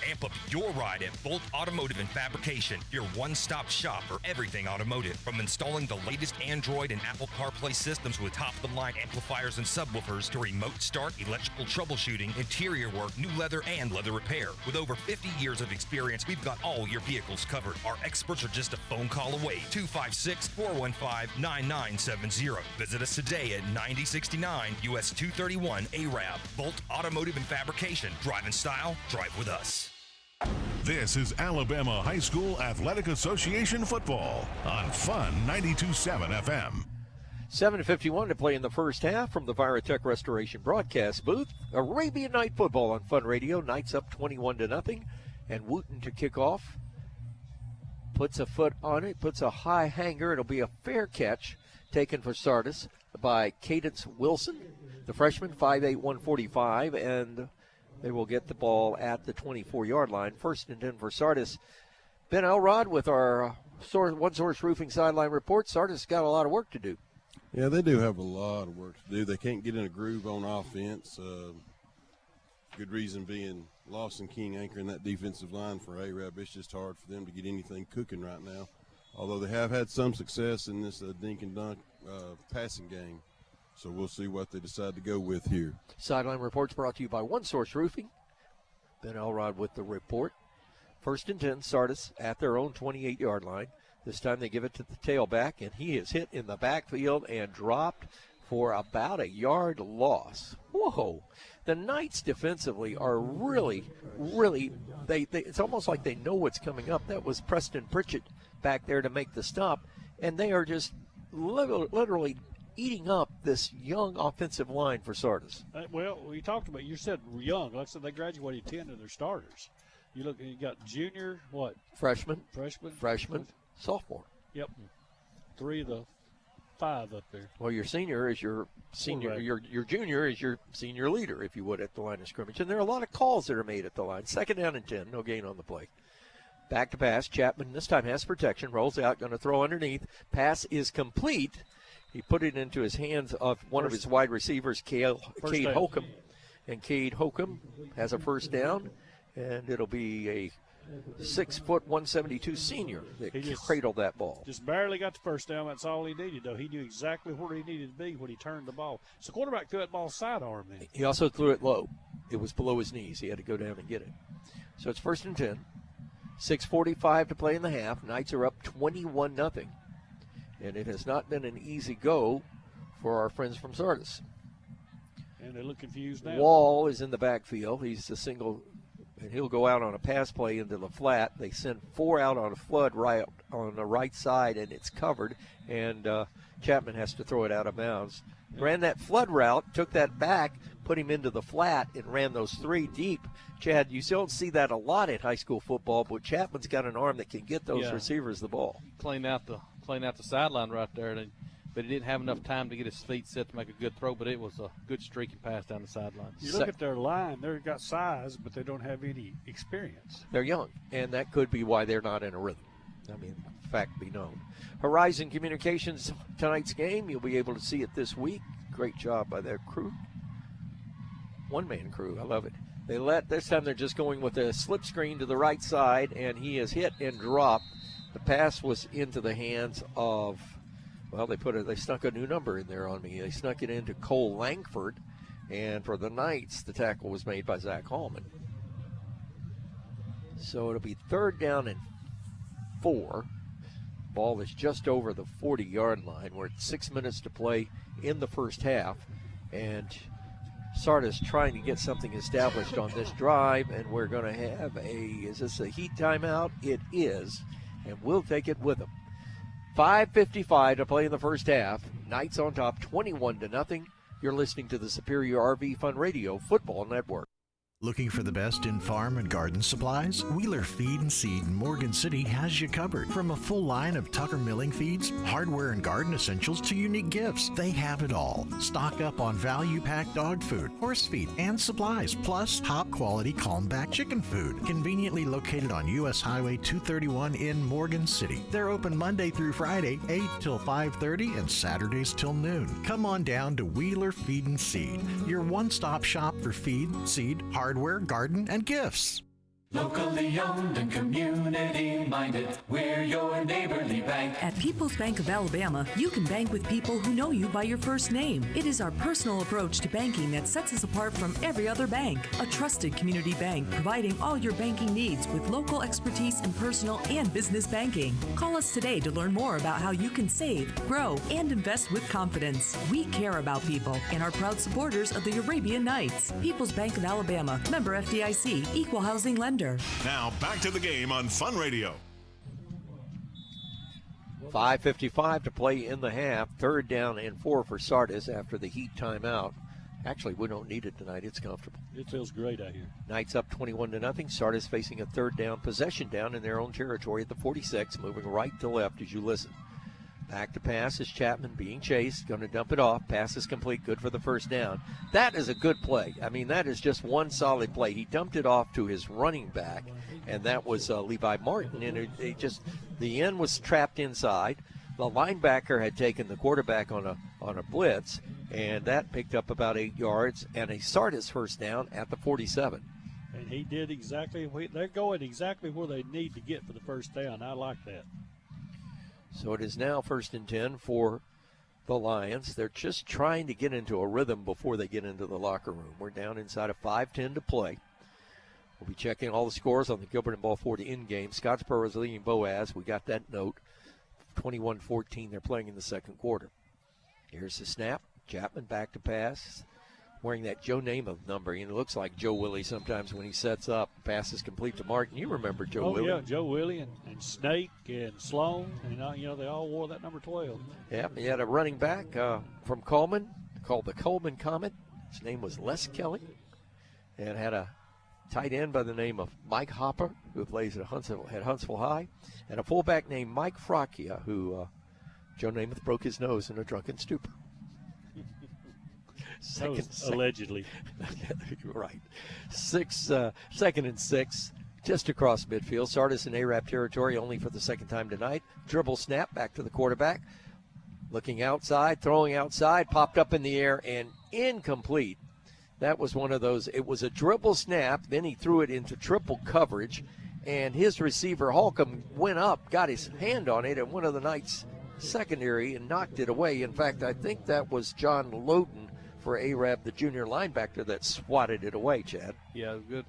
Amp up your ride at Bolt Automotive and Fabrication, your one-stop shop for everything automotive. From installing the latest Android and Apple CarPlay systems with top-of-the-line amplifiers and subwoofers to remote start, electrical troubleshooting, interior work, new leather, and leather repair. With over 50 years of experience, we've got all your vehicles covered. Our experts are just a phone call away. 256-415-9970. Visit us today at 9069 US 231 Arab. Bolt Automotive and Fabrication. Drive in style, drive with us. This is Alabama High School Athletic Association football on Fun 92.7 FM. 7:51 to play in the first half from the Virotech Restoration broadcast booth. Arabian Night football on Fun Radio. Knights up 21-0, and Wooten to kick off. Puts a foot on it, puts a high hanger. It'll be a fair catch taken for Sardis by Cadence Wilson, the freshman, 5'8", 145, and they will get the ball at the 24-yard line. First and 10 for Sardis. Ben Elrod with our One Source Roofing sideline report. Sardis got a lot of work to do. Yeah, they do have a lot of work to do. They can't get in a groove on offense. Good reason being Lawson King anchoring that defensive line for Arab. It's just hard for them to get anything cooking right now, although they have had some success in this dink and dunk passing game. So we'll see what they decide to go with here. Sideline reports brought to you by One Source Roofing. Ben Elrod with the report. First and 10, Sardis at their own 28-yard line. This time they give it to the tailback, and he is hit in the backfield and dropped for about a yard loss. Whoa. The Knights defensively are really, it's almost like they know what's coming up. That was Preston Pritchett back there to make the stop, and they are just literally eating up this young offensive line for Sardis. Well, we talked about, you said young. Like I said, they graduated 10 of their starters. You look, you got junior, what? Freshman, sophomore. Yep. 3 of the 5 up there. Well, your senior is your senior. Your junior is your senior leader, if you would, at the line of scrimmage. And there are a lot of calls that are made at the line. 2nd down and 10, no gain on the play. Back to pass. Chapman this time has protection. Rolls out, going to throw underneath. Pass is complete. He put it into his hands of one of his wide receivers, Cade Holcomb. And Cade Holcomb has a first down, and it'll be a 6', 172 senior that cradled that ball. Just barely got the first down. That's all he needed, though. He knew exactly where he needed to be when he turned the ball. So the quarterback threw that ball sidearm in. He also threw it low. It was below his knees. He had to go down and get it. So it's 1st and 10. 6:45 to play in the half. Knights are up 21-0. And it has not been an easy go for our friends from Sardis. And they look confused now. Wall is in the backfield. He's the single, and he'll go out on a pass play into the flat. They send 4 out on a flood right on the right side, and it's covered. And Chapman has to throw it out of bounds. Ran that flood route, took that back, put him into the flat, and ran those 3 deep. Chad, you don't see that a lot in high school football, but Chapman's got an arm that can get those receivers the ball. Clean out the sideline right there, but he didn't have enough time to get his feet set to make a good throw, but it was a good streaking pass down the sideline. You look at their line, they've got size, but they don't have any experience. They're young, and that could be why they're not in a rhythm. I mean, fact be known. Horizon Communications, tonight's game, you'll be able to see it this week. Great job by their crew. One-man crew, I love it. This time they're just going with a slip screen to the right side, and he is hit and dropped. The pass was into the hands of, well, they snuck a new number in there on me. They snuck it into Cole Langford, and for the Knights, the tackle was made by Zach Hallman. So it'll be 3rd down and 4. Ball is just over the 40-yard line. We're at 6 minutes to play in the first half, and Sardis trying to get something established on this drive, and we're going to have is this a heat timeout? It is, and we'll take it with them. 5:55 to play in the first half. Knights on top, 21-0. You're listening to the Superior RV Fun Radio Football Network. Looking for the best in farm and garden supplies? Wheeler Feed and Seed in Morgan City has you covered. From a full line of Tucker milling feeds, hardware and garden essentials to unique gifts, they have it all. Stock up on value-packed dog food, horse feed, and supplies, plus top-quality Calmback chicken food. Conveniently located on U.S. Highway 231 in Morgan City. They're open Monday through Friday, 8 till 5:30, and Saturdays till noon. Come on down to Wheeler Feed and Seed, your one-stop shop for feed, seed, hardware, garden, and gifts. Locally owned and community minded, we're your neighborly bank. At People's Bank of Alabama, you can bank with people who know you by your first name. It is our personal approach to banking that sets us apart from every other bank. A trusted community bank providing all your banking needs with local expertise in personal and business banking. Call us today to learn more about how you can save, grow, and invest with confidence. We care about people and are proud supporters of the Arabian Nights. People's Bank of Alabama, member FDIC, equal housing lender. Now back to the game on Fun Radio. 5:55 to play in the half. 3rd down and 4 for Sardis after the heat timeout. Actually, we don't need it tonight. It's comfortable. It feels great out here. Knights up 21-0. Sardis facing a 3rd down possession down in their own territory at the 46, moving right to left as you listen. Back to pass is Chapman being chased, going to dump it off. Pass is complete, good for the first down. That is a good play. I mean, that is just one solid play. He dumped it off to his running back, and that was Levi Martin. And the end was trapped inside. The linebacker had taken the quarterback on a blitz, and that picked up about 8 yards and a Sardis first down at the 47. And he did exactly. They're going exactly where they need to get for the first down. I like that. So it is now 1st and 10 for the Lions. They're just trying to get into a rhythm before they get into the locker room. We're down inside of 5:10 to play. We'll be checking all the scores on the Gilbert and Ball Ford in-game. Scottsboro is leading Boaz. We got that note. 21-14, they're playing in the second quarter. Here's the snap. Chapman back to pass, wearing that Joe Namath number. It looks like Joe Willie sometimes when he sets up. Pass is complete to Martin. You remember Joe Willie? Oh, yeah, Joe Willie and Snake and Sloan. And, they all wore that number 12. Yeah, he had a running back from Coleman called the Coleman Comet. His name was Les Kelly. And had a tight end by the name of Mike Hopper, who plays at Huntsville High. And a fullback named Mike Fracchia, who Joe Namath broke his nose in a drunken stupor. Allegedly. Right. Second and 6, just across midfield. Sardis in Arab territory only for the second time tonight. Dribble snap back to the quarterback. Looking outside, throwing outside, popped up in the air and incomplete. That was one of those. It was a dribble snap. Then he threw it into triple coverage. And his receiver, Holcomb, went up, got his hand on it, and one of the Knights' secondary and knocked it away. In fact, I think that was John Lowden for Arab, the junior linebacker, that swatted it away, Chad. Yeah, good,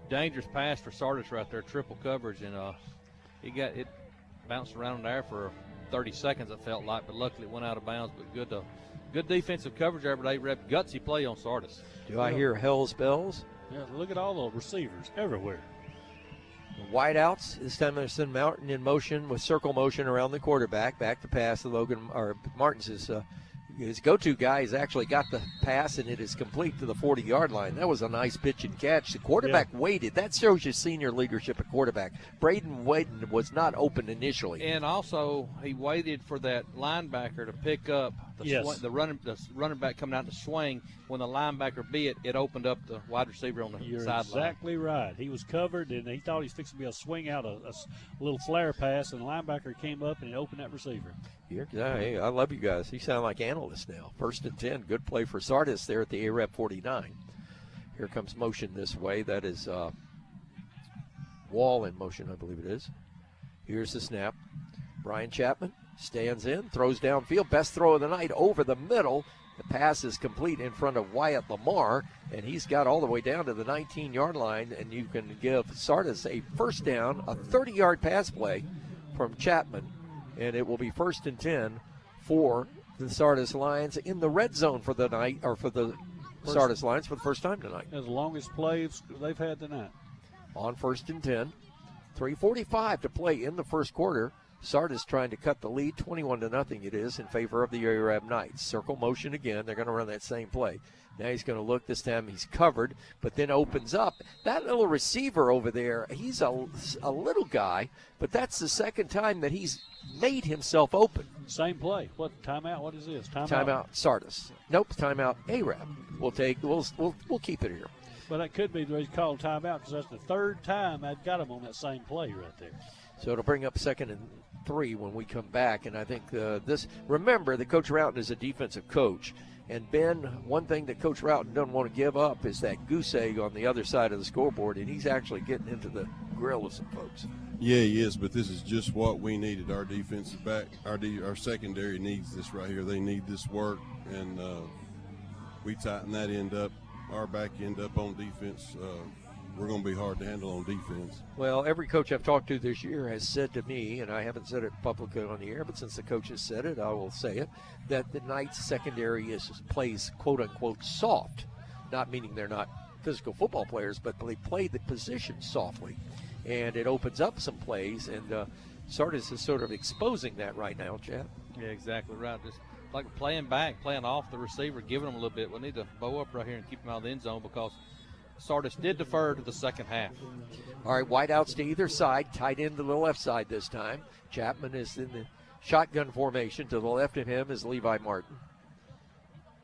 dangerous pass for Sardis right there, triple coverage, and it bounced around there for 30 seconds, it felt like, but luckily it went out of bounds. But good defensive coverage there, but Arab gutsy play on Sardis. Do I hear hell's bells? Yeah, look at all the receivers everywhere. Wideouts. This time they're sending Martin in motion with circle motion around the quarterback. Back to pass. Martin's his go-to guy has actually got the pass, and it is complete to the 40-yard line. That was a nice pitch and catch. The quarterback waited. That shows you senior leadership at quarterback. Braden Wayden was not open initially. And also, he waited for that linebacker to pick up the running back coming out to swing. When the linebacker beat it opened up the wide receiver on the sideline. You're exactly right. He was covered, and he thought he was fixing to be able to swing out a little flare pass, and the linebacker came up and opened that receiver. Hey, I love you guys. You sound like analysts now. 1st and 10. Good play for Sardis there at the Arab 49. Here comes motion this way. That is Wall in motion, I believe it is. Here's the snap. Brian Chapman stands in, throws downfield. Best throw of the night over the middle. The pass is complete in front of Wyatt Lamar, and he's got all the way down to the 19-yard line, and you can give Sardis a first down, a 30-yard pass play from Chapman, and it will be 1st and 10 for the Sardis Lions in the red zone for the night, or for the Sardis Lions for the first time tonight. That's the longest play they've had tonight. On 1st and 10, 3:45 to play in the first quarter. Sardis trying to cut the lead, 21-0 it is in favor of the Arab Knights. Circle motion again. They're going to run that same play. Now he's going to look. This time he's covered, but then opens up. That little receiver over there, he's a little guy, but that's the second time that he's made himself open. Same play. What timeout? What is this? Timeout Sardis. Nope, timeout Arab. We'll keep it here. Well, that could be the reason called timeout, because that's the third time I've got him on that same play right there. So it'll bring up 2nd and 3 when we come back. And I think remember that Coach Routon is a defensive coach. And Ben, one thing that Coach Routon doesn't want to give up is that goose egg on the other side of the scoreboard. And he's actually getting into the grill of some folks. Yeah, he is, but this is just what we needed. Our defensive back, our secondary needs this right here. They need this work, and we tighten that end up. Our back end up on defense. We're going to be hard to handle on defense. Well, every coach I've talked to this year has said to me, and I haven't said it publicly on the air, but since the coach has said it, I will say it, that the Knights secondary plays quote-unquote soft, not meaning they're not physical football players, but they play the position softly, and it opens up some plays, and Sardis is sort of exposing that right now, Chad. Yeah, exactly right. Just like playing off the receiver, giving them a little bit. We need to bow up right here and keep them out of the end zone, because Sardis did defer to the second half. All right, wideouts to either side, tight end to the left side this time. Chapman is in the shotgun formation. To the left of him is Levi Martin.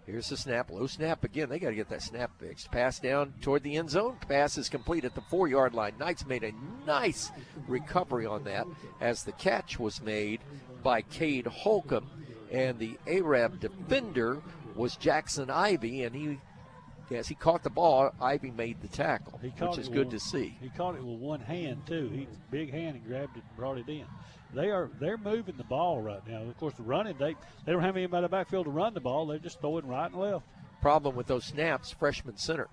Here's the snap, low snap again. They got to get that snap fixed. Pass down toward the end zone. Pass is complete at the 4-yard line. Knights made a nice recovery on that as the catch was made by Cade Holcomb, and the Arab defender was Jackson Ivy, and he caught the ball. Ivy made the tackle, which is good to see. He caught it with one hand, too. He big hand and grabbed it and brought it in. They're moving the ball right now. Of course, the running, they don't have anybody in the backfield to run the ball. They're just throwing right and left. Problem with those snaps, freshman center.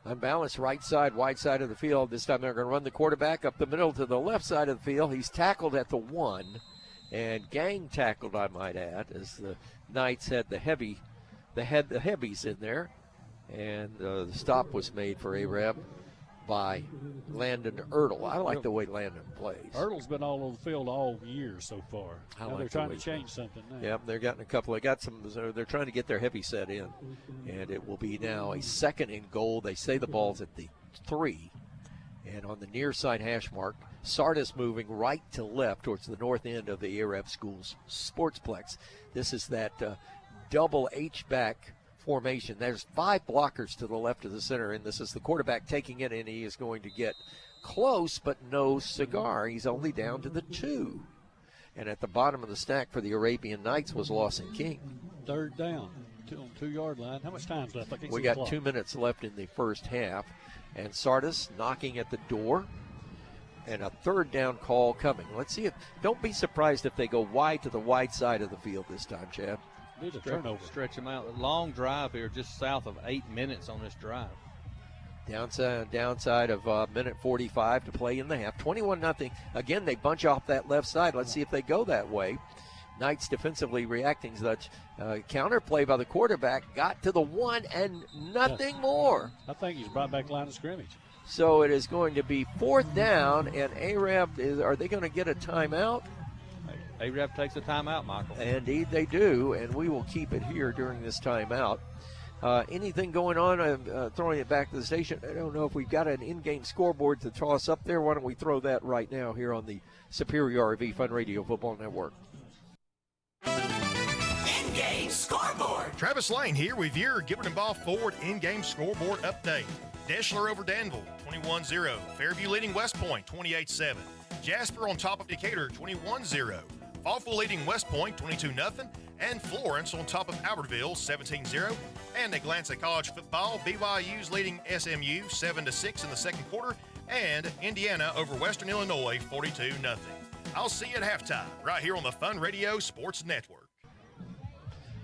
Unbalanced right side, wide side of the field. This time they're going to run the quarterback up the middle to the left side of the field. He's tackled at the 1, and gang tackled, I might add, as the Knights had the heavies in there. And the stop was made for Arab by Landon Ertl. I like the way Landon plays. Ertl's been all over the field all year so far. Now they're trying to change something now. Yep, they're getting they're trying to get their heavy set in. And it will be now a 2nd and goal. They say the ball's at the 3. And on the near side hash mark, Sardis moving right to left towards the north end of the Arab Schools Sportsplex. This is that double H-back formation. There's 5 blockers to the left of the center, and this is the quarterback taking it, and he is going to get close, but no cigar. He's only down to the 2. And at the bottom of the stack for the Arabian Knights was Lawson King. 3rd down, on 2-yard line. How much time's left? We got 2 minutes left in the first half, and Sardis knocking at the door, and a 3rd down call coming. Let's see if. Don't be surprised if they go wide to the wide side of the field this time, Chad. Need a turnover. Stretch them out. Long drive here, just south of 8 minutes on this drive. Downside of minute 45 to play in the half. 21-0. Again, they bunch off that left side. Let's see if they go that way. Knights defensively reacting such. Counter play by the quarterback got to the 1 and nothing more. I think he's brought back line of scrimmage. So it is going to be 4th down, and Arab, are they going to get a timeout? Arab takes a timeout, Michael. Indeed they do, and we will keep it here during this timeout. Anything going on? Throwing it back to the station. I don't know if we've got an in-game scoreboard to toss up there. Why don't we throw that right now here on the Superior RV Fun Radio Football Network. In-game scoreboard. Travis Lane here with your Gilbert & Ball Ford in-game scoreboard update. Deschler over Danville, 21-0. Fairview leading West Point, 28-7. Jasper on top of Decatur, 21-0. Fallville leading West Point, 22-0. And Florence on top of Albertville, 17-0. And a glance at college football, BYU's leading SMU, 7-6 in the second quarter. And Indiana over Western Illinois, 42-0. I'll see you at halftime, right here on the Fun Radio Sports Network.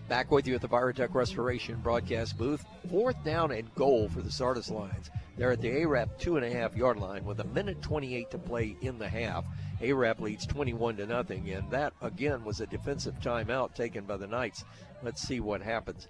Back with you at the Virotech Restoration broadcast booth. 4th down and goal for the Sardis Lions. They're at the Arab 2.5-yard line with 1:28 to play in the half. Arab leads 21-0, and that again was a defensive timeout taken by the Knights. Let's see what happens.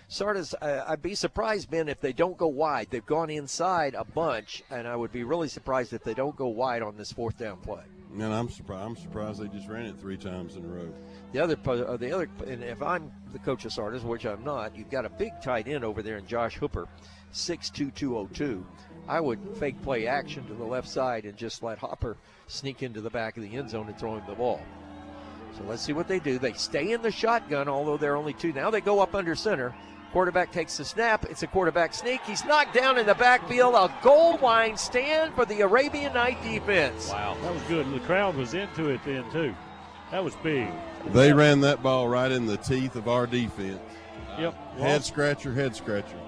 Sardis, I'd be surprised, Ben, if they don't go wide. They've gone inside a bunch, and I would be really surprised if they don't go wide on this 4th down play. And I'm surprised they just ran it 3 times in a row. The other, and if I'm the coach of Sardis, which I'm not, you've got a big tight end over there in Josh Hooper, 6'2", 202. I would fake play action to the left side and just let Hopper sneak into the back of the end zone and throw him the ball. So let's see what they do. They stay in the shotgun, although they're only 2. Now they go up under center. Quarterback takes the snap. It's a quarterback sneak. He's knocked down in the backfield. A goal line stand for the Arabian Night defense. Wow, that was good. The crowd was into it then, too. That was big. They ran that ball right in the teeth of our defense. Yep. Head scratcher.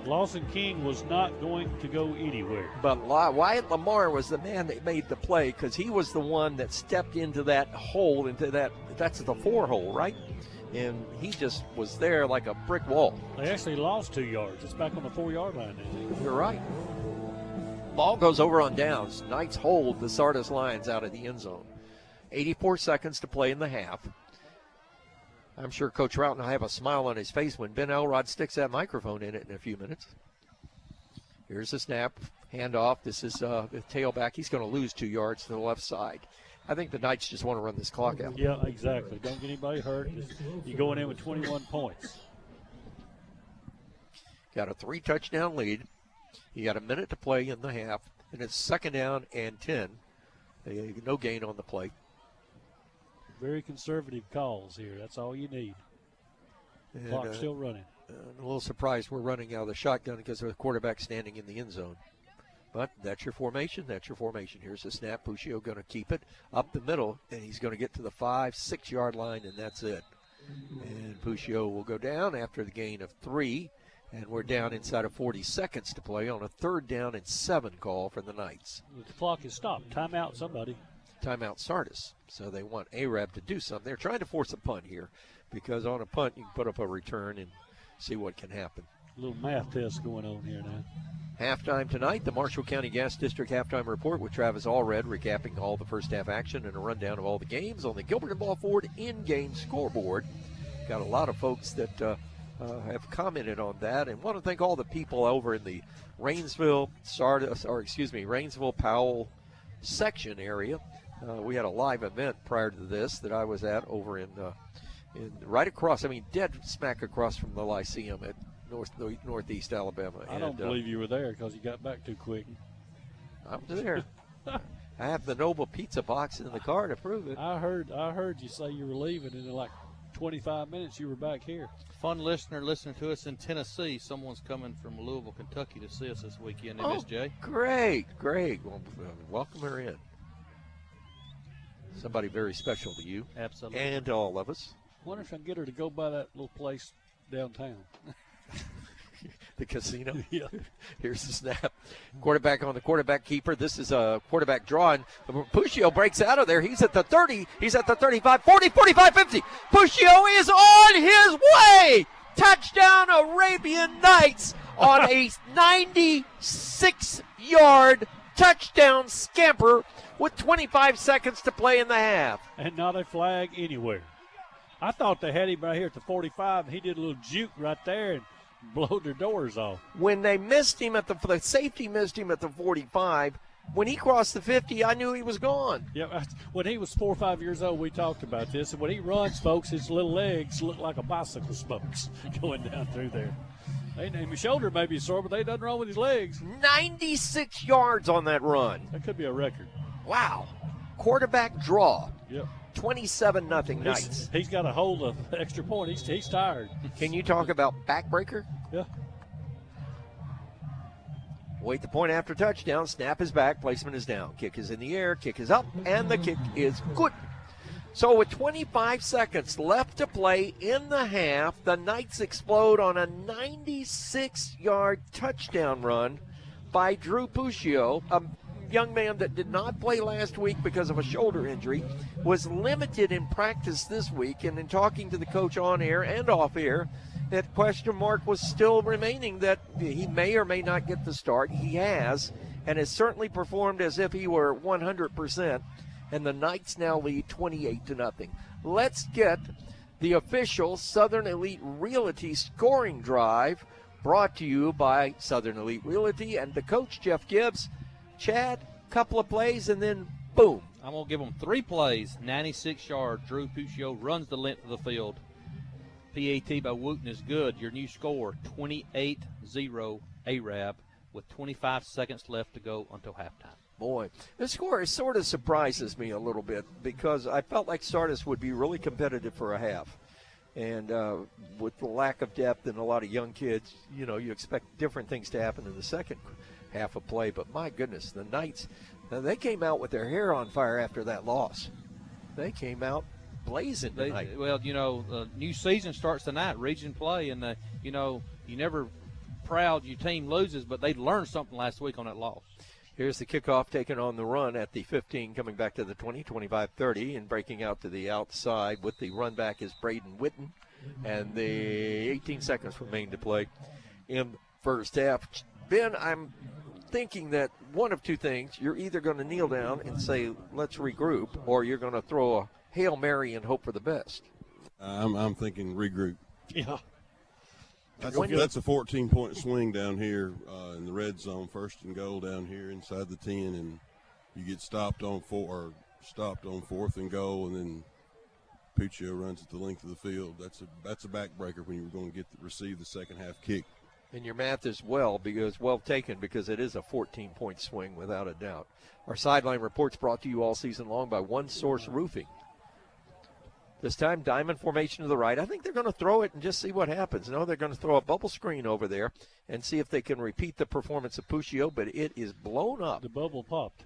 Lawson King was not going to go anywhere. But Wyatt Lamar was the man that made the play because he was the one that stepped into that hole, that's the 4 hole, right? And he just was there like a brick wall. They actually lost 2 yards. It's back on the 4-yard line now. You're right. Ball goes over on downs. Knights hold the Sardis Lions out of the end zone. 84 seconds to play in the half. I'm sure Coach Routon will have a smile on his face when Ben Elrod sticks that microphone in it in a few minutes. Here's the snap, handoff. This is the tailback. He's going to lose 2 yards to the left side. I think the Knights just want to run this clock out. Yeah, exactly. Don't get anybody hurt. You're going in with 21 points. Got a 3-touchdown lead. You got a minute to play in the half, and it's 2nd down and 10. No gain on the play. Very conservative calls here. That's all you need. Clock's still running. A little surprised we're running out of the shotgun because of the quarterback standing in the end zone. But that's your formation. Here's the snap. Puccio going to keep it up the middle, and he's going to get to the 5-6-yard line, and that's it. And Puccio will go down after the gain of 3, and we're down inside of 40 seconds to play on a 3rd down and 7 call for the Knights. The clock is stopped. Timeout, somebody. Timeout Sardis. So they want Arab to do something. They're trying to force a punt here because on a punt you can put up a return and see what can happen. A little math test going on here now. Halftime tonight, the Marshall County Gas District Halftime Report with Travis Allred, recapping all the first half action and a rundown of all the games on the Gilbert and Ball Ford in-game scoreboard. Got a lot of folks that have commented on that, and want to thank all the people over in the Rainsville, Powell section area. We had a live event prior to this that I was at over in right across, dead smack across from the Lyceum at Northeast Alabama. I don't believe you were there because you got back too quick. I'm there. I have the Nova pizza box in the car to prove it. I heard you say you were leaving, and in like 25 minutes you were back here. Fun listening to us in Tennessee. Someone's coming from Louisville, Kentucky to see us this weekend, MSJ. Great. Well, welcome her in. Somebody very special to you. Absolutely. And to all of us. Wonder if I can get her to go by that little place downtown. The casino? Yeah. Here's the snap. Quarterback on the quarterback keeper. This is a quarterback draw, and Puccio breaks out of there. He's at the 30. He's at the 35, 40, 45, 50. Puccio is on his way. Touchdown Arabian Nights on a 96-yard touchdown scamper with 25 seconds to play in the half. And not a flag anywhere. I thought they had him right here at the 45, and he did a little juke right there and blowed their doors off. When they missed him the safety missed him at the 45, when he crossed the 50, I knew he was gone. Yeah, when he was 4 or 5 years old, we talked about this. And when he runs, folks, his little legs look like a bicycle spokes going down through there. His shoulder may be sore, but they nothing wrong with his legs. 96 yards on that run. That could be a record. Wow. Quarterback draw. Yep. 27-0 Knights. He's got a hold of extra point. He's tired. Can you talk about backbreaker? Yeah. Wait the point after touchdown. Snap is back. Placement is down. Kick is in the air. Kick is up. And the kick is good. So with 25 seconds left to play in the half, the Knights explode on a 96-yard touchdown run by Drew Puccio, a young man that did not play last week because of a shoulder injury, was limited in practice this week, and in talking to the coach on air and off air, that question mark was still remaining that he may or may not get the start. He has, and has certainly performed as if he were 100%, and the Knights now lead 28-0. Let's get the official Southern Elite Realty scoring drive, brought to you by Southern Elite Realty and the coach, Jeff Gibbs. Chad, couple of plays, and then boom. I'm going to give them 3 plays. 96-yard. Drew Puccio runs the length of the field. PAT by Wooten is good. Your new score, 28-0 Arab with 25 seconds left to go until halftime. Boy, this score sort of surprises me a little bit because I felt like Sardis would be really competitive for a half. And with the lack of depth and a lot of young kids, you expect different things to happen in the second half of play. But my goodness, the Knights, they came out with their hair on fire after that loss. They came out blazing tonight. New season starts tonight, region play, and you never proud your team loses, but they learned something last week on that loss. Here's the kickoff taken on the run at the 15, coming back to the 20, 25-30, and breaking out to the outside with the run back is Braden Witten, and the 18 seconds remain to play in first half. Ben, I'm thinking that one of two things. You're either going to kneel down and say, let's regroup, or you're going to throw a Hail Mary and hope for the best. I'm thinking regroup. Yeah. That's a 14-point swing down here in the red zone, first and goal down here inside the 10, and you get stopped on fourth and goal, and then Puccio runs at the length of the field. That's a backbreaker when you're going to receive the second half kick. And your math is well taken because it is a 14-point swing without a doubt. Our sideline report's brought to you all season long by One Source Roofing. This time, diamond formation to the right. I think they're going to throw it and just see what happens. No, they're going to throw a bubble screen over there and see if they can repeat the performance of Puccio, but it is blown up. The bubble popped.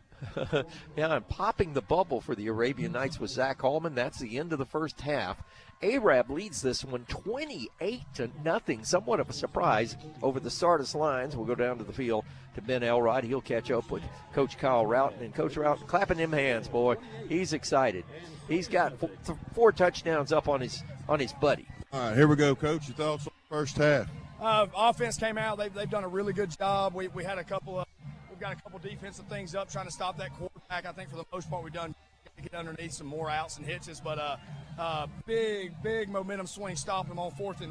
Yeah, and popping the bubble for the Arabian Nights was Zach Hallman. That's the end of the first half. Arab leads this one 28-0, somewhat of a surprise over the Sardis lines. We'll go down to the field to Ben Elrod. He'll catch up with Coach Kyle Routon, and Coach Routon clapping them hands, boy. He's excited. He's got 4 touchdowns up on his buddy. All right, here we go, Coach. Your thoughts on the first half? Offense came out. They've done a really good job. We've got a couple defensive things up trying to stop that quarterback. I think for the most part we've done get underneath some more outs and hitches, but big momentum swing, stop him on first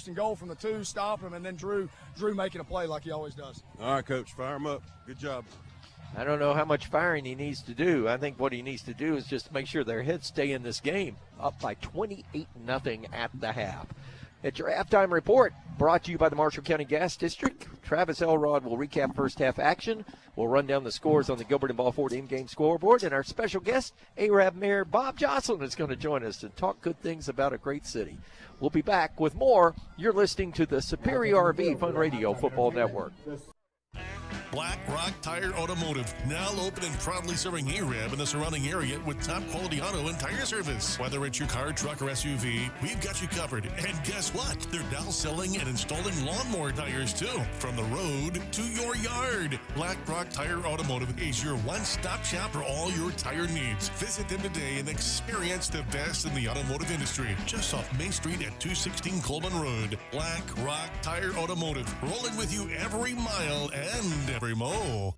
and goal from the 2, stop him, and then Drew making a play like he always does. All right, Coach, fire him up. Good job. I don't know how much firing he needs to do. I think what he needs to do is just make sure their heads stay in this game, up by 28-0 at the half. It's your halftime report, brought to you by the Marshall County Gas District. Travis Elrod will recap first half action. We'll run down the scores on the Gilbert and Balfour in-game scoreboard. And our special guest, Arab Mayor Bob Jocelyn, is going to join us and talk good things about a great city. We'll be back with more. You're listening to the Superior RV Fun Radio Football Network. Black Rock Tire Automotive, now open and proudly serving Arab and the surrounding area with top quality auto and tire service. Whether it's your car, truck, or SUV, we've got you covered. And guess what? They're now selling and installing lawnmower tires too. From the road to your yard. Black Rock Tire Automotive is your one-stop shop for all your tire needs. Visit them today and experience the best in the automotive industry. Just off Main Street at 216 Coleman Road. Black Rock Tire Automotive, rolling with you every mile and every mo.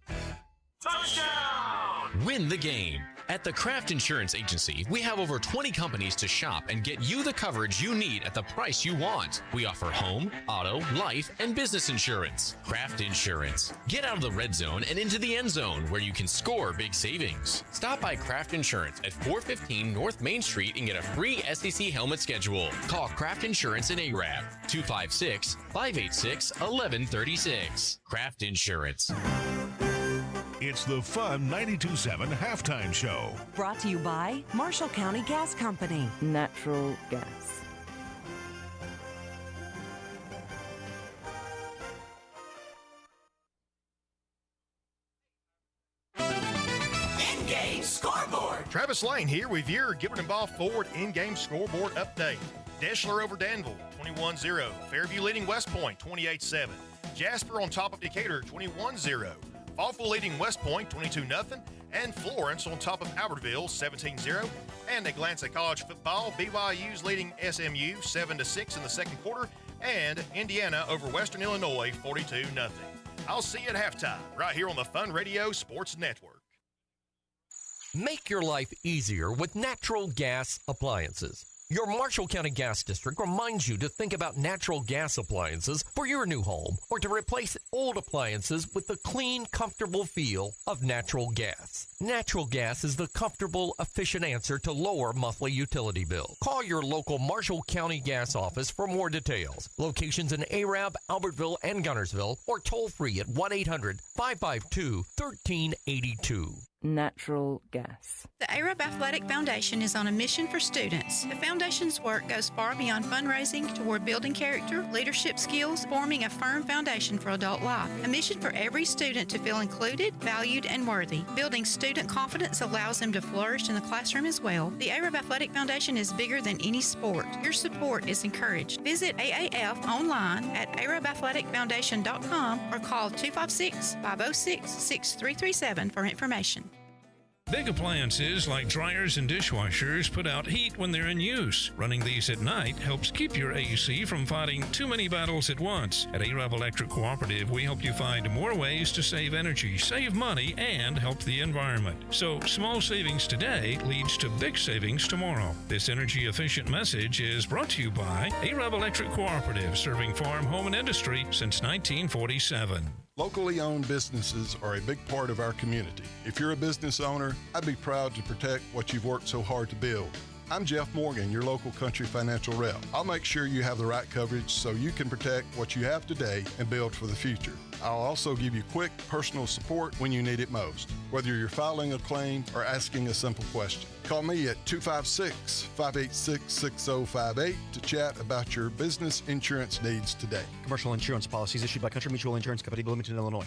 Touchdown! Win the game. At the Kraft Insurance Agency, we have over 20 companies to shop and get you the coverage you need at the price you want. We offer home, auto, life, and business insurance. Kraft Insurance. Get out of the red zone and into the end zone where you can score big savings. Stop by Kraft Insurance at 415 North Main Street and get a free SEC helmet schedule. Call Kraft Insurance in Arab, 256-586-1136. Kraft Insurance. It's the Fun 92.7 Halftime Show. Brought to you by Marshall County Gas Company. Natural gas. In-game scoreboard. Travis Lane here with your Gilbert and Balfour in-game scoreboard update. Deschler over Danville, 21-0. Fairview leading West Point, 28-7. Jasper on top of Decatur, 21-0. Balfour leading West Point 22-0, and Florence on top of Albertville 17-0. And a glance at college football, BYU's leading SMU 7-6 in the second quarter, and Indiana over Western Illinois 42-0. I'll see you at halftime right here on the Fun Radio Sports Network. Make your life easier with natural gas appliances. Your Marshall County Gas District reminds you to think about natural gas appliances for your new home or to replace old appliances with the clean, comfortable feel of natural gas. Natural gas is the comfortable, efficient answer to lower monthly utility bills. Call your local Marshall County Gas office for more details. Locations in Arab, Albertville, and Gunnersville, or toll free at 1-800-552-1382. Natural gas. The Arab Athletic Foundation is on a mission for students. The foundation's work goes far beyond fundraising toward building character, leadership skills, forming a firm foundation for adult life. A mission for every student to feel included, valued, and worthy. Building student confidence allows them to flourish in the classroom as well. The Arab Athletic Foundation is bigger than any sport. Your support is encouraged. Visit AAF online at arabathleticfoundation.com or call 256-506-6337 for information. Big appliances like dryers and dishwashers put out heat when they're in use. Running these at night helps keep your AC from fighting too many battles at once. At Arab Electric Cooperative, we help you find more ways to save energy, save money, and help the environment. So small savings today leads to big savings tomorrow. This energy-efficient message is brought to you by Arab Electric Cooperative, serving farm, home, and industry since 1947. Locally owned businesses are a big part of our community. If you're a business owner, I'd be proud to protect what you've worked so hard to build. I'm Jeff Morgan, your local Country Financial rep. I'll make sure you have the right coverage so you can protect what you have today and build for the future. I'll also give you quick, personal support when you need it most, whether you're filing a claim or asking a simple question. Call me at 256-586-6058 to chat about your business insurance needs today. Commercial insurance policies issued by Country Mutual Insurance Company, Bloomington, Illinois.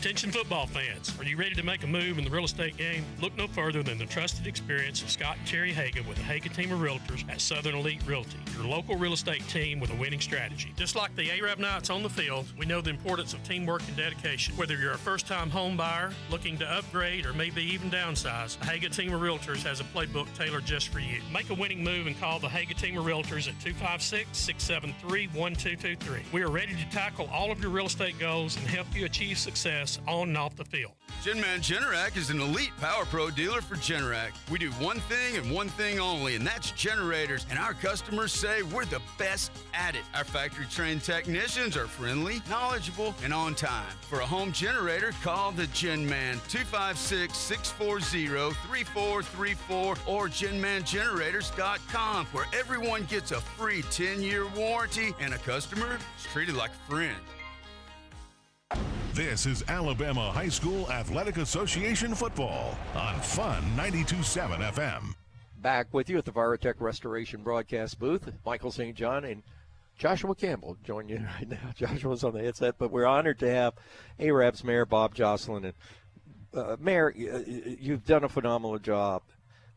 Attention football fans, are you ready to make a move in the real estate game? Look no further than the trusted experience of Scott and Terry Hagan with the Hagan team of realtors at Southern Elite Realty, your local real estate team with a winning strategy. Just like the Arab Knights on the field, we know the importance of teamwork and dedication. Whether you're a first-time home buyer, looking to upgrade, or maybe even downsize, the Hagan team of realtors has a playbook tailored just for you. Make a winning move and call the Hagan team of realtors at 256-673-1223. We are ready to tackle all of your real estate goals and help you achieve success on and off the field. Genman Generac is an elite Power Pro dealer for Generac. We do one thing and one thing only, and that's generators, and our customers say we're the best at it. Our factory-trained technicians are friendly, knowledgeable, and on time. For a home generator, call the Genman 256-640-3434 or GenmanGenerators.com, where everyone gets a free 10-year warranty and a customer is treated like a friend. This is Alabama High School Athletic Association football on Fun 92.7 FM. Back with you at the Virotech Restoration broadcast booth. Michael St. John and Joshua Campbell join you right now. Joshua's on the headset, but we're honored to have Arabs Mayor Bob Jocelyn. And Mayor, you've done a phenomenal job.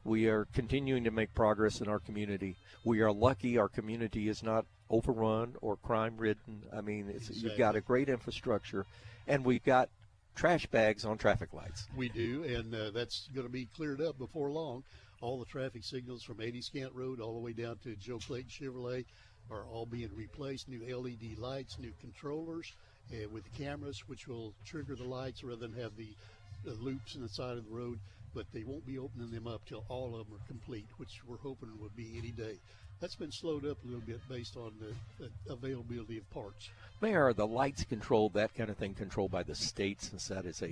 We are continuing to make progress in our community. We are lucky our community is not overrun or crime-ridden. I mean, you've got a great infrastructure, and we've got trash bags on traffic lights. We do, and that's going to be cleared up before long. All the traffic signals from 80 Scant Road all the way down to Joe Clayton Chevrolet are all being replaced. New LED lights, new controllers with the cameras, which will trigger the lights rather than have the loops in the side of the road. But they won't be opening them up till all of them are complete, which we're hoping would be any day. That's been slowed up a little bit based on the availability of parts. Mayor, are the lights controlled, that kind of thing, controlled by the state since that is a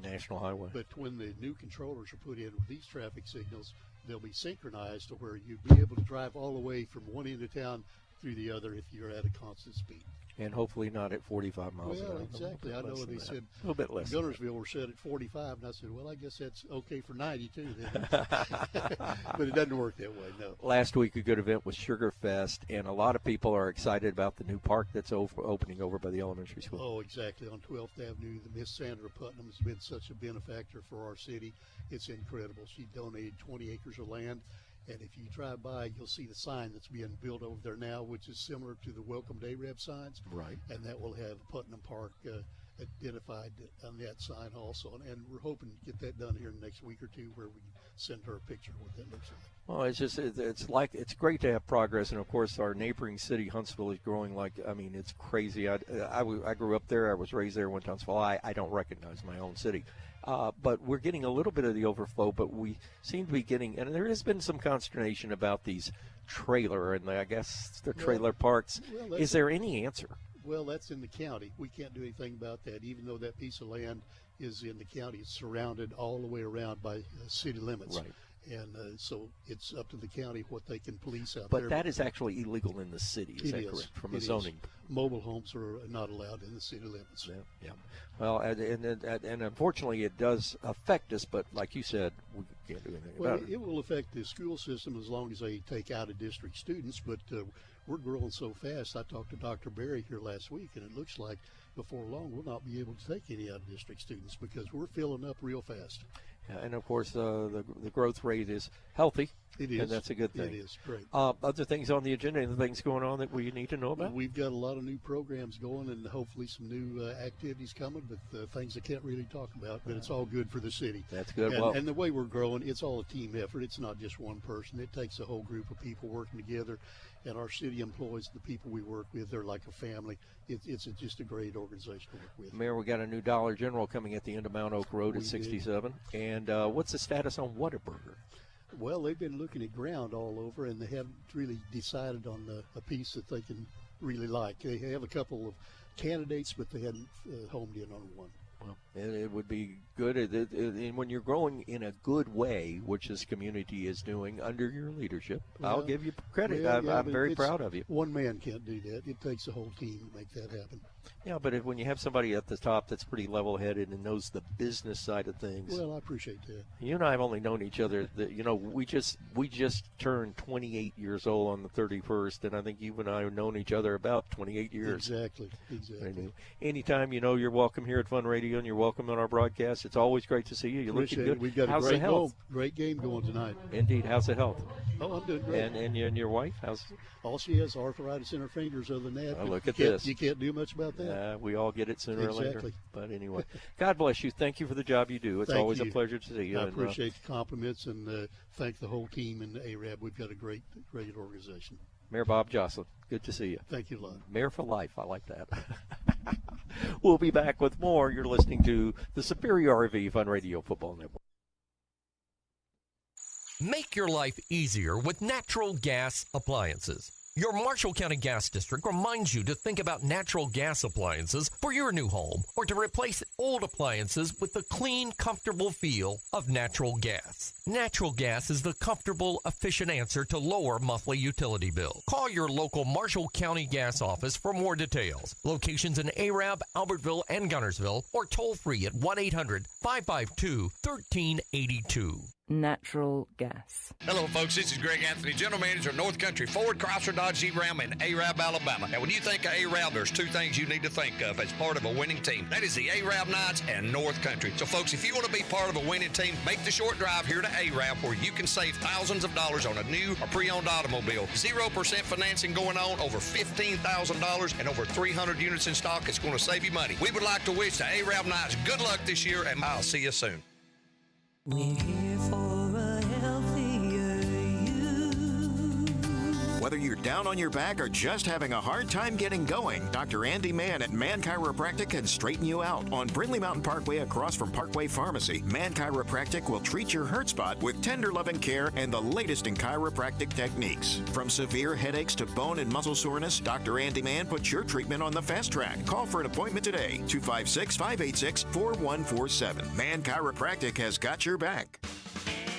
national highway? But when the new controllers are put in with these traffic signals, they'll be synchronized to where you'll be able to drive all the way from one end of town through the other if you're at a constant speed. And hopefully not at 45 miles an hour. Well, exactly. I know they said a little bit less. Gunnersville were set at 45, and I said, well, I guess that's okay for 92 then. But it doesn't work that way, no. Last week, a good event was Sugar Fest, and a lot of people are excited about the new park that's opening over by the elementary school. Oh, exactly. On 12th Avenue, the Miss Sandra Putnam has been such a benefactor for our city. It's incredible. She donated 20 acres of land. And if you drive by, you'll see the sign that's being built over there now, which is similar to the Welcome to Arab signs. Right. And that will have Putnam Park identified on that sign also. And we're hoping to get that done here in the next week or two where we can send her a picture of what that looks like. Well, it's great to have progress. And, of course, our neighboring city, Huntsville, is growing it's crazy. I grew up there. I was raised there, went to Huntsville. I don't recognize my own city. But we're getting a little bit of the overflow, but we seem to be getting, and there has been some consternation about these trailer and I guess the trailer parks. Well, is there any answer? Well, that's in the county. We can't do anything about that, even though that piece of land is in the county. It's surrounded all the way around by city limits. Right. And so it's up to the county what they can police out there. there. But that is actually illegal in the city, is that correct? From a zoning. Mobile homes are not allowed in the city limits. Yeah. Well, and unfortunately it does affect us, but like you said, we can't do anything about it. It will affect the school system as long as they take out-of-district students, but we're growing so fast. I talked to Dr. Berry here last week, and it looks like before long we'll not be able to take any out-of-district students because we're filling up real fast. And, of course, the growth rate is healthy. It is. And that's a good thing. It is. Great. Other things on the agenda, any things going on that we need to know about? We've got a lot of new programs going and hopefully some new activities coming, but things I can't really talk about, but it's all good for the city. That's good. And the way we're growing, it's all a team effort. It's not just one person. It takes a whole group of people working together, and our city employees, the people we work with, they're like a family. It's just a great organization to work with. Mayor, we got a new Dollar General coming at the end of Mount Oak Road at 67. And what's the status on Whataburger? Well, they've been looking at ground all over, and they haven't really decided on a piece that they can really like. They have a couple of candidates, but they hadn't homed in on one. Well, it would be good. And when you're growing in a good way, which this community is doing under your leadership, I'll give you credit. I'm very proud of you. One man can't do that. It takes a whole team to make that happen. Yeah, but when you have somebody at the top that's pretty level-headed and knows the business side of things. Well, I appreciate that. You and I have only known each other. We just turned 28 years old on the 31st, and I think you and I have known each other about 28 years. Exactly. Exactly. Anytime, you're welcome here at Fun Radio and you're welcome on our broadcast. It's always great to see you. You're looking good. We've got How's a the health? great game going tonight. Indeed. How's the health? Oh, I'm doing great. And your wife? All she has arthritis in her fingers. Other than that, look at this. You can't do much about that. We all get it sooner or later. Exactly. But anyway, God bless you. Thank you for the job you do. It's always a pleasure to see you. I appreciate the compliments and thank the whole team in ARAB. We've got a great organization. Mayor Bob Jocelyn, good to see you. Thank you a lot. Mayor for life. I like that. We'll be back with more. You're listening to the Superior RV Fun Radio Football Network. Make your life easier with natural gas appliances. Your Marshall County Gas District reminds you to think about natural gas appliances for your new home or to replace old appliances with the clean, comfortable feel of natural gas. Natural gas is the comfortable, efficient answer to lower monthly utility bill. Call your local Marshall County Gas office for more details. Locations in Arab, Albertville, and Gunnersville, or toll free at 1-800-552-1382. Natural gas. Hello, folks. This is Greg Anthony, General Manager of North Country Ford, Chrysler, Dodge, Jeep, Ram in Arab, Alabama. Now, when you think of Arab, there's two things you need to think of as part of a winning team. That is the Arab Knights and North Country. So, folks, if you want to be part of a winning team, make the short drive here to Arab, where you can save thousands of dollars on a new or pre-owned automobile. 0% financing going on, over $15,000, and over 300 units in stock. It's going to save you money. We would like to wish the Arab Knights good luck this year, and I'll see you soon. We're here for a healthier you. Whether you're down on your back or just having a hard time getting going, Dr. Andy Mann at Mann Chiropractic can straighten you out. On Brindley Mountain Parkway across from Parkway Pharmacy, Mann Chiropractic will treat your hurt spot with tender loving care and the latest in chiropractic techniques. From severe headaches to bone and muscle soreness, Dr. Andy Mann puts your treatment on the fast track. Call for an appointment today, 256-586-4147. Mann Chiropractic has got your back.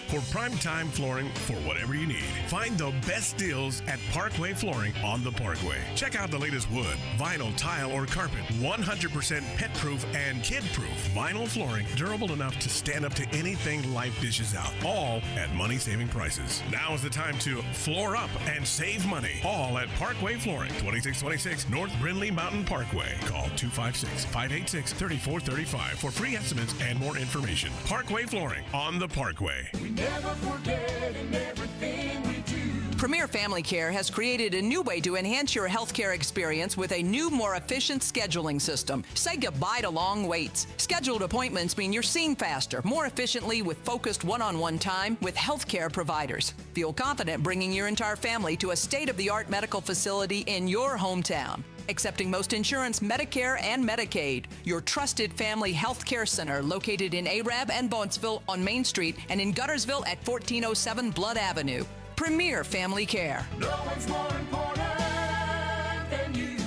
For prime-time flooring for whatever you need, find the best deals at Parkway Flooring on the Parkway. Check out the latest wood, vinyl, tile, or carpet. 100% pet-proof and kid-proof vinyl flooring, durable enough to stand up to anything life dishes out. All at money-saving prices. Now is the time to floor up and save money. All at Parkway Flooring, 2626 North Brindley Mountain Parkway. Call 256-586-3435 for free estimates and more information. Parkway Flooring on the Parkway. Never forgetting everything we do. Premier Family Care has created a new way to enhance your healthcare experience with a new, more efficient scheduling system. Say goodbye to long waits. Scheduled appointments mean you're seen faster, more efficiently with focused one-on-one time with healthcare providers. Feel confident bringing your entire family to a state-of-the-art medical facility in your hometown. Accepting most insurance, Medicare, and Medicaid. Your trusted family health care center located in Arab and Bowensville on Main Street and in Gunnersville at 1407 Blood Avenue. Premier Family Care. No one's more important than you.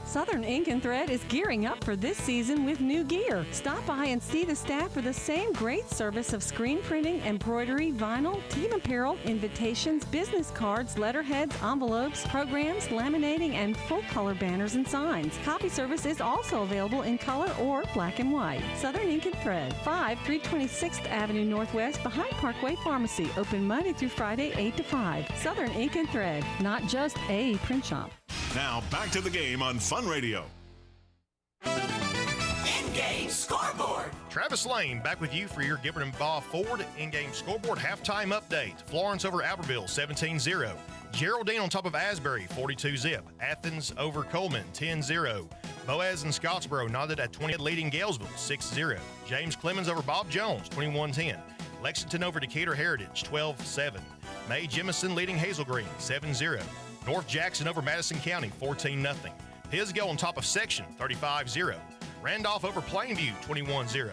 Southern Ink & Thread is gearing up for this season with new gear. Stop by and see the staff for the same great service of screen printing, embroidery, vinyl, team apparel, invitations, business cards, letterheads, envelopes, programs, laminating, and full-color banners and signs. Copy service is also available in color or black and white. Southern Ink & Thread, 326th Avenue Northwest behind Parkway Pharmacy. Open Monday through Friday, 8 to 5. Southern Ink & Thread, not just a print shop. Now back to the game on Fun Radio. In-game scoreboard. Travis Lane back with you for your Gilbert and Baugh Ford in-game scoreboard halftime update. Florence over Albertville 17-0. Geraldine on top of Asbury 42-zip. Athens over Coleman 10-0. Boaz and Scottsboro nodded at 20 leading Galesville 6-0. James Clemens over Bob Jones 21-10. Lexington over Decatur Heritage 12-7. May Jemison leading Hazel Green 7-0. North Jackson over Madison County, 14-0. Pisgah on top of Section, 35-0. Randolph over Plainview, 21-0.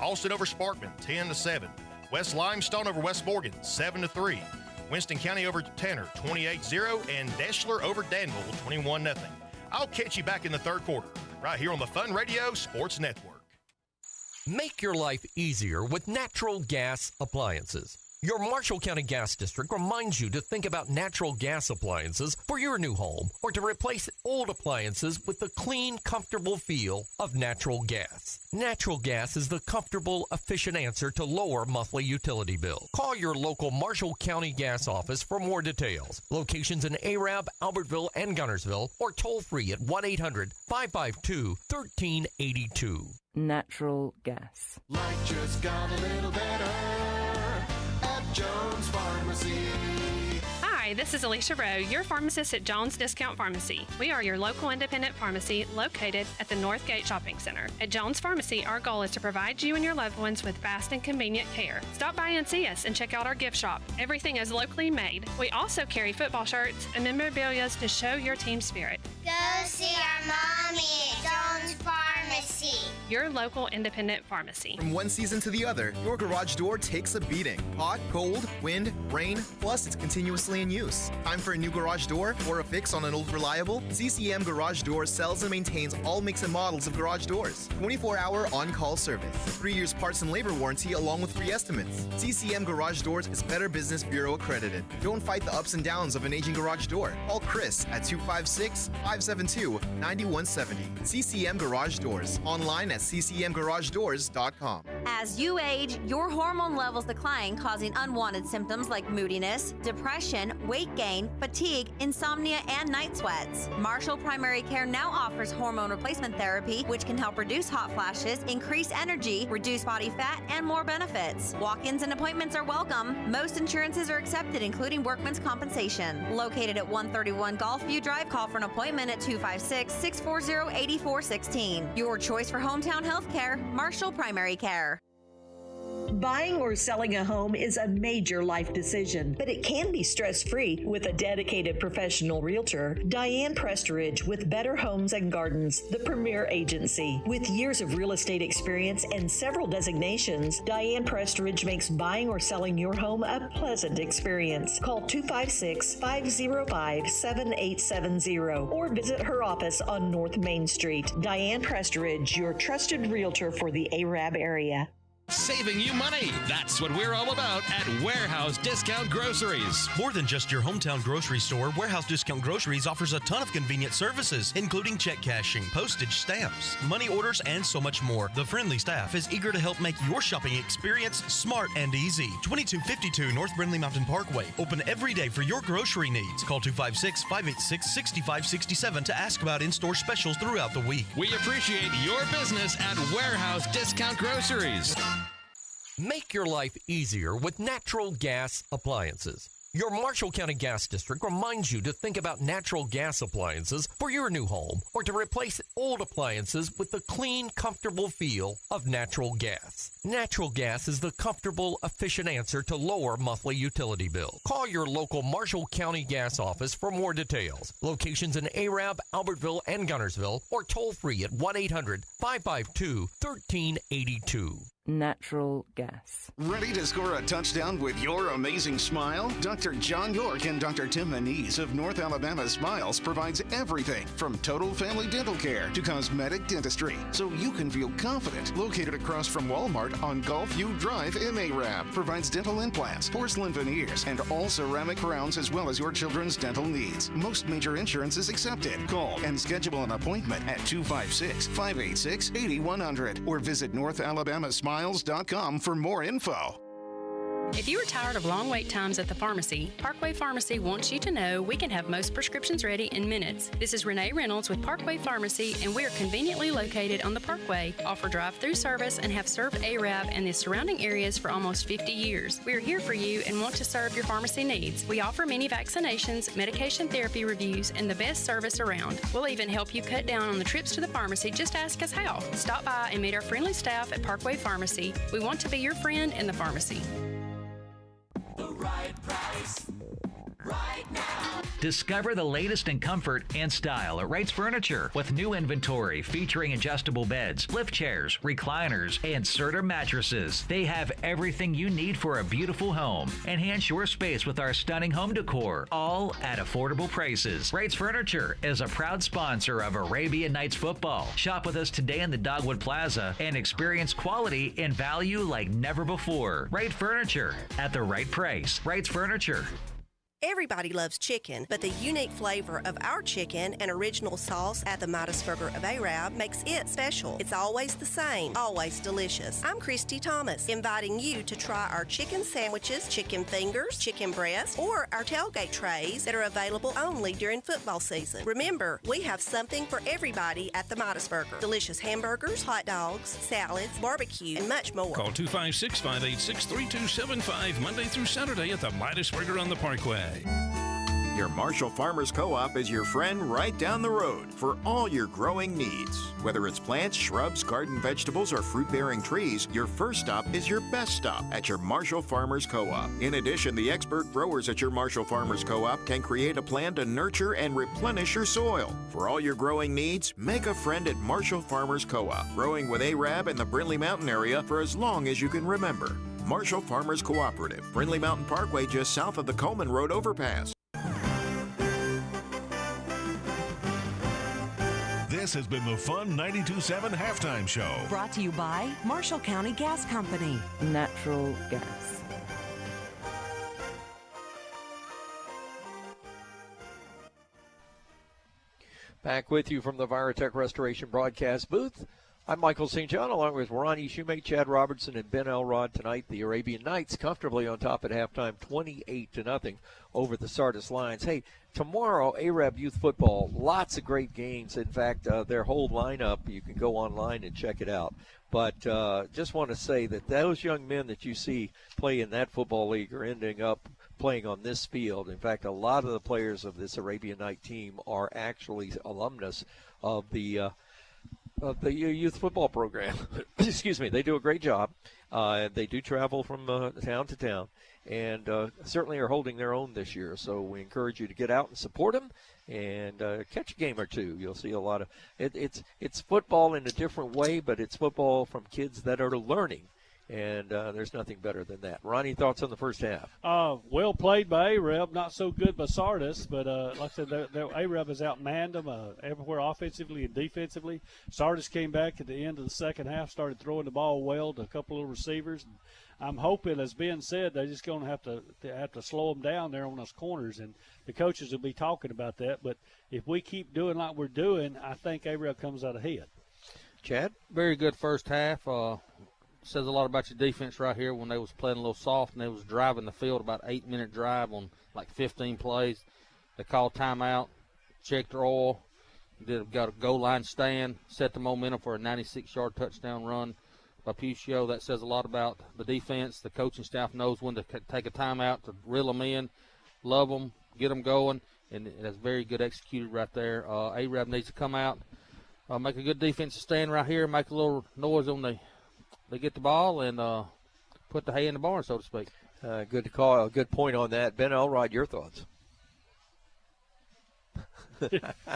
Austin over Sparkman, 10-7. West Limestone over West Morgan, 7-3. Winston County over Tanner, 28-0. And Deschler over Danville, 21-0. I'll catch you back in the third quarter, right here on the Fun Radio Sports Network. Make your life easier with natural gas appliances. Your Marshall County Gas District reminds you to think about natural gas appliances for your new home or to replace old appliances with the clean, comfortable feel of natural gas. Natural gas is the comfortable, efficient answer to lower monthly utility bill. Call your local Marshall County Gas office for more details. Locations in Arab, Albertville, and Gunnersville, or toll free at 1-800-552-1382. Natural gas. Life just got a little better at Jones Pharmacy. Hi, this is Alicia Rowe, your pharmacist at Jones Discount Pharmacy. We are your local independent pharmacy located at the Northgate Shopping Center. At Jones Pharmacy, our goal is to provide you and your loved ones with fast and convenient care. Stop by and see us and check out our gift shop. Everything is locally made. We also carry football shirts and memorabilia to show your team spirit. Go see our mommy at Jones Pharmacy. Your local independent pharmacy. From one season to the other, your garage door takes a beating. Hot, cold, wind, rain, plus it's continuously in use. Time for a new garage door or a fix on an old reliable? CCM Garage Doors sells and maintains all makes and models of garage doors. 24-hour on-call service. 3 years parts and labor warranty along with free estimates. CCM Garage Doors is Better Business Bureau accredited. Don't fight the ups and downs of an aging garage door. Call Chris at 256-572-9170. CCM Garage Doors. Online at ccmgaragedoors.com. As you age, your hormone levels decline, causing unwanted symptoms like moodiness, depression, weight gain, fatigue, insomnia, and night sweats. Marshall Primary Care now offers hormone replacement therapy, which can help reduce hot flashes, increase energy, reduce body fat, and more benefits. Walk-ins and appointments are welcome. Most insurances are accepted, including workman's compensation. Located at 131 Gulfview Drive, call for an appointment at 256-640-8416. Your choice for hometown health care, Marshall Primary Care. Buying or selling a home is a major life decision, but it can be stress-free with a dedicated professional realtor. Diane Prestridge with Better Homes and Gardens, the premier agency. With years of real estate experience and several designations, Diane Prestridge makes buying or selling your home a pleasant experience. Call 256-505-7870 or visit her office on North Main Street. Diane Prestridge, your trusted realtor for the Arab area. Saving you money. That's what we're all about at Warehouse Discount Groceries. More than just your hometown grocery store, Warehouse Discount Groceries offers a ton of convenient services, including check cashing, postage stamps, money orders, and so much more. The friendly staff is eager to help make your shopping experience smart and easy. 2252 North Brindley Mountain Parkway. Open every day for your grocery needs. Call 256-586-6567 to ask about in-store specials throughout the week. We appreciate your business at Warehouse Discount Groceries. Make your life easier with natural gas appliances. Your Marshall County Gas District reminds you to think about natural gas appliances for your new home or to replace old appliances with the clean, comfortable feel of natural gas. Natural gas is the comfortable, efficient answer to lower monthly utility bill. Call your local Marshall County Gas office for more details. Locations in Arab, Albertville, and Gunnersville, or toll free at 1-800-552-1382. Natural gas. Ready to score a touchdown with your amazing smile? Dr. John York and Dr. Tim Manise of North Alabama Smiles provides everything from total family dental care to cosmetic dentistry, so you can feel confident. Located across from Walmart on Gulfview Drive in Arab, provides dental implants, porcelain veneers, and all ceramic crowns as well as your children's dental needs. Most major insurance is accepted. Call and schedule an appointment at 256-586-8100 or visit NorthAlabamaSmiles.com for more info. If you are tired of long wait times at the pharmacy, Parkway Pharmacy wants you to know we can have most prescriptions ready in minutes. This is Renee Reynolds with Parkway Pharmacy, and we are conveniently located on the Parkway, offer drive-through service, and have served Arab and the surrounding areas for almost 50 years. We are here for you and want to serve your pharmacy needs. We offer many vaccinations, medication therapy reviews, and the best service around. We'll even help you cut down on the trips to the pharmacy. Just ask us how. Stop by and meet our friendly staff at Parkway Pharmacy. We want to be your friend in the pharmacy. The right price, right now. Discover the latest in comfort and style at Wright's Furniture with new inventory featuring adjustable beds, lift chairs, recliners, and Serta mattresses. They have everything you need for a beautiful home. Enhance your space with our stunning home decor, all at affordable prices. Wright's Furniture is a proud sponsor of Arabian Nights football. Shop with us today in the Dogwood Plaza and experience quality and value like never before. Wright Furniture at the right price. Wright's Furniture. Everybody loves chicken, but the unique flavor of our chicken and original sauce at the Midas Burger of Arab makes it special. It's always the same, always delicious. I'm Christy Thomas, inviting you to try our chicken sandwiches, chicken fingers, chicken breasts, or our tailgate trays that are available only during football season. Remember, we have something for everybody at the Midas Burger. Delicious hamburgers, hot dogs, salads, barbecue, and much more. Call 256-586-3275 Monday through Saturday at the Midas Burger on the Parkway. Your Marshall Farmers Co-op is your friend right down the road for all your growing needs. Whether it's plants, shrubs, garden vegetables, or fruit-bearing trees, your first stop is your best stop at your Marshall Farmers Co-op. In addition, the expert growers at your Marshall Farmers Co-op can create a plan to nurture and replenish your soil. For all your growing needs, make a friend at Marshall Farmers Co-op, growing with Arab in the Brindley Mountain area for as long as you can remember. Marshall Farmers Cooperative, Brindley Mountain Parkway just south of the Coleman Road overpass. This has been the Fun 92.7 Halftime Show. Brought to you by Marshall County Gas Company. Natural gas. Back with you from the Virotech Restoration broadcast booth. I'm Michael St. John, along with Ronnie Shoemate, Chad Robertson, and Ben Elrod tonight. The Arabian Nights comfortably on top at halftime, 28-0 over the Sardis Lions. Hey, tomorrow, Arab Youth Football, lots of great games. In fact, their whole lineup, you can go online and check it out. But just want to say that those young men that you see play in that football league are ending up playing on this field. In fact, a lot of the players of this Arabian Night team are actually alumnus of the youth football program. Excuse me. They do a great job. They do travel from town to town, and certainly are holding their own this year. So we encourage you to get out and support them and catch a game or two. You'll see a lot of it's football in a different way, but it's football from kids that are learning. And there's nothing better than that. Ronnie, thoughts on the first half? Well played by Arab, not so good by Sardis, but like I said, Arab has outmanned them everywhere offensively and defensively. Sardis came back at the end of the second half, started throwing the ball well to a couple of receivers. I'm hoping, as Ben said, they're just going to have to slow them down there on those corners, and the coaches will be talking about that. But if we keep doing like we're doing, I think Arab comes out ahead. Chad? Very good first half. Says a lot about your defense right here when they was playing a little soft and they was driving the field, about 8-minute drive on like 15 plays. They called timeout, checked their oil, got a goal line stand, set the momentum for a 96-yard touchdown run by Puccio. That says a lot about the defense. The coaching staff knows when to take a timeout to reel them in, love them, get them going, and that's very good executed right there. Arab needs to come out, make a good defensive stand right here, make a little noise on they get the ball and put the hay in the barn, so to speak. Good call. Good point on that. Ben Elrod, your thoughts?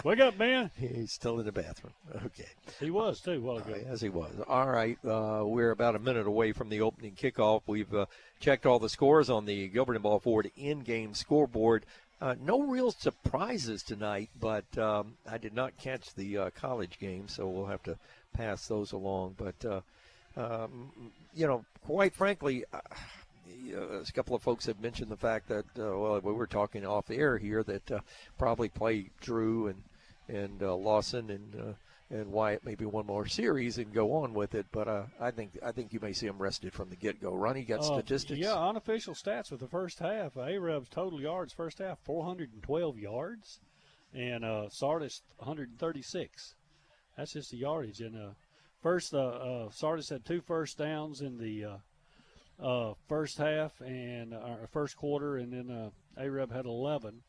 Wake up, Ben. He's still in the bathroom. Okay. He was, too, a while ago. Yes, he was. All right. We're about a minute away from the opening kickoff. We've checked all the scores on the Gilbert and Ball Ford in-game scoreboard. No real surprises tonight, but I did not catch the college game, so we'll have to pass those along. But quite frankly, a couple of folks have mentioned the fact that, we were talking off air here that probably play Drew and Lawson and Wyatt maybe one more series and go on with it. But I think you may see them rested from the get-go. Ronnie, got statistics? Yeah, unofficial stats with the first half. Arab's total yards first half, 412 yards, and Sardis 136. That's just the yardage. And first, Sardis had 2 first downs in the first half and first quarter, and then Arab had 11.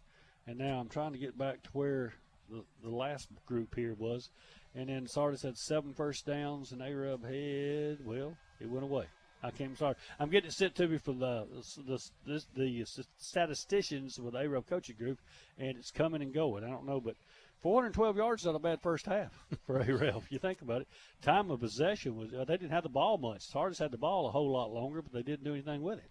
And now I'm trying to get back to where the last group here was. And then Sardis had 7 first downs, and Arab had, it went away. Sorry. I'm getting it sent to me from the statisticians with the A-Rub coaching group, and it's coming and going. I don't know, but 412 yards is not a bad first half for A-Rub. You think about it. Time of possession was they didn't have the ball much. Sardis had the ball a whole lot longer, but they didn't do anything with it.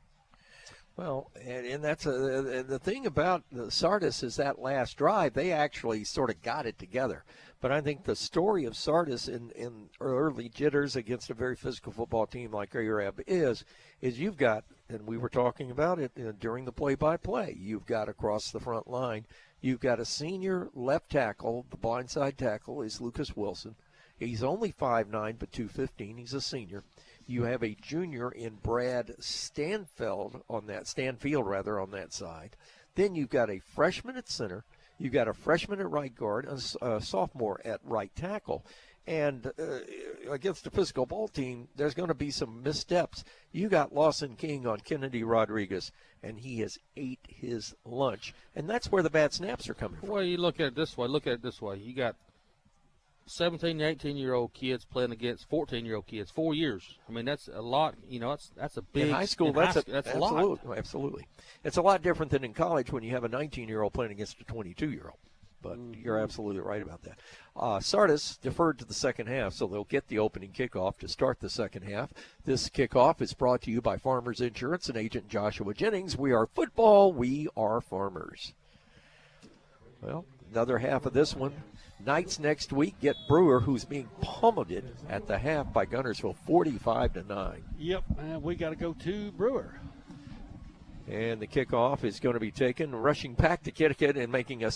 Well, and that's the thing about the Sardis is that last drive, they actually sort of got it together. But I think the story of Sardis in early jitters against a very physical football team like A-Rab is you've got, and we were talking about it during the play-by-play, you've got across the front line, you've got a senior left tackle, the blindside tackle is Lucas Wilson. He's only 5'9", but 215. He's a senior. You have a junior in Brad Stanfield on that side. Then you've got a freshman at center. You've got a freshman at right guard, a sophomore at right tackle. And against a physical ball team, there's going to be some missteps. You got Lawson King on Kennedy Rodriguez, and he has ate his lunch. And that's where the bad snaps are coming from. Well, you look at it this way. You got 17, 18-year-old kids playing against 14-year-old kids, 4 years. I mean, that's a lot. That's a big. In high school, that's a lot. Absolutely. It's a lot different than in college when you have a 19-year-old playing against a 22-year-old. But you're absolutely right about that. Sardis deferred to the second half, so they'll get the opening kickoff to start the second half. This kickoff is brought to you by Farmers Insurance and Agent Joshua Jennings. We are football. We are farmers. Well, another half of this one. Knights next week get Brewer, who's being pummeled at the half by Guntersville, 45-9. Yep, and we got to go to Brewer. And the kickoff is going to be taken, rushing back to Kitticut and making a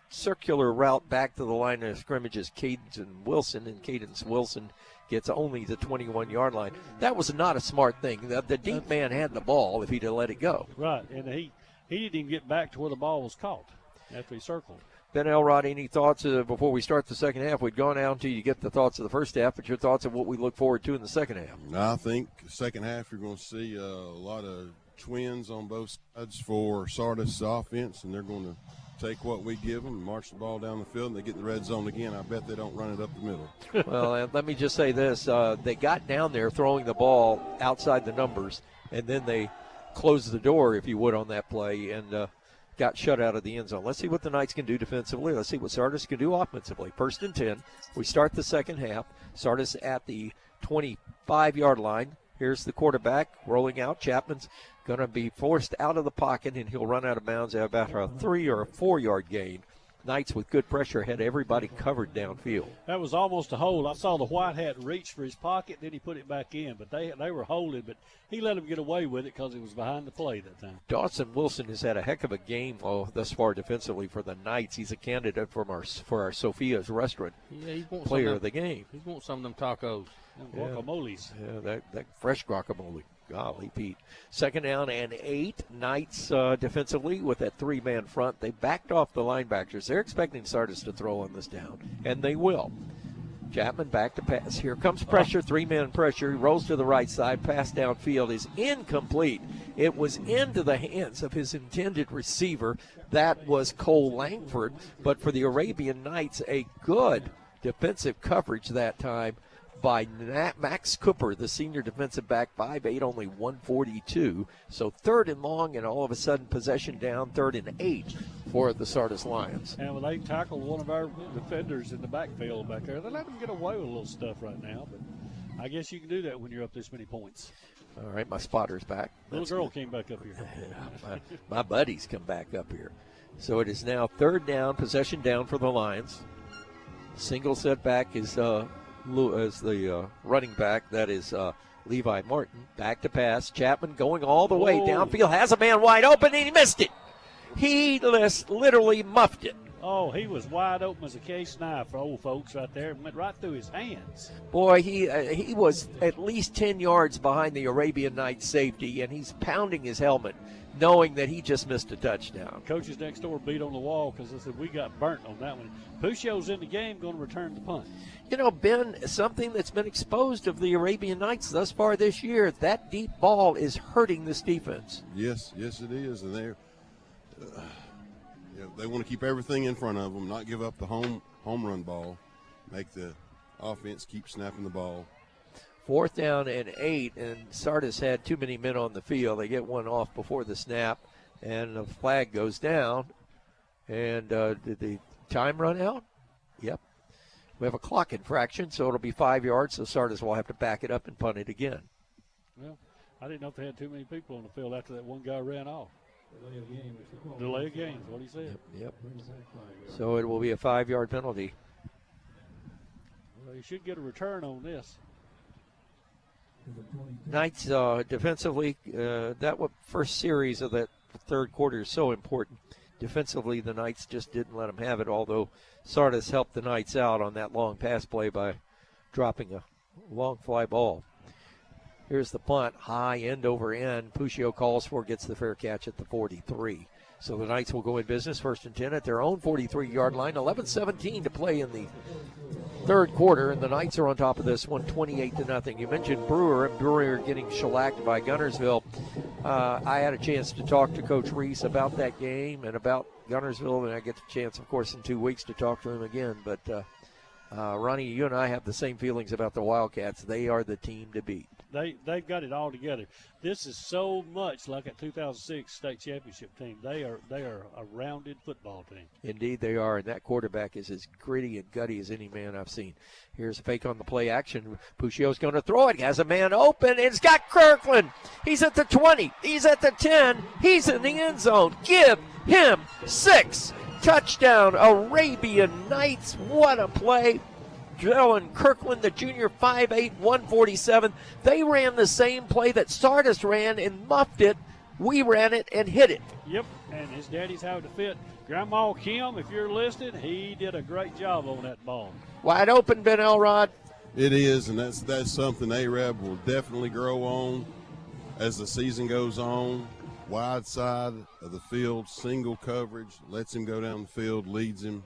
circular route back to the line of scrimmage is Cadence Wilson, and Cadence Wilson gets only the 21-yard line. That was not a smart thing. The deep man had the ball if he'd have let it go. Right, and he didn't even get back to where the ball was caught after he circled. Ben Elrod, any thoughts before we start the second half? We'd gone out until you get the thoughts of the first half, but your thoughts of what we look forward to in the second half? I think second half you're going to see a lot of twins on both sides for Sardis offense, and they're going to take what we give them and march the ball down the field, and they get in the red zone again. I bet they don't run it up the middle. Well, let me just say this. They got down there throwing the ball outside the numbers, and then they closed the door, if you would, on that play, and got shut out of the end zone. Let's see what the Knights can do defensively. Let's see what Sardis can do offensively. 1st and 10. We start the second half. Sardis at the 25-yard line. Here's the quarterback rolling out. Chapman's going to be forced out of the pocket, and he'll run out of bounds at about a 3 or a 4-yard gain. Knights with good pressure had everybody covered downfield. That was almost a hold. I saw the white hat reach for his pocket, then he put it back in. But they were holding, but he let him get away with it because he was behind the play that time. Dawson Wilson has had a heck of a game thus far defensively for the Knights. He's a candidate for our Sophia's Restaurant player of the game. He wants some of them tacos. Guacamoles. Yeah, that fresh guacamole. Golly, Pete. 2nd down and 8. Knights defensively with that 3-man front. They backed off the linebackers. They're expecting Sardis to throw on this down, and they will. Chapman back to pass. Here comes pressure, 3-man pressure. He rolls to the right side. Pass downfield is incomplete. It was into the hands of his intended receiver. That was Cole Langford. But for the Arabian Knights, a good defensive coverage that time by Max Cooper, the senior defensive back, 5'8", only 142. So 3rd and long, and all of a sudden possession down, 3rd and 8 for the Sardis Lions. And they tackled one of our defenders in the backfield back there. They let them get away with a little stuff right now, but I guess you can do that when you're up this many points. All right, my spotter's back. Little girl came back up here. my buddies come back up here. So it is now 3rd down, possession down for the Lions. Single setback is the running back. That is Levi Martin. Back to pass. Chapman going all the way downfield. Has a man wide open, and he missed it. He literally muffed it. Oh, he was wide open as a case knife for old folks right there. It went right through his hands. Boy, he was at least 10 yards behind the Arabian Knights safety, and he's pounding his helmet, knowing that he just missed a touchdown. Coaches next door beat on the wall because they said we got burnt on that one. Pucio's in the game, going to return the punt. You know, Ben, something that's been exposed of the Arabian Knights thus far this year, that deep ball is hurting this defense. Yes, it is. And they're they want to keep everything in front of them, not give up the home run ball, make the offense keep snapping the ball. 4th down and 8, and Sardis had too many men on the field. They get one off before the snap, and the flag goes down. And did the time run out? Yep. We have a clock infraction, so it'll be 5 yards, so Sardis will have to back it up and punt it again. Well, I didn't know if they had too many people on the field after that one guy ran off. Delay of game is what he said. Yep. So it will be a 5-yard penalty. Well, you should get a return on this. Knights defensively, that first series of that third quarter is so important. Defensively, the Knights just didn't let them have it, although Sardis helped the Knights out on that long pass play by dropping a long fly ball. Here's the punt, high end over end. Puccio calls for, gets the fair catch at the 43. So the Knights will go in business, 1st and 10 at their own 43-yard line. 11-17 to play in the third quarter, and the Knights are on top of this one, 28-0. You mentioned Brewer, and Brewer getting shellacked by Guntersville. I had a chance to talk to Coach Reese about that game and about Guntersville, and I get the chance, of course, in 2 weeks to talk to him again. But, Ronnie, you and I have the same feelings about the Wildcats. They are the team to beat. They've got it all together. This is so much like a 2006 state championship team. They are a rounded football team. Indeed they are, and that quarterback is as gritty and gutty as any man I've seen. Here's a fake on the play action. Puccio's going to throw it. He has a man open, and it's got Kirkland. He's at the 20. He's at the 10. He's in the end zone. Give him 6. Touchdown, Arabian Knights. What a play. Dylan Kirkland, the junior, 5'8", 147. They ran the same play that Sardis ran and muffed it. We ran it and hit it. Yep, and his daddy's how to fit. Grandma Kim, if you're listening, he did a great job on that ball. Wide open, Ben Elrod. It is, and that's something Arab will definitely grow on as the season goes on. Wide side of the field, single coverage, lets him go down the field, leads him.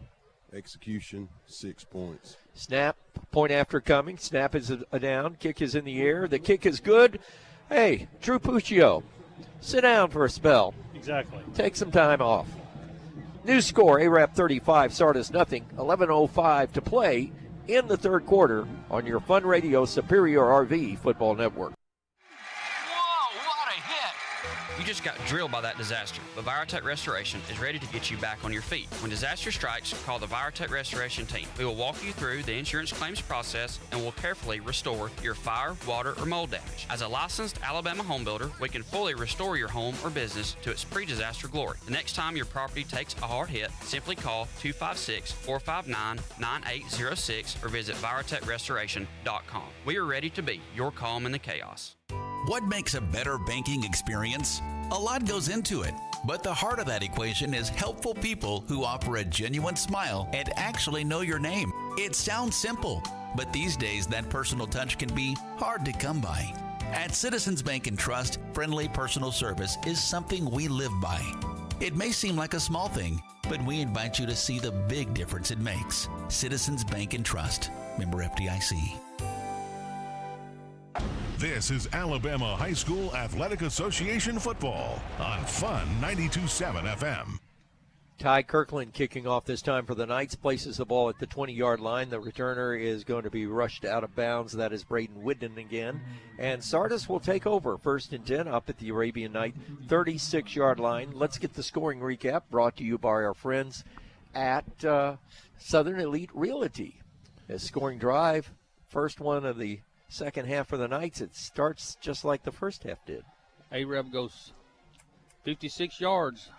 Execution, 6 points. Snap, point after coming. Snap is a down. Kick is in the air. The kick is good. Hey, Drew Puccio, sit down for a spell. Exactly. Take some time off. New score, Arab 35, Sardis nothing. 11:05 to play in the third quarter on your Fun Radio Superior RV Football Network. You just got drilled by that disaster, but Virotech Restoration is ready to get you back on your feet. When disaster strikes, call the Virotech Restoration team. We will walk you through the insurance claims process and will carefully restore your fire, water, or mold damage. As a licensed Alabama home builder, we can fully restore your home or business to its pre-disaster glory. The next time your property takes a hard hit, simply call 256-459-9806 or visit virotechrestoration.com. We are ready to be your calm in the chaos. What makes a better banking experience? A lot goes into it, but the heart of that equation is helpful people who offer a genuine smile and actually know your name. It sounds simple, but these days that personal touch can be hard to come by. At Citizens Bank and Trust, friendly personal service is something we live by. It may seem like a small thing, but we invite you to see the big difference it makes. Citizens Bank and Trust, member FDIC. This is Alabama High School Athletic Association football on Fun 92.7 FM. Ty Kirkland kicking off this time for the Knights, places the ball at the 20-yard line. The returner is going to be rushed out of bounds. That is Braden Whidden again. And Sardis will take over, 1st and 10 up at the Arabian Knight 36-yard line. Let's get the scoring recap brought to you by our friends at Southern Elite Realty. A scoring drive, first one of the second half for the Knights. It starts just like the first half did. Arab goes 56 yards.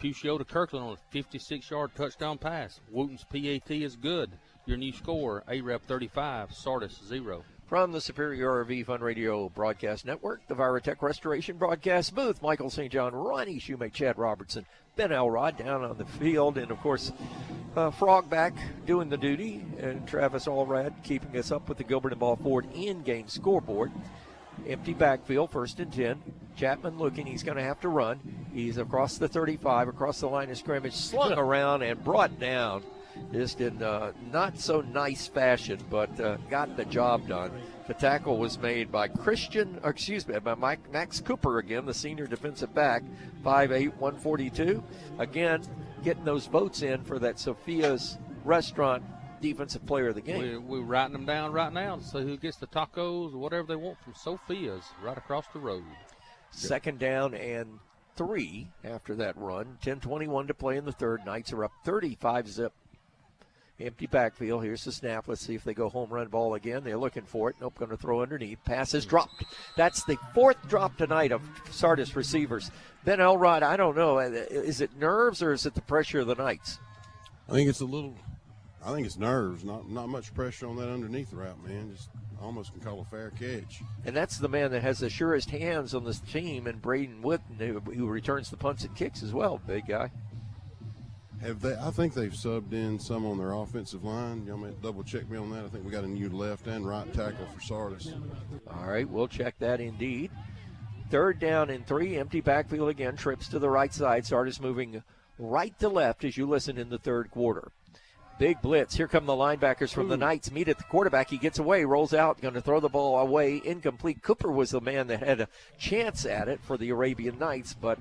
Puccio to Kirkland on a 56-yard touchdown pass. Wooten's PAT is good. Your new score, Arab 35, Sardis 0. From the Superior RV Fun Radio Broadcast Network, the Virotech Restoration Broadcast Booth, Michael St. John, Ronnie Shoemake, Chad Robertson, Ben Elrod down on the field, and, of course, Frog back doing the duty, and Travis Allred keeping us up with the Gilbert and Ball Ford in-game scoreboard. Empty backfield, 1st and 10. Chapman looking, he's going to have to run. He's across the 35, across the line of scrimmage, slung around and brought down. Just in not so nice fashion, but got the job done. The tackle was made by by Max Cooper again, the senior defensive back, 5'8", 142. Again, getting those votes in for that Sophia's Restaurant defensive player of the game. We're writing them down right now to see who gets the tacos or whatever they want from Sophia's right across the road. Second down and 3 after that run. 10:21 to play in the third. Knights are up 35-zip. Empty backfield. Here's the snap. Let's see if they go home run ball again. They're looking for it. Nope, going to throw underneath. Pass is dropped. That's the 4th drop tonight of Sardis receivers. Ben Elrod, I don't know. Is it nerves or is it the pressure of the Knights? I think it's nerves. Not much pressure on that underneath route, man. Just almost can call a fair catch. And that's the man that has the surest hands on this team, and Braden Wooden, who returns the punts and kicks as well, big guy. I think they've subbed in some on their offensive line. Y'all may double check me on that. I think we got a new left and right tackle for Sardis. All right, we'll check that indeed. Third down and 3, empty backfield again, trips to the right side. Sardis moving right to left as you listen in the third quarter. Big blitz. Here come the linebackers from the Knights. Meet at the quarterback. He gets away, rolls out, going to throw the ball away. Incomplete. Cooper was the man that had a chance at it for the Arabian Knights, but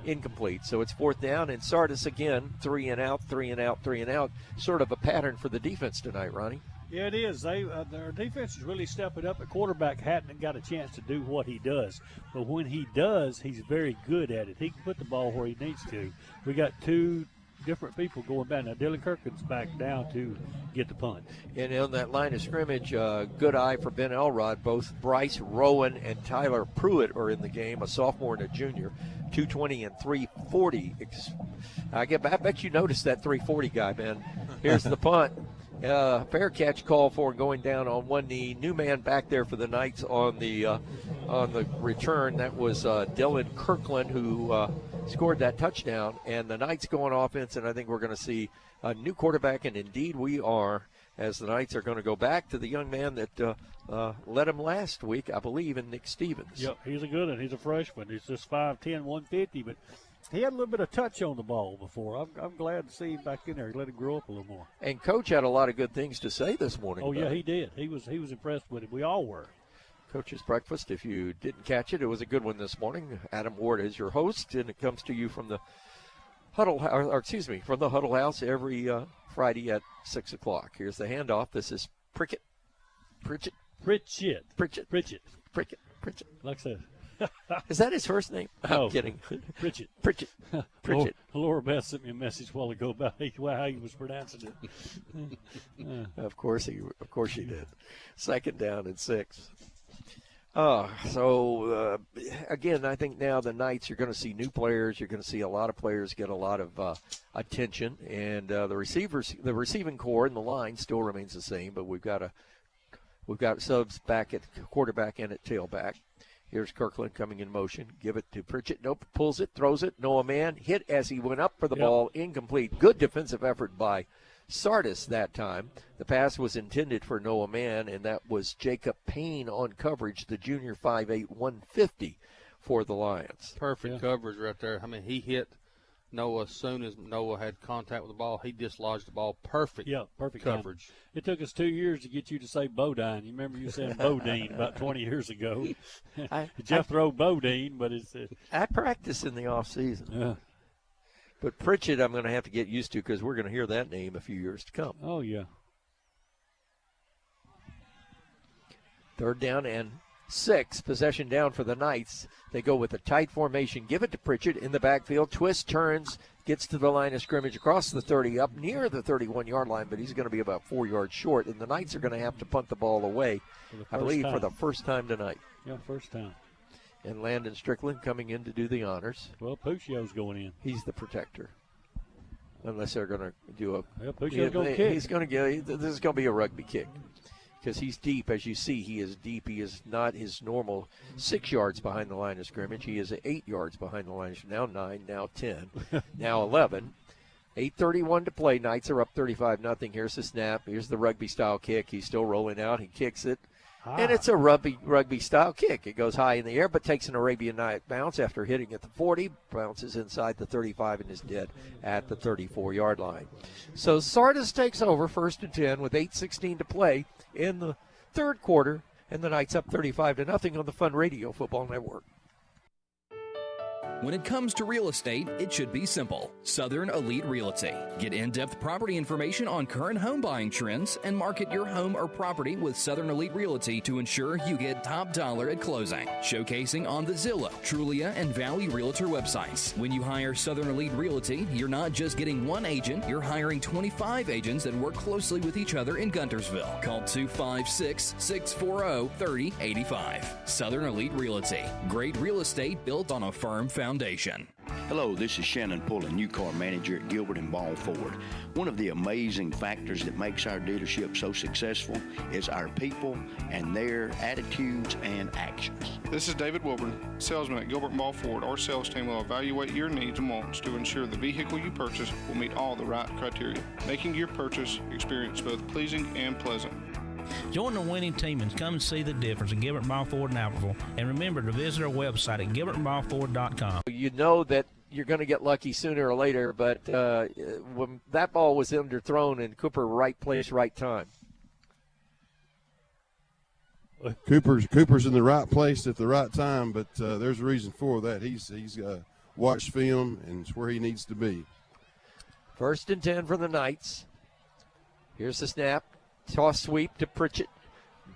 incomplete. So it's 4th down, and Sardis again, 3 and out, 3 and out, 3 and out. Sort of a pattern for the defense tonight, Ronnie. Yeah, it is. Their defense is really stepping up. The quarterback hadn't got a chance to do what he does. But when he does, he's very good at it. He can put the ball where he needs to. We got 2 different people going back. Now, Dylan Kirkland's back down to get the punt. And on that line of scrimmage, good eye for Ben Elrod. Both Bryce Rowan and Tyler Pruitt are in the game, a sophomore and a junior. 220 and 340. I bet you noticed that 340 guy, Ben. Here's the punt. Fair catch call for going down on one knee. New man back there for the Knights on the return. That was Dylan Kirkland who scored that touchdown. And the Knights go on offense, and I think we're going to see a new quarterback, and indeed we are, as the Knights are going to go back to the young man that led them last week, I believe, in Nick Stevens. Yep, he's a good one. He's a freshman. He's just 5'10", 150, but he had a little bit of touch on the ball before. I'm glad to see him back in there. Let him grow up a little more. And Coach had a lot of good things to say this morning. Oh, yeah, he did. He was impressed with it. We all were. Coach's Breakfast, if you didn't catch it, it was a good one this morning. Adam Ward is your host, and it comes to you from the Huddle House every Friday at 6 o'clock. Here's the handoff. This is Pritchett. Like I said. Is that his first name? No. I'm kidding. Pritchett. Laura Beth sent me a message a while ago about how he was pronouncing it. Of course she did. Second down and 6. Again, I think now the Knights, you're going to see new players. You're going to see a lot of players get a lot of attention, and the receiving core and the line still remains the same. But we've got subs back at quarterback and at tailback. Here's Kirkland coming in motion. Give it to Pritchett. Nope. Pulls it, throws it. Noah Mann hit as he went up for the ball. Incomplete. Good defensive effort by Sardis that time. The pass was intended for Noah Mann, and that was Jacob Payne on coverage, the junior 5'8", 150 for the Lions. Perfect coverage right there. I mean, he hit Noah as soon as Noah had contact with the ball. He dislodged the ball. Perfect coverage. Time. It took us 2 years to get you to say Bodine. You remember you saying Bodine about 20 years ago. Jethro Bodine, but it's I practiced in the off season. Yeah. But Pritchett, I'm going to have to get used to because we're going to hear that name a few years to come. Oh, yeah. Third down and 6. Possession down for the Knights. They go with a tight formation. Give it to Pritchett in the backfield. Twist, turns, gets to the line of scrimmage across the 30, up near the 31-yard line, but he's going to be about 4 yards short. And the Knights are going to have to punt the ball away, I believe, for the first time tonight. Yeah, first time. And Landon Strickland coming in to do the honors. Well, Puccio's going in. He's the protector. Unless they're going to do a... Yeah, Puccio's going to kick. He's going to get... This is going to be a rugby kick. Because he's deep. As you see, he is deep. He is not his normal 6 yards behind the line of scrimmage. He is 8 yards behind the line of scrimmage. Now 9, now 10, now 11. 8:31 to play. Knights are up 35-0. Here's the snap. Here's the rugby-style kick. He's still rolling out. He kicks it. And it's a rugby-style kick. It goes high in the air, but takes an Arabian Night bounce after hitting at the 40, bounces inside the 35, and is dead at the 34-yard line. So Sardis takes over 1st and 10 with 8:16 to play in the third quarter, and the Knights up 35-0 on the Fun Radio Football Network. When it comes to real estate, it should be simple. Southern Elite Realty. Get in-depth property information on current home buying trends and market your home or property with Southern Elite Realty to ensure you get top dollar at closing. Showcasing on the Zillow, Trulia, and Valley Realtor websites. When you hire Southern Elite Realty, you're not just getting one agent, you're hiring 25 agents that work closely with each other in Guntersville. Call 256-640-3085. Southern Elite Realty. Great real estate built on a firm foundation. Hello, this is Shannon Pullen, new car manager at Gilbert and Ball Ford. One of the amazing factors that makes our dealership so successful is our people and their attitudes and actions. This is David Wilburn, salesman at Gilbert and Ball Ford. Our sales team will evaluate your needs and wants to ensure the vehicle you purchase will meet all the right criteria, making your purchase experience both pleasing and pleasant. Join the winning team and come and see the difference in Gilbert Ball Ford and Albertville. And remember to visit our website at gilbertandballford.com. You know that you're going to get lucky sooner or later, but when that ball was underthrown and Cooper right place, right time. Cooper's in the right place at the right time, but there's a reason for that. He's watched film, and it's where he needs to be. 1st and 10 for the Knights. Here's the snap. Toss sweep to Pritchett.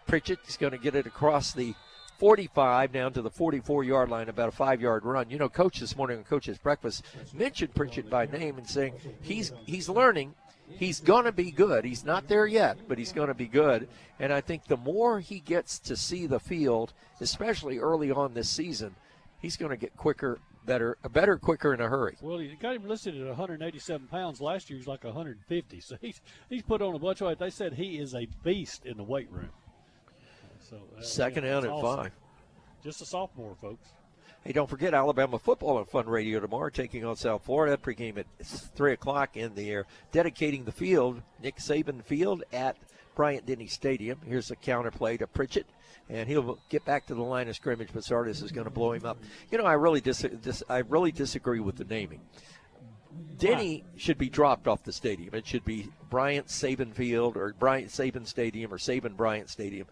Pritchett is going to get it across the 45 down to the 44-yard line, about a 5-yard run. You know, Coach this morning on Coach's Breakfast mentioned Pritchett by name and saying he's learning. He's going to be good. He's not there yet, but he's going to be good. And I think the more he gets to see the field, especially early on this season, he's going to get quicker, better, quicker in a hurry. Well, he got him listed at 187 pounds. Last year he was like 150. So he's put on a bunch of weight. They said he is a beast in the weight room. So second down and 5. Just a sophomore, folks. Hey, don't forget Alabama football on Fun Radio tomorrow, taking on South Florida. Pregame at 3 o'clock in the air. Dedicating the field, Nick Saban Field at Bryant-Denny Stadium. Here's a counter play to Pritchett, and he'll get back to the line of scrimmage, but Sardis is going to blow him up. You know, I really disagree with the naming. Denny should be dropped off the stadium. It should be Bryant Saban Field or Bryant Saban Stadium or Saban Bryant Stadium.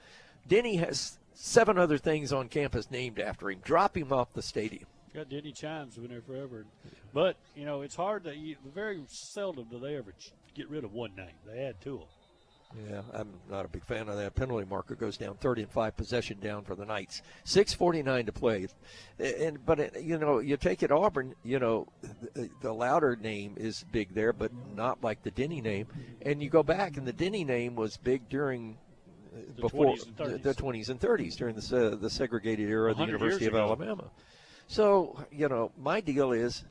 Denny has 7 other things on campus named after him. Drop him off the stadium. Got Denny Chimes been there forever. But, you know, it's hard that very seldom do they ever get rid of one name. They add to them. Yeah, I'm not a big fan of that. Penalty marker goes down 30-5, possession down for the Knights. 6:49 to play. But you know, you take it Auburn, you know, the Louder name is big there, but not like the Denny name. And you go back, and the Denny name was big during before the 20s and 30s during the segregated era of the University of Alabama. So, you know, my deal is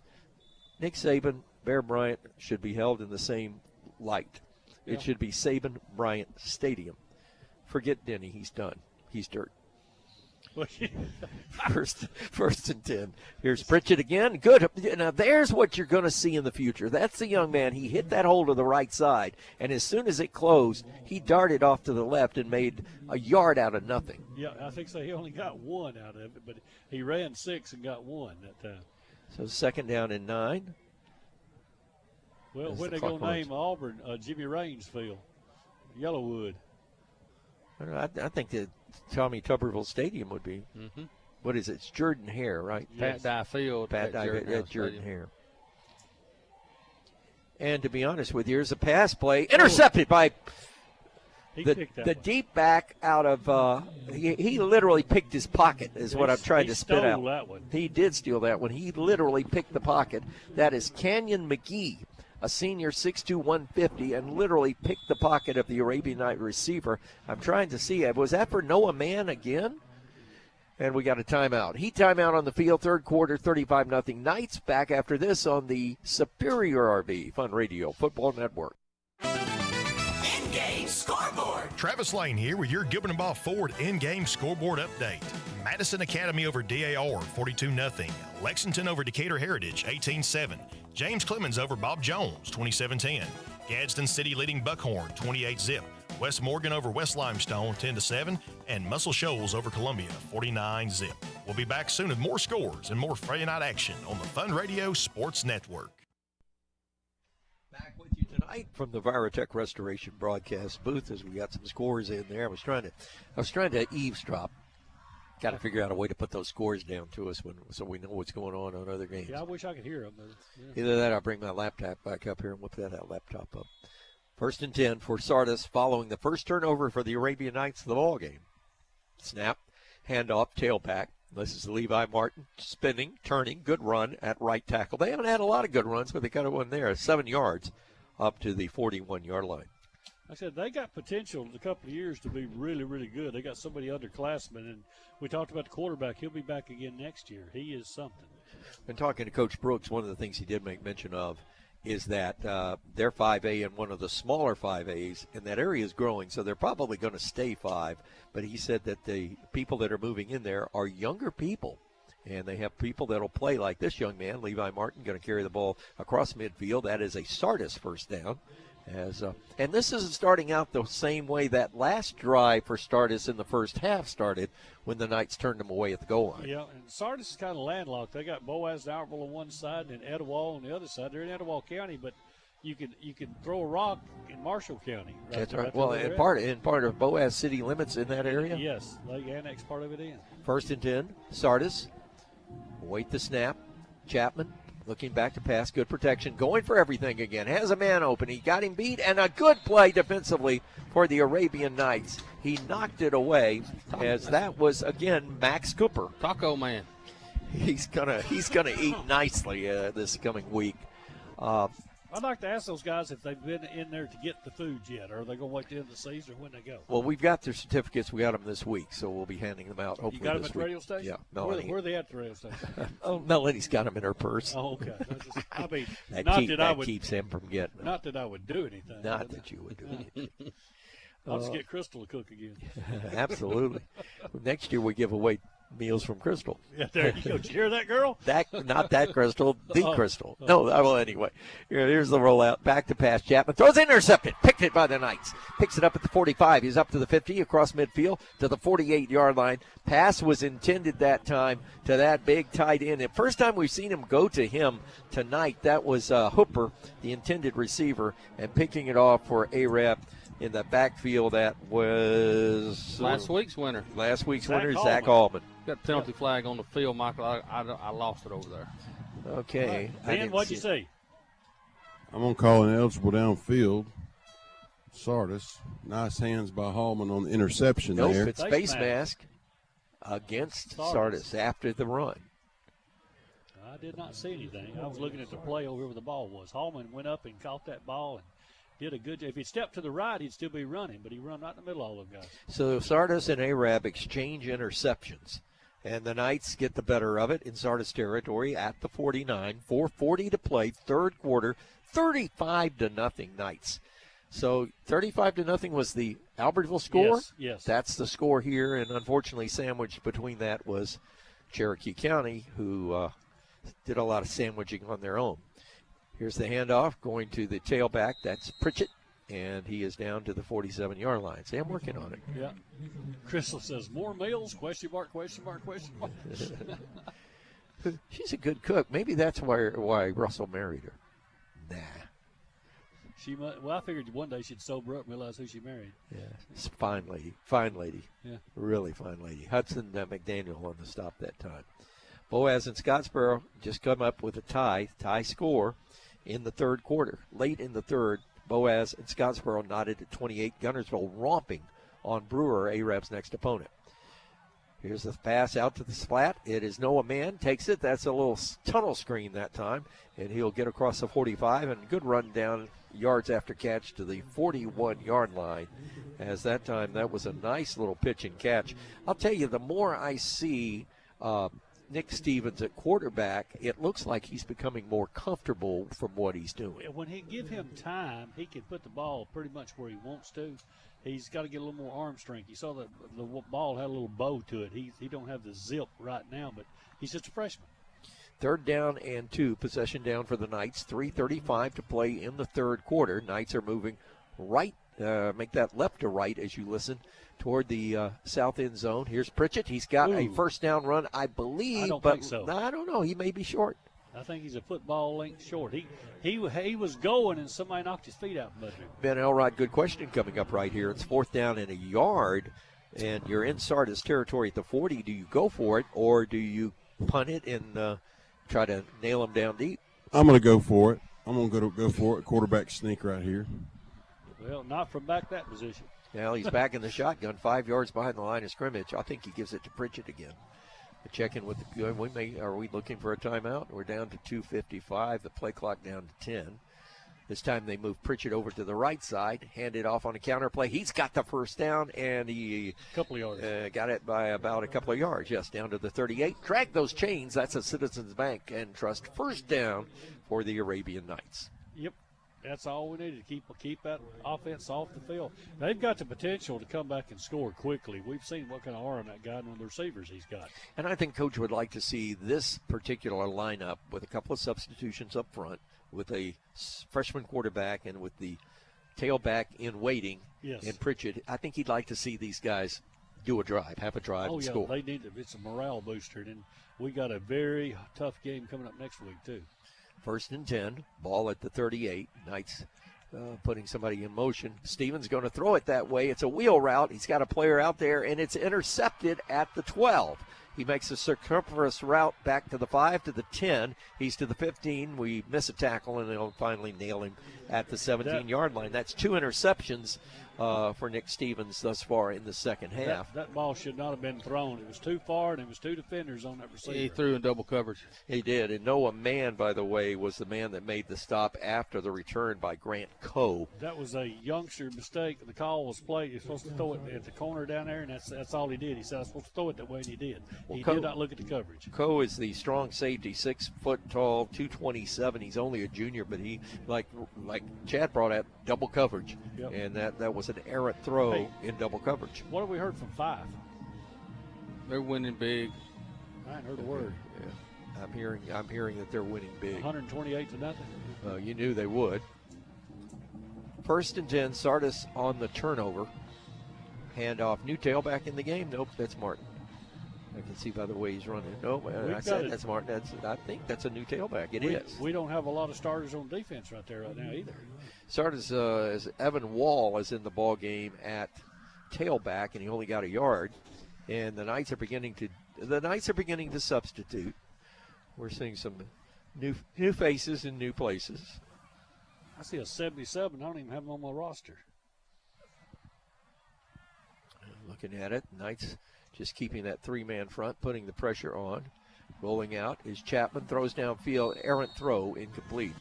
Nick Saban, Bear Bryant should be held in the same light. It should be Saban Bryant Stadium. Forget Denny. He's done. He's dirt. First and 10. Here's Pritchett again. Good. Now, there's what you're going to see in the future. That's the young man. He hit that hole to the right side, and as soon as it closed, he darted off to the left and made a yard out of nothing. Yeah, I think so. He only got 1 out of it, but he ran 6 and got 1 that time. So 2nd down and 9. Well, when they going to name Auburn Jimmy Raines Field, Yellowwood. I think that Tommy Tuberville Stadium would be. Mm-hmm. What is it? It's Jordan Hare, right? Yes. Pat Dye Field. Pat Dye at Jordan Hare. And to be honest with you, here's a pass play intercepted by the deep back out of. He literally picked his pocket, is what I'm trying to spit out. That one. He did steal that one. He literally picked the pocket. That is Canyon McGee, a senior 6'2", 150, and literally picked the pocket of the Arabian Night receiver. I'm trying to see. Was that for Noah Mann again? And we got a timeout. Timeout on the field, third quarter, 35-0 Knights. Back after this on the Superior RV Fun Radio Football Network. In-game scoreboard. Travis Lane here with your Gilbert and Ball Ford in-game scoreboard update. Madison Academy over DAR, 42-0. Lexington over Decatur Heritage, 18-7. James Clemens over Bob Jones, 27-10. Gadsden City leading Buckhorn, 28-0. West Morgan over West Limestone, 10-7. And Muscle Shoals over Columbia, 49-0. We'll be back soon with more scores and more Friday night action on the Fun Radio Sports Network. Back with you tonight from the Viratech Restoration broadcast booth as we got some scores in there. I was trying to eavesdrop Got to figure out a way to put those scores down to us so we know what's going on other games. Yeah, I wish I could hear them. Either that or I'll bring my laptop back up here and whip that laptop up. 1st and 10 for Sardis following the first turnover for the Arabian Knights of the ball game. Snap, handoff, tailback. This is Levi Martin spinning, turning, good run at right tackle. They haven't had a lot of good runs, but they got one there, 7 yards up to the 41-yard line. I said they got potential in a couple of years to be really, really good. They got so many underclassmen, and we talked about the quarterback. He'll be back again next year. He is something. When talking to Coach Brooks, one of the things he did make mention of is that they're 5A and one of the smaller 5As, and that area is growing, so they're probably going to stay 5. But he said that the people that are moving in there are younger people, and they have people that will play like this young man, Levi Martin, going to carry the ball across midfield. That is a Sardis first down. And this isn't starting out the same way that last drive for Sardis in the first half started when the Knights turned them away at the goal line. Yeah, and Sardis is kind of landlocked. They got Boaz and Albertville on one side and Etowah on the other side. They're in Etowah County, but you can throw a rock in Marshall County. That's right. Well, in part of Boaz city limits in that area. Yes, they annex part of it in. 1st and 10, Sardis. Wait the snap. Chapman. Looking back to pass, good protection, going for everything again. Has a man open. He got him beat, and a good play defensively for the Arabian Knights. He knocked it away, as that was again Max Cooper. Taco Man. He's gonna eat nicely this coming week. I'd like to ask those guys if they've been in there to get the food yet, or are they going to wait till the end of the season or when they go? Well, we've got their certificates. We got them this week, so we'll be handing them out hopefully You got them this at the week. radio station? Yeah, Melanie. Where are they at the radio station? Oh, Melanie's got them in her purse. Oh, okay. I mean, that keeps him from getting them. Not that I would do anything. Not that you would do anything. I'll just get Crystal to cook again. Absolutely. Next year we give away meals from Crystal. Yeah, there you go. Did you hear that, girl? Not that Crystal, the Crystal. No, well, anyway. Here's the rollout. Back to pass. Chapman throws it, intercepted. Picked it by the Knights. Picks it up at the 45. He's up to the 50, across midfield to the 48-yard line. Pass was intended that time to that big tight end. The first time we've seen him go to him tonight, that was Hooper, the intended receiver, and picking it off for Arab in the backfield. That was last week's winner. Last week's winner, Zach Allman. Got a penalty flag on the field, Michael. I lost it over there. Okay. Ben, what'd you say? I'm going to call an eligible downfield. Sardis. Nice hands by Hallman on the interception there. Nope, it's face mask against Sardis after the run. I did not see anything. I was looking at the play over where the ball was. Hallman went up and caught that ball and did a good job. If he stepped to the right, he'd still be running, but he run right in the middle of all them guys. So Sardis and Arab exchange interceptions, and the Knights get the better of it in Sardis territory at the 49. 4:40 to play, third quarter, 35-0 Knights. So 35-0 was the Albertville score? Yes. That's the score here, and unfortunately sandwiched between that was Cherokee County, who did a lot of sandwiching on their own. Here's the handoff going to the tailback. That's Pritchett, and he is down to the 47-yard line. See, I'm working on it. Yeah. Crystal says, more meals, question mark, question mark, question mark. She's a good cook. Maybe that's why Russell married her. Nah. Well, I figured one day she'd sober up and realize who she married. Yeah, it's a fine lady. Fine lady. Yeah. Really fine lady. Hudson McDaniel on the stop that time. Boaz and Scottsboro just come up with a tie score in the third quarter. Late in the third, Boaz and Scottsboro knotted at 28. Gunnersville romping on Brewer, Arab's next opponent. Here's the pass out to the splat. It is Noah Mann. Takes it. That's a little tunnel screen that time. And he'll get across the 45. And good run down yards after catch to the 41-yard line. As that time, that was a nice little pitch and catch. I'll tell you, the more I see Nick Stevens at quarterback, it looks like he's becoming more comfortable from what he's doing. When he give him time, he can put the ball pretty much where he wants to. He's got to get a little more arm strength. You saw the ball had a little bow to it. He don't have the zip right now, but he's just a freshman. 3rd down and 2, possession down for the Knights. 3:35 to play in the third quarter. Knights are moving right, make that left to right as you listen toward the south end zone. Here's Pritchett. He's got a first down run, I believe. I don't but think so. I don't know. He may be short. I think he's a football length short. He was going and somebody knocked his feet out from under him. Ben Elrod, good question coming up right here. It's 4th down and a yard and you're in Sardis territory at the 40, do you go for it or do you punt it and try to nail them down deep? I'm going to go for it. I'm going to go for it. Quarterback sneak right here. Well, not from back that position. Now he's back in the shotgun, 5 yards behind the line of scrimmage. I think he gives it to Pritchett again. Checking with the are we looking for a timeout? We're down to 2:55. The play clock down to 10. This time they move Pritchett over to the right side, hand it off on a counter play. He's got the first down, and he couple of yards. Got it by about a couple of yards. Yes, down to the 38. Drag those chains. That's a Citizens Bank and Trust first down for the Arabian Knights. Yep. That's all we need to keep that offense off the field. They've got the potential to come back and score quickly. We've seen what kind of arm that guy and the receivers he's got. And I think Coach would like to see this particular lineup with a couple of substitutions up front, with a freshman quarterback and with the tailback in waiting in Pritchett. I think he'd like to see these guys do a drive, have a drive, and score. They need to. It's a morale booster. And we got a very tough game coming up next week, too. 1st and 10, ball at the 38. Knights putting somebody in motion. Stevens going to throw it that way. It's a wheel route. He's got a player out there, and it's intercepted at the 12. He makes a circumference route back to the 5, to the 10. He's to the 15. We miss a tackle, and they'll finally nail him at the 17-yard line. That's 2 interceptions for Nick Stevens thus far in the second half. That ball should not have been thrown. It was too far, and it was 2 defenders on that receiver. He threw in double coverage. He did. And Noah Mann, by the way, was the man that made the stop after the return by Grant Coe. That was a youngster mistake. The call was played. You're supposed to throw it at the corner down there, and that's all he did. He said, I'm supposed to throw it that way, and he did. He did not look at the coverage. Coe is the strong safety, 6 foot tall, 227. He's only a junior, but he, like Chad brought out, double coverage. Yep. And that was an errant throw in double coverage. What have we heard from 5? They're winning big. I ain't heard a word. Yeah. I'm hearing that they're winning big. 128-0. You knew they would. 1st and 10, Sardis on the turnover. Handoff. New tailback in the game? Nope, that's Martin. I can see by the way he's running. No, I said that's Martin. I think that's a new tailback. It is. We don't have a lot of starters on defense right there right now either. Sardis is Evan Wall is in the ball game at tailback, and he only got a yard. And the Knights are beginning to substitute. We're seeing some new faces in new places. I see a 77. I don't even have him on my roster. Looking at it, Knights just keeping that 3-man front, putting the pressure on. Rolling out is Chapman, throws downfield, errant throw, incomplete.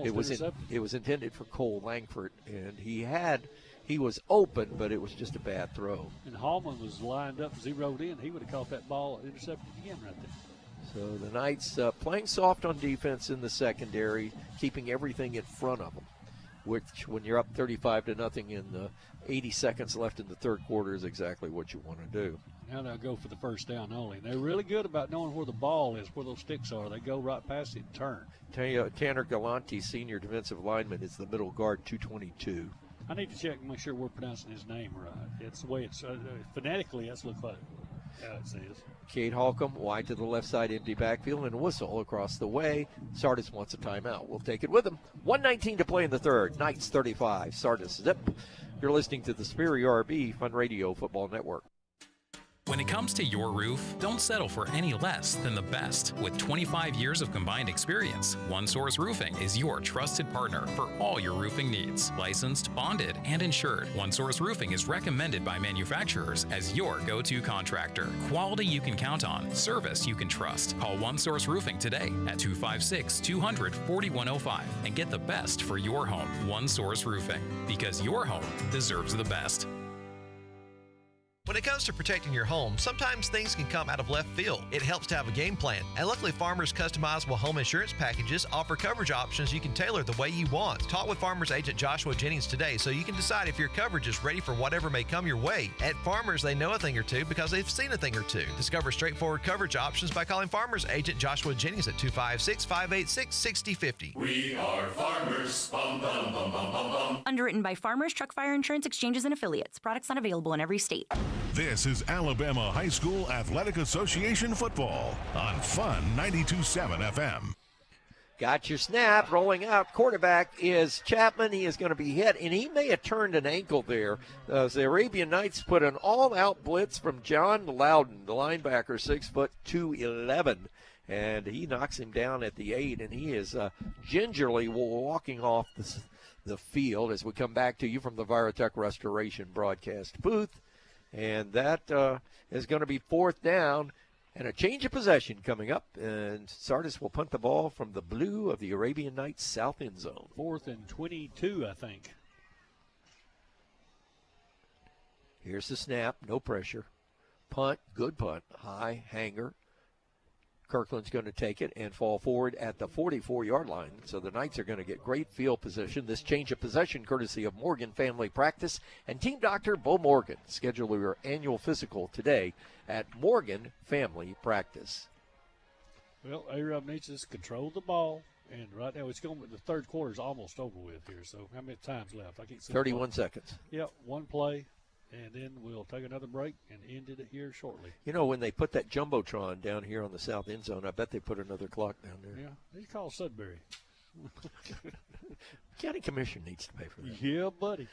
It was intended for Cole Langford, and he was open, but it was just a bad throw. And Hallman was lined up, zeroed in. He would have caught that ball and intercepted again right there. So the Knights playing soft on defense in the secondary, keeping everything in front of them, which when you're up 35-0 in the 80 seconds left in the third quarter is exactly what you want to do. Now they'll go for the first down only. They're really good about knowing where the ball is, where those sticks are. They go right past it and turn. Tanner Galante, senior defensive lineman, is the middle guard, 222. I need to check and make sure we're pronouncing his name right. It's the way it's phonetically, that's looks like how it says. Cade Holcomb, wide to the left side, empty backfield, and a whistle across the way. Sardis wants a timeout. We'll take it with him. 1:19 to play in the third. Knights 35, Sardis zip. You're listening to the Superior RB Fun Radio Football Network. When it comes to your roof, don't settle for any less than the best. With 25 years of combined experience, One Source Roofing is your trusted partner for all your roofing needs. Licensed, bonded, and insured, One Source Roofing is recommended by manufacturers as your go-to contractor. Quality you can count on, service you can trust. Call One Source Roofing today at 256-200-4105 and get the best for your home. One Source Roofing, because your home deserves the best. When it comes to protecting your home, sometimes things can come out of left field. It helps to have a game plan. And luckily, Farmers' customizable home insurance packages offer coverage options you can tailor the way you want. Talk with Farmers agent Joshua Jennings today so you can decide if your coverage is ready for whatever may come your way. At Farmers, they know a thing or two because they've seen a thing or two. Discover straightforward coverage options by calling Farmers agent Joshua Jennings at 256-586-6050. We are Farmers. Bum, bum, bum, bum, bum, bum. Underwritten by Farmers Truck Fire Insurance Exchanges and Affiliates. Products not available in every state. This is Alabama High School Athletic Association football on Fun 92.7 FM. Got your snap, rolling out. Quarterback is Chapman. He is going to be hit, and he may have turned an ankle there. The Arabian Knights put an all-out blitz from John Loudon, the linebacker, 6'2", and he knocks him down at the 8, and he is gingerly walking off the field as we come back to you from the Virotech Restoration broadcast booth. And that is going to be 4th down. And a change of possession coming up, and Sardis will punt the ball from the blue of the Arabian Knights south end zone. 4th and 22, I think. Here's the snap, no pressure. Punt, good punt, high hanger. Kirkland's going to take it and fall forward at the 44-yard line. So the Knights are going to get great field position. This change of possession courtesy of Morgan Family Practice and Team Doctor Bo Morgan. Schedule your annual physical today at Morgan Family Practice. Well, A-Rub needs to control the ball. And right now, the third quarter is almost over with here. So how many times left? I can't see. 31 seconds. Yep, one play. And then we'll take another break and end it here shortly. You know, when they put that Jumbotron down here on the south end zone, I bet they put another clock down there. Yeah, they call Sudbury. County Commission needs to pay for that. Yeah, buddy.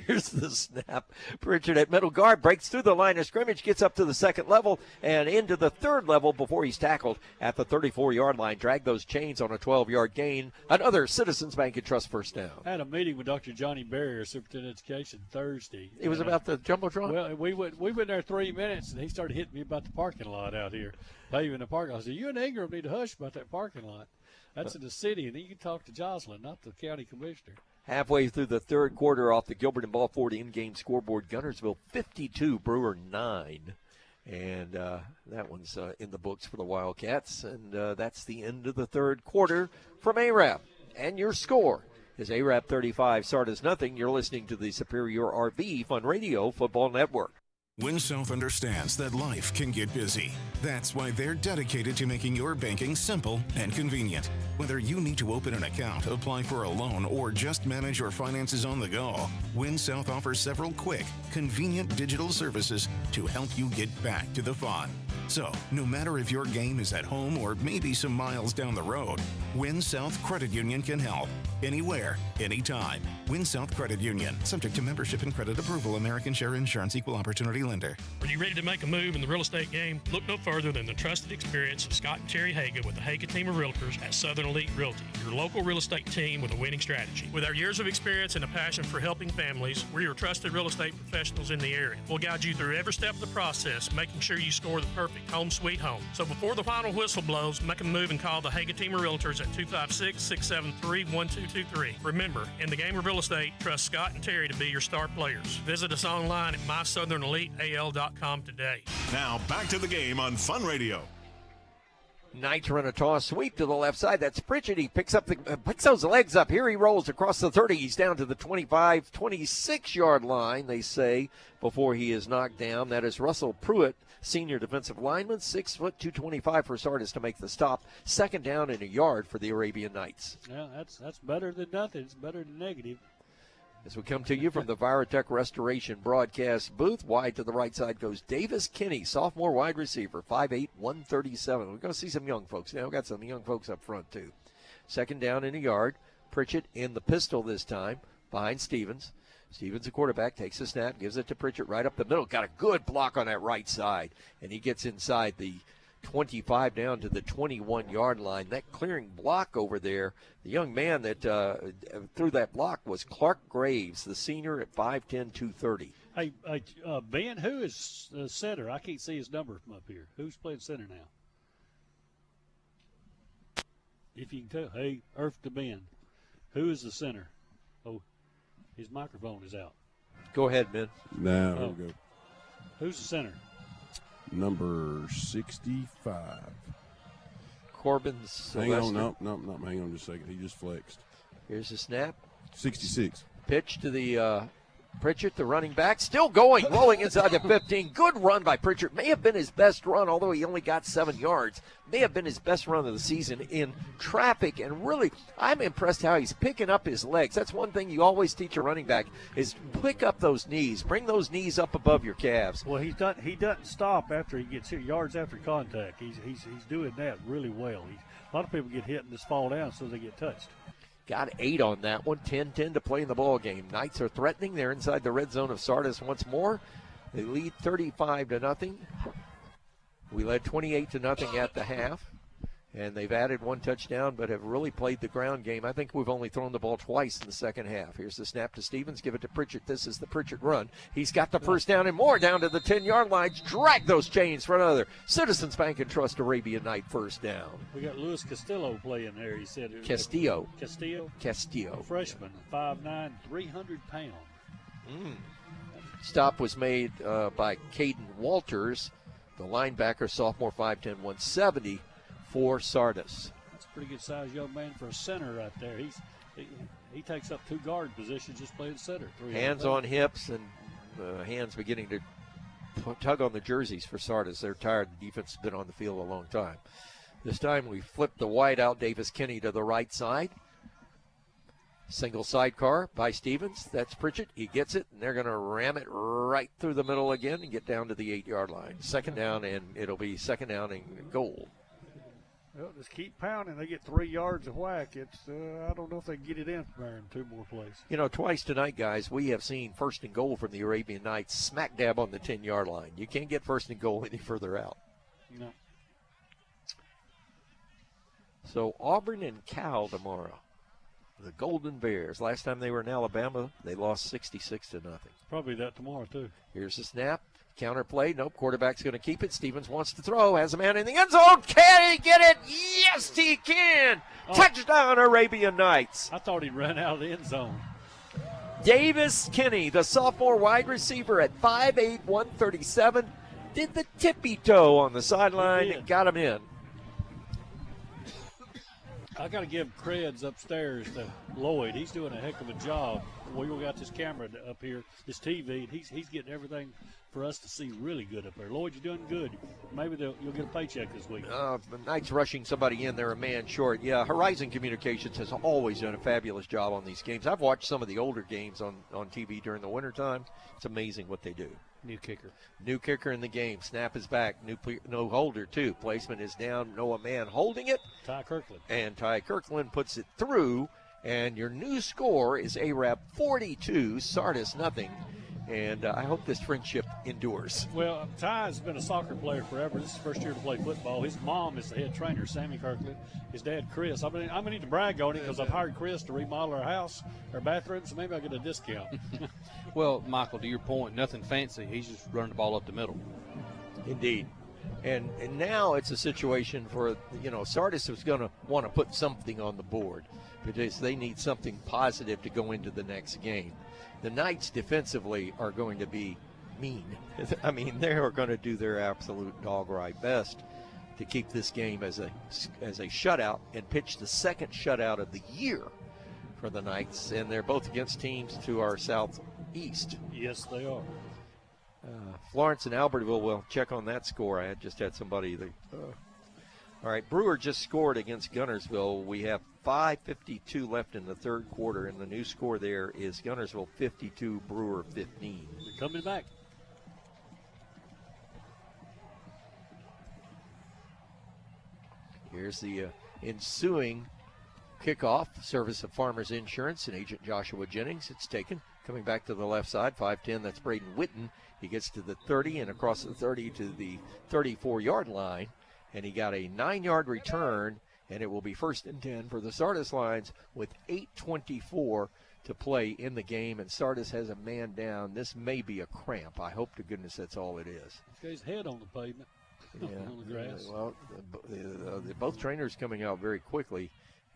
Here's the snap. Pritchard at middle guard breaks through the line of scrimmage, gets up to the second level and into the third level before he's tackled at the 34-yard line. Drag those chains on a 12-yard gain. Another Citizens Bank and Trust first down. I had a meeting with Dr. Johnny Barrier, Superintendent of Education, Thursday. It was about the Jumbotron? Well, we went there 3 minutes, and he started hitting me about the parking lot out here. Paving the parking lot. I said, you and Ingram need to hush about that parking lot. That's in the city, and then you can talk to Jocelyn, not the county commissioner. Halfway through the third quarter off the Gilbert and Balford in-game scoreboard, Guntersville 52, Brewer 9. And that one's in the books for the Wildcats. And that's the end of the third quarter from Arab. And your score is Arab 35, Sardis nothing. You're listening to the Superior RV Fun Radio Football Network. WinSouth understands that life can get busy. That's why they're dedicated to making your banking simple and convenient. Whether you need to open an account, apply for a loan, or just manage your finances on the go, WinSouth offers several quick, convenient digital services to help you get back to the fun. So, no matter if your game is at home or maybe some miles down the road, WinSouth Credit Union can help. Anywhere, anytime. WinSouth Credit Union. Subject to membership and credit approval. American Share Insurance. Equal Opportunity Lender. Are you ready to make a move in the real estate game? Look no further than the trusted experience of Scott and Terry Haga with the Haga team of realtors at Southern Elite Realty, your local real estate team with a winning strategy. With our years of experience and a passion for helping families, we're your trusted real estate professionals in the area. We'll guide you through every step of the process, making sure you score the perfect home sweet home. So before the final whistle blows, make a move and call the Haga team of realtors at 256-673-1223. Remember, in the game of real estate, trust Scott and Terry to be your star players. Visit us online at mysoutherneliteal.com today. Now back to the game on Fun Radio. Knights run a toss sweep to the left side. That's Pritchard. He picks those legs up. Here he rolls across the 30. He's down to the 25, 26-yard line, they say, before he is knocked down. That is Russell Pruitt, senior defensive lineman, 6 foot 225 for Sardis to make the stop. Second down and a yard for the Arabian Knights. Yeah, that's better than nothing. It's better than negative. As we come to you from the Virotech Restoration broadcast booth, wide to the right side goes Davis Kinney, sophomore wide receiver, 5'8", 137. We're going to see some young folks now. We've got some young folks up front, too. Second down in a yard. Pritchett in the pistol this time, behind Stevens. Stevens, the quarterback, takes the snap, gives it to Pritchett right up the middle. Got a good block on that right side, and he gets inside the 25 down to the 21-yard line. That clearing block over there, the young man that threw that block was Clark Graves, the senior at 5'10", 230. Hey, Ben, who is the center? I can't see his number from up here. Who's playing center now? If you can tell. Hey, Earth to Ben. Who is the center? Oh, his microphone is out. Go ahead, Ben. Now, here we go. Who's the center? Number 65. Corbin Hang on, no, hang on just a second. He just flexed. Here's the snap. 66. Pitch to the Pritchett, the running back, still going, rolling inside the 15. Good run by Pritchett. May have been his best run, although he only got 7 yards. May have been his best run of the season in traffic. And really, I'm impressed how he's picking up his legs. That's one thing you always teach a running back is pick up those knees. Bring those knees up above your calves. Well, he doesn't stop after he gets hit, yards after contact. He's doing that really well. A lot of people get hit and just fall down so they get touched. Got 8 on that one. 10-10 to play in the ball game. Knights are threatening. They're inside the red zone of Sardis once more. They lead 35-0. We led 28-0 at the half. And they've added 1 touchdown, but have really played the ground game. I think we've only thrown the ball twice in the second half. Here's the snap to Stevens. Give it to Pritchett. This is the Pritchett run. He's got the first down and more down to the 10-yard line. Drag those chains for another Citizens Bank and Trust Arabian Night first down. We got Luis Castillo playing there. He said Castillo. A freshman, 5'9", 300 pounds. Stop was made by Caden Walters, the linebacker, sophomore, 5'10", 170. For Sardis. That's a pretty good sized young man for a center right there. He takes up 2 guard positions just playing center. Hands on hips and hands beginning to tug on the jerseys for Sardis. They're tired. The defense has been on the field a long time. This time we flip the wide out. Davis Kinney to the right side. Single sidecar by Stevens. That's Pritchett. He gets it, and they're going to ram it right through the middle again and get down to the 8-yard line. Second down, and it'll be second down and goal. Well, just keep pounding. They get 3 yards of whack. It's I don't know if they can get it in from there in 2 more plays. You know, twice tonight, guys, we have seen first and goal from the Arabian Nights smack dab on the 10-yard line. You can't get first and goal any further out. No. So Auburn and Cal tomorrow. The Golden Bears. Last time they were in Alabama, they lost 66-0. Probably that tomorrow, too. Here's the snap. Counter play. Nope. Quarterback's going to keep it. Stevens wants to throw. Has a man in the end zone. Can he get it? Yes, he can. Oh. Touchdown, Arabian Nights. I thought he'd run out of the end zone. Davis Kinney, the sophomore wide receiver at 5'8", 137, did the tippy toe on the sideline and got him in. I got to give creds upstairs to Lloyd. He's doing a heck of a job. We got this camera up here, this TV, and he's getting everything for us to see really good up there. Lloyd, you're doing good. Maybe you'll get a paycheck this week. The Knights rushing somebody in. They're a man short. Yeah, Horizon Communications has always done a fabulous job on these games. I've watched some of the older games on TV during the wintertime. It's amazing what they do. New kicker. New kicker in the game. Snap is back. No holder, too. Placement is down. Noah Mann holding it. Ty Kirkland. And Ty Kirkland puts it through. And your new score is Arab 42, Sardis nothing. And I hope this friendship endures. Well, Ty's been a soccer player forever. This is his first year to play football. His mom is the head trainer, Sammy Kirkland. His dad, Chris. I'm going to need to brag on it because I've hired Chris to remodel our house, our bathroom, so maybe I'll get a discount. Well, Michael, to your point, nothing fancy. He's just running the ball up the middle. Indeed. And now it's a situation for, Sardis is going to want to put something on the board because they need something positive to go into the next game. The Knights defensively are going to be mean. I mean, they are going to do their absolute dog-right best to keep this game as a shutout and pitch the second shutout of the year for the Knights. And they're both against teams to our southeast. Yes, they are. Florence and Albertville will check on that score. I just had somebody. All right, Brewer just scored against Gunnersville. We have 5:52 left in the third quarter, and the new score there is Gunnersville 52, Brewer 15. They're coming back. Here's the ensuing kickoff. Service of Farmers Insurance and Agent Joshua Jennings. It's taken. Coming back to the left side, 5'10", that's Braden Witten. He gets to the 30 and across the 30 to the 34-yard line. And he got a 9-yard return, and it will be 1st and 10 for the Sardis Lions with 8:24 to play in the game. And Sardis has a man down. This may be a cramp. I hope to goodness that's all it is. This guy's head on the pavement, on the grass. Well, both trainers coming out very quickly.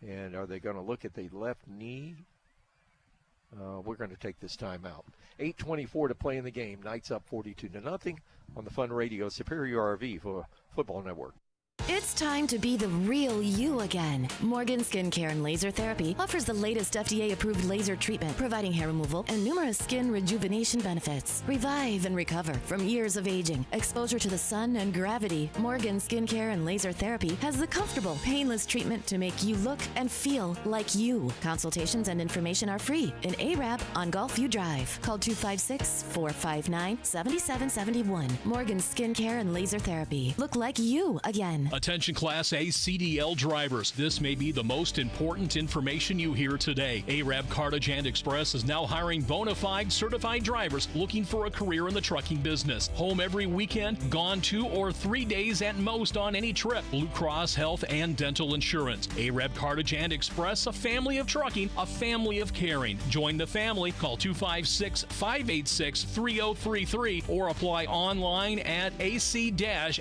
And are they going to look at the left knee? We're going to take this time out. 8:24 to play in the game. Knights up 42-0 on the Fun Radio Superior RV for Football Network. It's time to be the real you again. Morgan Skincare and Laser Therapy offers the latest FDA-approved laser treatment, providing hair removal and numerous skin rejuvenation benefits. Revive and recover from years of aging, exposure to the sun, and gravity. Morgan Skincare and Laser Therapy has the comfortable, painless treatment to make you look and feel like you. Consultations and information are free in ARAB on Gulfview Drive. Call 256-459-7771. Morgan Skincare and Laser Therapy. Look like you again. Attention Class A CDL drivers. This may be the most important information you hear today. ARAB Cartage and Express is now hiring bona fide certified drivers looking for a career in the trucking business. Home every weekend, gone 2 or 3 days at most on any trip. Blue Cross Health and Dental Insurance. ARAB Cartage and Express, a family of trucking, a family of caring. Join the family. Call 256-586-3033 or apply online at ac-an.com.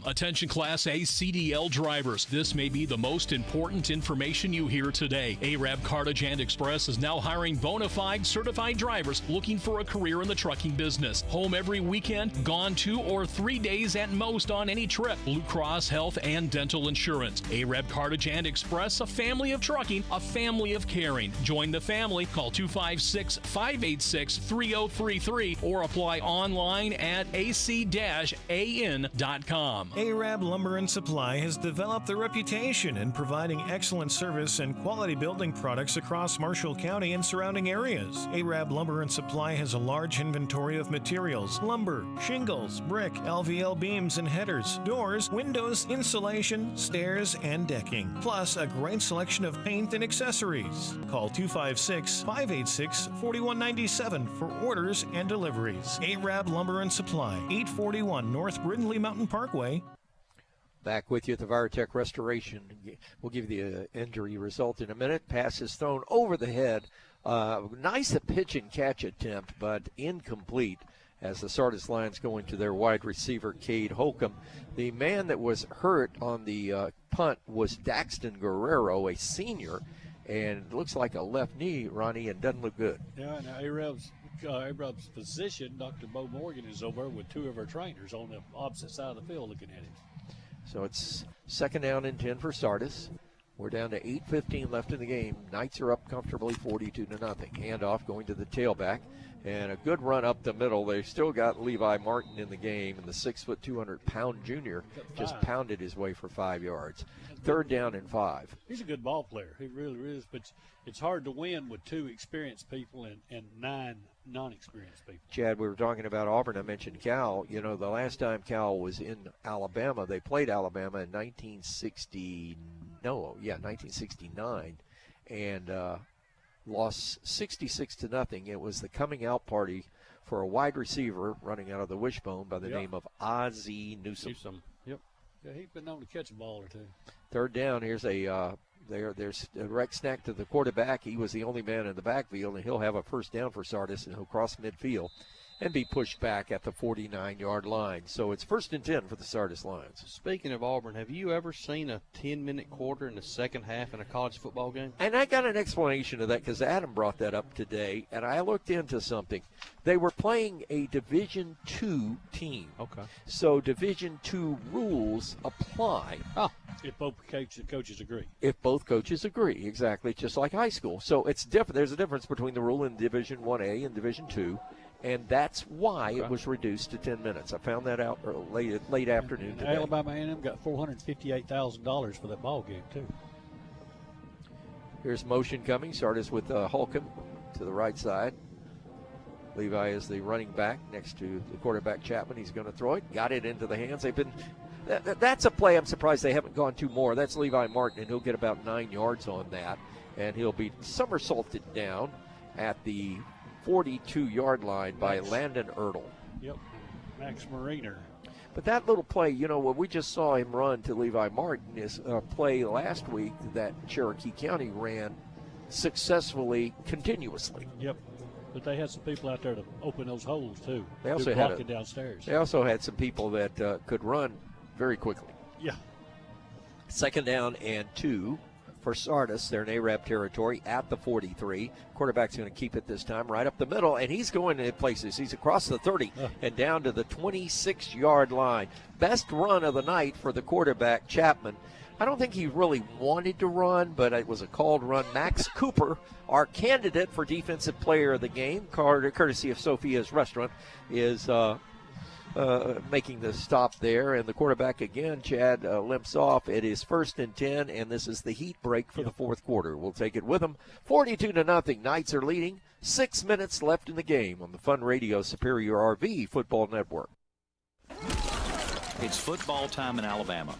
Attention Class A CDL drivers. This may be the most important information you hear today. ARAB Cartage and Express is now hiring bona fide certified drivers looking for a career in the trucking business. Home every weekend, gone 2 or 3 days at most on any trip. Blue Cross Health and Dental Insurance. ARAB Cartage and Express, a family of trucking, a family of caring. Join the family. Call 256-586-3033 or apply online at ac-an.com. ARAB Lumber and Supply has developed the reputation in providing excellent service and quality building products across Marshall County and surrounding areas. ARAB Lumber and Supply has a large inventory of materials: lumber, shingles, brick, LVL beams and headers, doors, windows, insulation, stairs, and decking, plus a great selection of paint and accessories. Call 256-586-4197 for orders and deliveries. ARAB Lumber and Supply, 841 North Brindley Mountain Parkway. Back with you at the Virotech Restoration. We'll give you the injury result in a minute. Pass is thrown over the head. Nice pitch and catch attempt, but incomplete as the Sardis Lions go into their wide receiver, Cade Holcomb. The man that was hurt on the punt was Daxton Guerrero, a senior, and it looks like a left knee, Ronnie, and doesn't look good. Yeah, now ARAB's physician, Dr. Bo Morgan, is over with 2 of our trainers on the opposite side of the field looking at him. So it's 2nd down and 10 for Sardis. We're down to 8:15 left in the game. Knights are up comfortably 42-0. Handoff going to the tailback. And a good run up the middle. They've still got Levi Martin in the game, and the 6', 200-pound junior just pounded his way for 5 yards. 3rd down and 5. He's a good ball player. He really is. But it's hard to win with 2 experienced people and 9 non-experienced people. Chad, we were talking about Auburn. I mentioned Cal. You know, the last time Cal was in Alabama, they played Alabama in 1969, and lost 66-0. It was the coming out party for a wide receiver running out of the wishbone by the name of Ozzie Newsome. Yep. Yeah, he's been known to catch a ball or 2. 3rd down. Here's there's a direct snack to the quarterback. He was the only man in the backfield, and he'll have a 1st down for Sardis, and he'll cross midfield and be pushed back at the 49-yard line. So it's 1st and 10 for the Sardis Lions. Speaking of Auburn, have you ever seen a 10-minute quarter in the second half in a college football game? And I got an explanation of that because Adam brought that up today, and I looked into something. They were playing a Division II team. Okay. So Division II rules apply. Oh. If both coaches agree. If both coaches agree, exactly, just like high school. So it's different. There's a difference between the rule in Division 1A and Division 2. And that's why it was reduced to 10 minutes. I found that out late afternoon today. Alabama A&M got $458,000 for that ball game, too. Here's motion coming. Sardis with Holcomb to the right side. Levi is the running back next to the quarterback Chapman. He's going to throw it. Got it into the hands. They've been. That's a play I'm surprised they haven't gone 2 more. That's Levi Martin, and he'll get about 9 yards on that. And he'll be somersaulted down at the 42-yard line by Landon Ertl. Yep, Max Mariner. But that little play, you know, what we just saw him run to Levi Martin is a play last week that Cherokee County ran successfully, continuously. Yep, but they had some people out there to open those holes, too. They also had downstairs. They also had some people that could run very quickly. Yeah. 2nd down and 2 for Sardis. They're in Arab territory at the 43. Quarterback's going to keep it this time right up the middle, and he's going to places. He's across the 30 and down to the 26-yard line. Best run of the night for the quarterback, Chapman. I don't think he really wanted to run, but it was a called run. Max Cooper, our candidate for Defensive Player of the Game, courtesy of Sophia's Restaurant, is making the stop there. And the quarterback again, Chad, limps off. It is 1st and 10, and this is the heat break for the fourth quarter. We'll take it with them. 42-0. Knights are leading. 6 minutes left in the game on the Fun Radio Superior RV Football Network. It's football time in Alabama.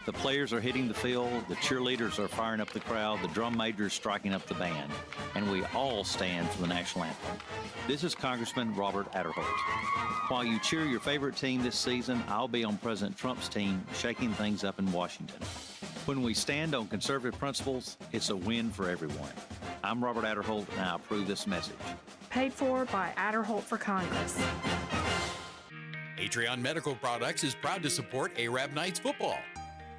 The players are hitting the field, the cheerleaders are firing up the crowd, the drum major's striking up the band, and we all stand for the national anthem. This is Congressman Robert Adderholt. While you cheer your favorite team this season, I'll be on President Trump's team shaking things up in Washington. When we stand on conservative principles, it's a win for everyone. I'm Robert Adderholt, and I approve this message. Paid for by Adderholt for Congress. Atrion Medical Products is proud to support Arab Knights football.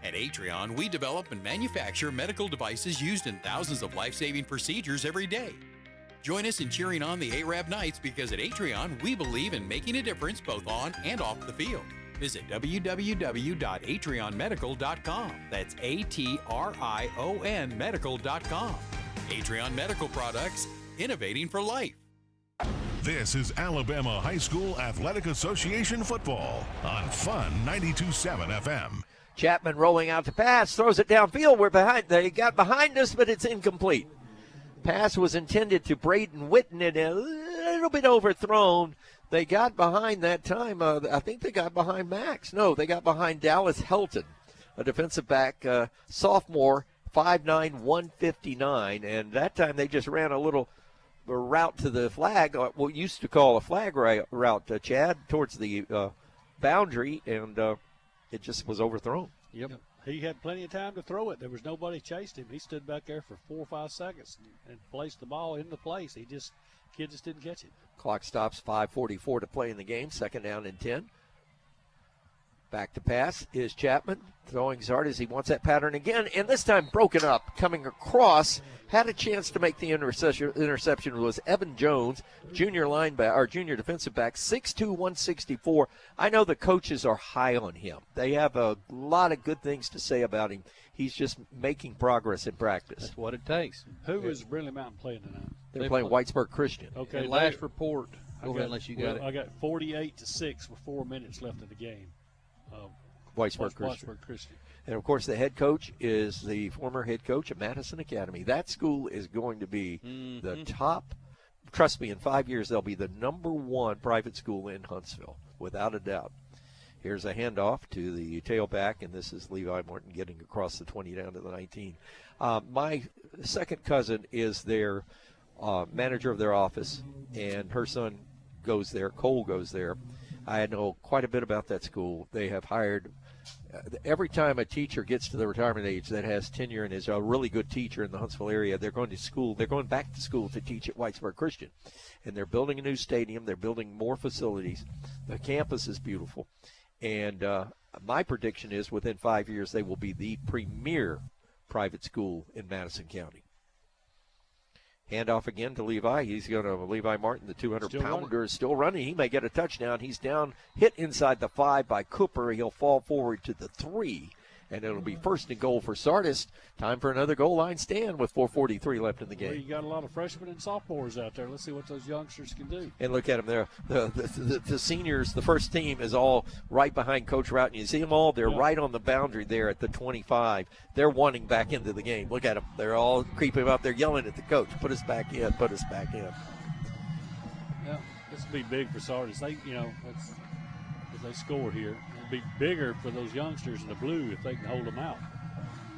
At Atrion, we develop and manufacture medical devices used in thousands of life-saving procedures every day. Join us in cheering on the Arab Knights because at Atrion, we believe in making a difference both on and off the field. Visit www.atrionmedical.com. That's ATRION medical.com. Atrion Medical Products, innovating for life. This is Alabama High School Athletic Association football on Fun 92.7 FM. Chapman rolling out to pass, throws it downfield. We're behind. They got behind us, but it's incomplete. Pass was intended to Braden Witten and a little bit overthrown. They got behind that time. I think they got behind Max. No, they got behind Dallas Helton, a defensive back, sophomore, 5'9", 159. And that time they just ran a little route to the flag, what we used to call a flag route, Chad, towards the boundary, and it just was overthrown. Yep. He had plenty of time to throw it. There was nobody chased him. He stood back there for 4 or 5 seconds and placed the ball into place. Kid just didn't catch it. Clock stops, 5:44 to play in the game. 2nd down and 10. Back to pass is Chapman, throwing as hard as he wants that pattern again, and this time broken up, coming across. Had a chance to make the interception was Evan Jones, junior defensive back, 6'2", 164. I know the coaches are high on him. They have a lot of good things to say about him. He's just making progress in practice. That's what it takes. Who is Brindley Mountain playing tonight? They're playing Whitesburg Christian. Okay. And last report. Go ahead unless you got it. I got 48-6 with 4 minutes left in the game. Whitesburg Christian. And, of course, the head coach is the former head coach at Madison Academy. That school is going to be the top. Trust me, in 5 years, they'll be the #1 private school in Huntsville, without a doubt. Here's a handoff to the tailback, and this is Levi Martin getting across the 20 down to the 19. My second cousin is their manager of their office, and her son goes there. Cole goes there. I know quite a bit about that school. They have hired every time a teacher gets to the retirement age that has tenure and is a really good teacher in the Huntsville area, they're going to school. They're going back to school to teach at Whitesburg Christian, and they're building a new stadium. They're building more facilities. The campus is beautiful, and my prediction is within 5 years they will be the premier private school in Madison County. Handoff again to Levi. Levi Martin, the 200-pounder, is still running. He may get a touchdown. He's down, hit inside the 5 by Cooper. He'll fall forward to the 3, and it'll be 1st and goal for Sardis. Time for another goal line stand with 4:43 left in the game. Well, you got a lot of freshmen and sophomores out there. Let's see what those youngsters can do. And look at them there. The seniors, the first team is all right behind Coach Routon. You see them all? They're right on the boundary there at the 25. They're wanting back into the game. Look at them. They're all creeping up. They're yelling at the coach. Put us back in. Put us back in. Yeah, this will be big for Sardis. If they score here, it'll be bigger for those youngsters in the blue if they can hold them out.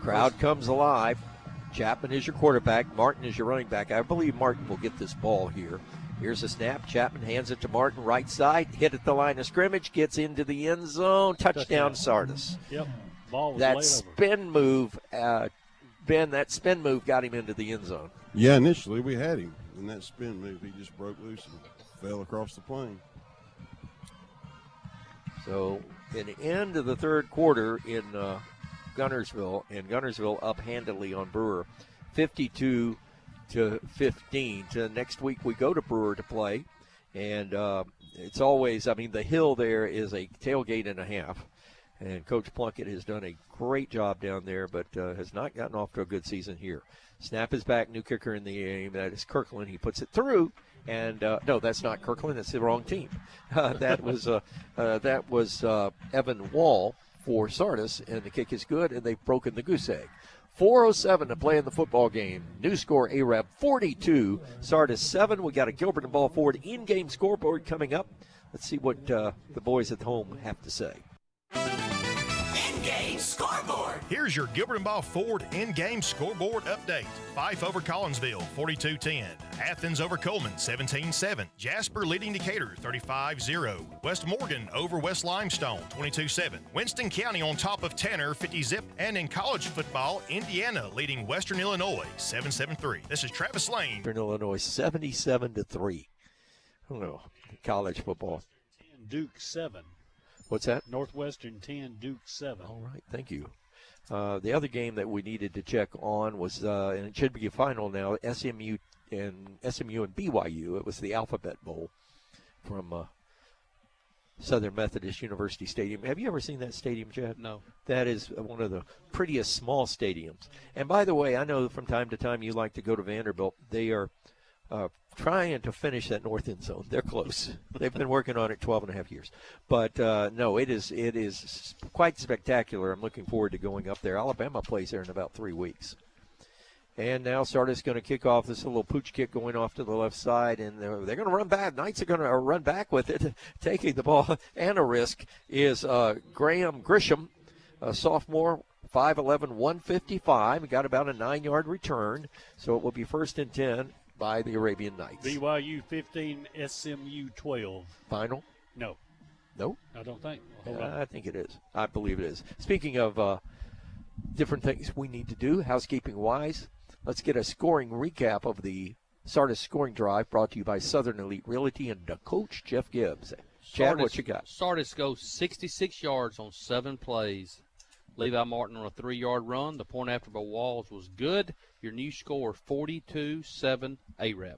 Crowd comes alive. Chapman is your quarterback. Martin is your running back. I believe Martin will get this ball here. Here's a snap. Chapman hands it to Martin, right side. Hit at the line of scrimmage. Gets into the end zone. Touchdown, Sardis. Yep. Ball was that laid spin move, Ben, that spin move got him into the end zone. Yeah, initially we had him. In that spin move, he just broke loose and fell across the plane. So, in the end of the third quarter in Gunnersville, and Gunnersville up handily on Brewer, 52-15. So next week we go to Brewer to play, and it's always, the hill there is a tailgate and a half, and Coach Plunkett has done a great job down there, but has not gotten off to a good season here. Snap is back, new kicker in the game. That is Kirkland. He puts it through. And no, that's not Kirkland. That's the wrong team. That was Evan Wall for Sardis, and the kick is good, and they've broken the goose egg. 4:07 to play in the football game. New score, Arab 42, Sardis 7. We got a Gilbert and Ball Ford in-game scoreboard coming up. Let's see what the boys at home have to say. In-game scoreboard. Here's your Gilbert and Ball Ford in-game scoreboard update. Fife over Collinsville, 42-10. Athens over Coleman, 17-7. Jasper leading Decatur, 35-0. West Morgan over West Limestone, 22-7. Winston County on top of Tanner, 50-zip. And in college football, Indiana leading Western Illinois, 7-7-3. This is Travis Lane. Western Illinois, 77-3. Oh, college football. Duke 7. What's that? Northwestern 10, Duke 7. All right, thank you. The other game that we needed to check on was, and it should be a final now, SMU and BYU. It was the Alphabet Bowl from Southern Methodist University Stadium. Have you ever seen that stadium, Chad? No. That is one of the prettiest small stadiums. And by the way, I know from time to time you like to go to Vanderbilt. They are trying to finish that north end zone. They're close. They've been working on it 12 and a half years. But, no, it is quite spectacular. I'm looking forward to going up there. Alabama plays there in about 3 weeks. And now Sardis going to kick off this little pooch kick going off to the left side, and they're going to run back. Knights are going to run back with it, taking the ball. And a risk is Graham Grisham, a sophomore, 5'11", 155. He got about a 9-yard return, so it will be 1st and 10. By the Arabian Knights. BYU 15, SMU 12. Final? No. No? I don't think. I think it is. I believe it is. Speaking of different things we need to do, housekeeping-wise, let's get a scoring recap of the Sardis scoring drive brought to you by Southern Elite Realty and Coach Jeff Gibbs. Chad, what you got? Sardis goes 66 yards on 7 plays. Levi Martin on a 3-yard run. The point after by Walls was good. Your new score, 42-7 Arab.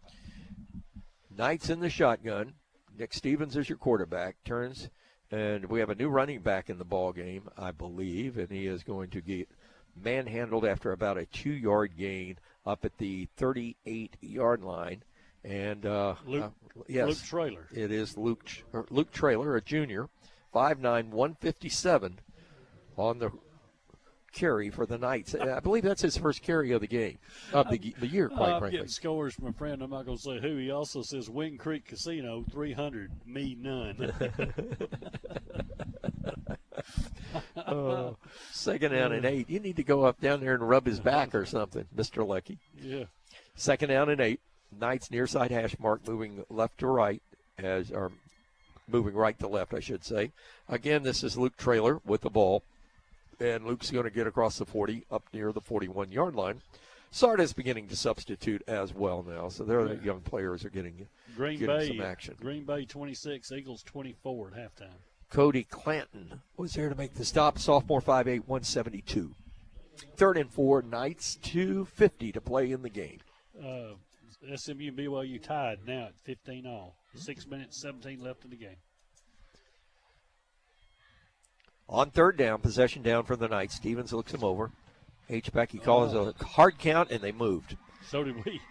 Knights in the shotgun. Nick Stevens is your quarterback. Turns, and we have a new running back in the ball game, I believe, and he is going to get manhandled after about a 2-yard gain up at the 38-yard line. And Luke Traylor. It is Luke Traylor, a junior, 5'9", 157 on the carry for the Knights. I believe that's his first carry of the game, of the year, quite I'm frankly. getting scores from a friend. I'm not going to say who. He also says Wing Creek Casino, 300, me none. 2nd down and 8. You need to go up down there and rub his back or something, Mr. Lecky. Yeah. 2nd down and 8. Knights near side hash mark, moving left to right, or moving right to left, I should say. Again, this is Luke Traylor with the ball. And Luke's going to get across the 40 up near the 41-yard line. Sardis beginning to substitute as well now. So their young players are getting some action. Green Bay 26, Eagles 24 at halftime. Cody Clanton was there to make the stop. Sophomore, 5'8", 172. 3rd and 4, Knights, 2:50 to play in the game. SMU and BYU tied now at 15 all. 6 minutes, 17 left in the game. On 3rd down, possession down for the Knights. Stevens looks him over. H-back, he calls a hard count, and they moved. So did we.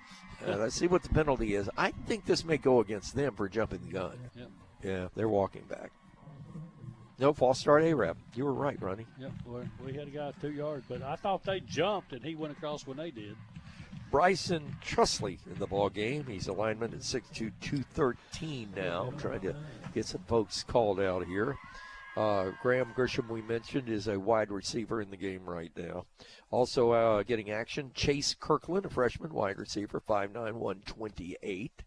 Let's see what the penalty is. I think this may go against them for jumping the gun. Yep. Yeah, they're walking back. No, false start Arab. You were right, Ronnie. Yep, we had a guy 2 yards, but I thought they jumped, and he went across when they did. Bryson Trusley in the ball game. He's a lineman at 6'2", 213 now. I'm trying to get some folks called out here. Graham Grisham, we mentioned, is a wide receiver in the game right now. Also getting action, Chase Kirkland, a freshman wide receiver, 5'9", 128.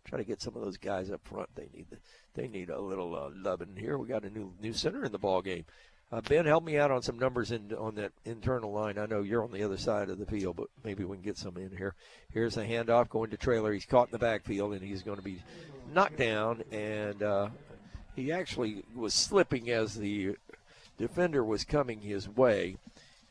Trying to get some of those guys up front. They need a little loving here. We got a new center in the ball game. Ben, help me out on some numbers on that internal line. I know you're on the other side of the field, but maybe we can get some in here. Here's a handoff going to Traylor. He's caught in the backfield, and he's going to be knocked down, and he actually was slipping as the defender was coming his way.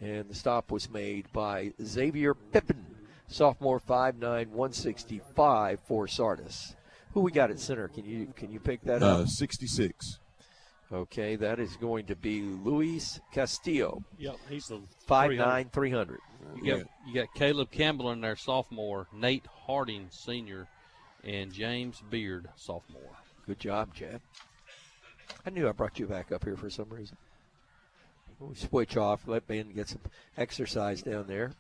And the stop was made by Xavier Pippin, sophomore, 5'9", 165 for Sardis. Who we got at center? Can you pick that up? 66. Okay, that is going to be Luis Castillo. Yep, he's the 5'9", 300. You got Caleb Campbell in there, sophomore, Nate Harding, senior, and James Beard, sophomore. Good job, Chad. I knew I brought you back up here for some reason. We'll switch off, let Ben get some exercise down there.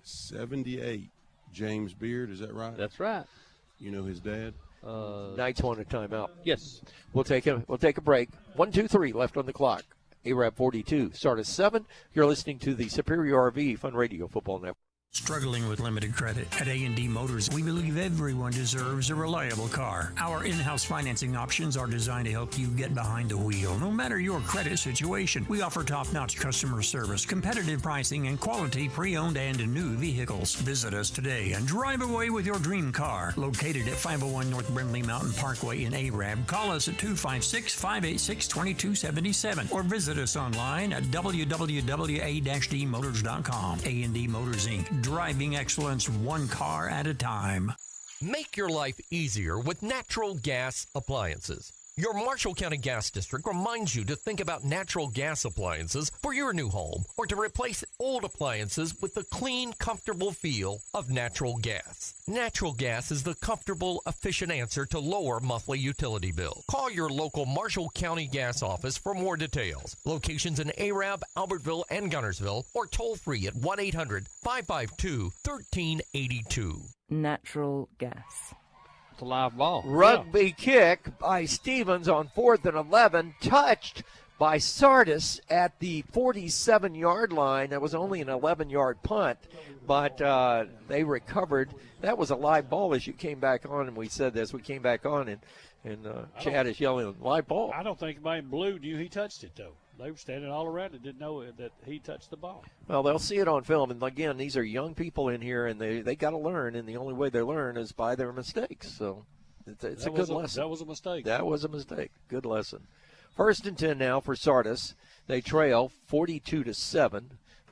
78, James Beard, is that right? That's right. You know his dad? Knights want a timeout. Yes. We'll take a break. 1, 2, 3 left on the clock. ARAB 42, Sardis 7. You're listening to the Superior RV Fun Radio Football Network. Struggling with limited credit? At A&D Motors, we believe everyone deserves a reliable car. Our in-house financing options are designed to help you get behind the wheel, no matter your credit situation. We offer top-notch customer service, competitive pricing, and quality pre-owned and new vehicles. Visit us today and drive away with your dream car. Located at 501 North Brindley Mountain Parkway in Arab, call us at 256-586-2277 or visit us online at www.a-dmotors.com. A&D Motors, Inc. Driving excellence one car at a time. Make your life easier with natural gas appliances. Your Marshall County Gas District reminds you to think about natural gas appliances for your new home or to replace old appliances with the clean, comfortable feel of natural gas. Natural gas is the comfortable, efficient answer to lower monthly utility bills. Call your local Marshall County Gas office for more details. Locations in Arab, Albertville, and Gunnersville, or toll free at 1-800-552-1382. Natural gas. It's a live ball. Rugby kick by Stevens on 4th and 11, touched by Sardis at the 47-yard line. That was only an 11-yard punt, but they recovered. That was a live ball as you came back on, and we said this. We came back on, and Chad is yelling, live ball. I don't think anybody in blue knew he touched it, though. They were standing all around and didn't know that he touched the ball. Well, they'll see it on film. And, again, these are young people in here, and they got to learn, and the only way they learn is by their mistakes. So it's a good lesson. That was a mistake. That was a mistake. Good lesson. 1st and 10 now for Sardis. They trail 42-7.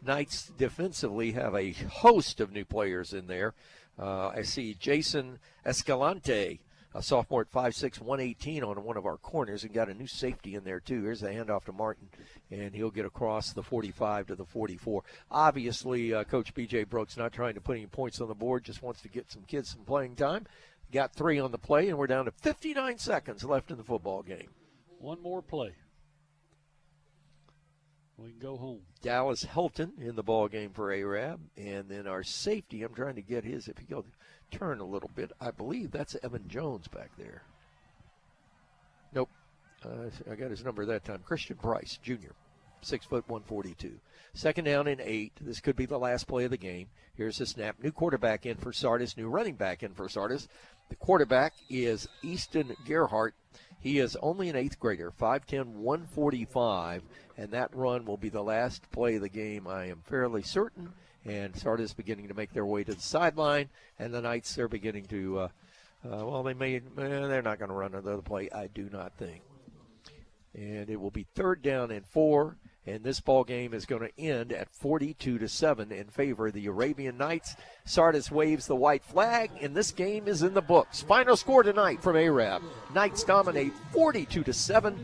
Knights defensively have a host of new players in there. I see Jason Escalante, a sophomore at 5'6", 118 on one of our corners, and got a new safety in there, too. Here's the handoff to Martin, and he'll get across the 45 to the 44. Obviously, Coach B.J. Brooks not trying to put any points on the board, just wants to get some kids some playing time. Got 3 on the play, and we're down to 59 seconds left in the football game. One more play. We can go home. Dallas Helton in the ball game for Arab, and then our safety, I'm trying to get his, if you go turn a little bit, I believe that's Evan Jones back there. Nope. I got his number that time. Christian Price, Jr., 6 foot 142. 2nd down and 8. This could be the last play of the game. Here's the snap. New quarterback in for Sardis, new running back in for Sardis. The quarterback is Easton Gerhardt. He is only an 8th grader, 5'10", 145, and that run will be the last play of the game, I am fairly certain. And Sardis beginning to make their way to the sideline, and the Knights are beginning to, they're not going to run another play, I do not think. And it will be 3rd down and 4, and this ball game is going to end at 42-7 in favor of the Arabian Knights. Sardis waves the white flag, and this game is in the books. Final score tonight from Arab. Knights dominate 42-7,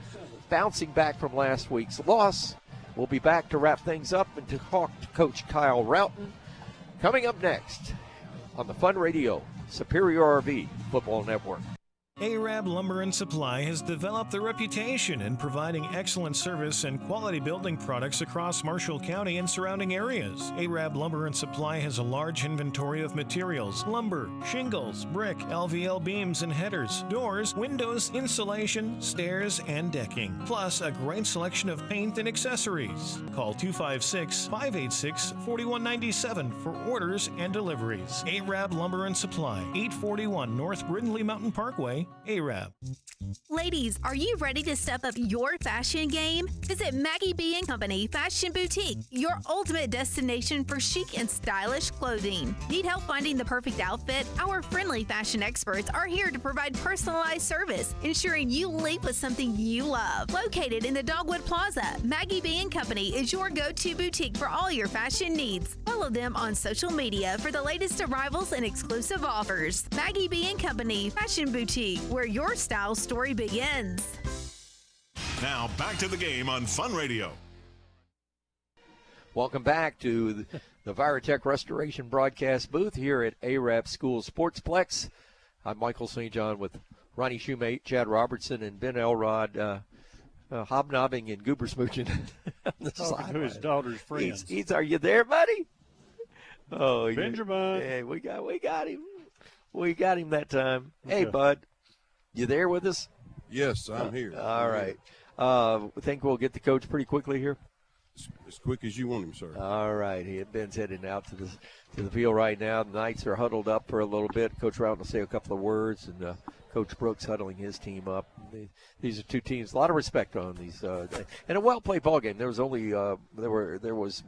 bouncing back from last week's loss. We'll be back to wrap things up and to talk to Coach Kyle Routon. Coming up next on the Fun Radio, Superior RV Football Network. Arab Lumber and Supply has developed the reputation in providing excellent service and quality building products across Marshall County and surrounding areas. Arab Lumber and Supply has a large inventory of materials: lumber, shingles, brick, LVL beams and headers, doors, windows, insulation, stairs, and decking. Plus a great selection of paint and accessories. Call 256-586-4197 for orders and deliveries. Arab Lumber and Supply, 841 North Brindley Mountain Parkway Supply, ARAB. Ladies, are you ready to step up your fashion game? Visit Maggie B & Company Fashion Boutique, your ultimate destination for chic and stylish clothing. Need help finding the perfect outfit? Our friendly fashion experts are here to provide personalized service, ensuring you leap with something you love. Located in the Dogwood Plaza, Maggie B & Company is your go-to boutique for all your fashion needs. Follow them on social media for the latest arrivals and exclusive offers. Maggie B & Company Fashion Boutique, where your style story begins. Now back to the game on Fun Radio. Welcome back to the Virotech Restoration broadcast booth here at ARAB School Sportsplex. I'm Michael St. John with Ronnie Shoemate, Chad Robertson, and Ben Elrod hobnobbing and goober smooching. Talking to his daughter's friends. Are you there, buddy? Oh, Benjamin. Hey, we got him. We got him that time. Hey, bud, you there with us? Yes, I'm here. All right. I think we'll get the coach pretty quickly here. As quick as you want him, sir. All right. Ben's heading out to the field right now. The Knights are huddled up for a little bit. Coach Routon will say a couple of words, and Coach Brooks huddling his team up. These are two teams. A lot of respect on these, and a well-played ball game. There was only there was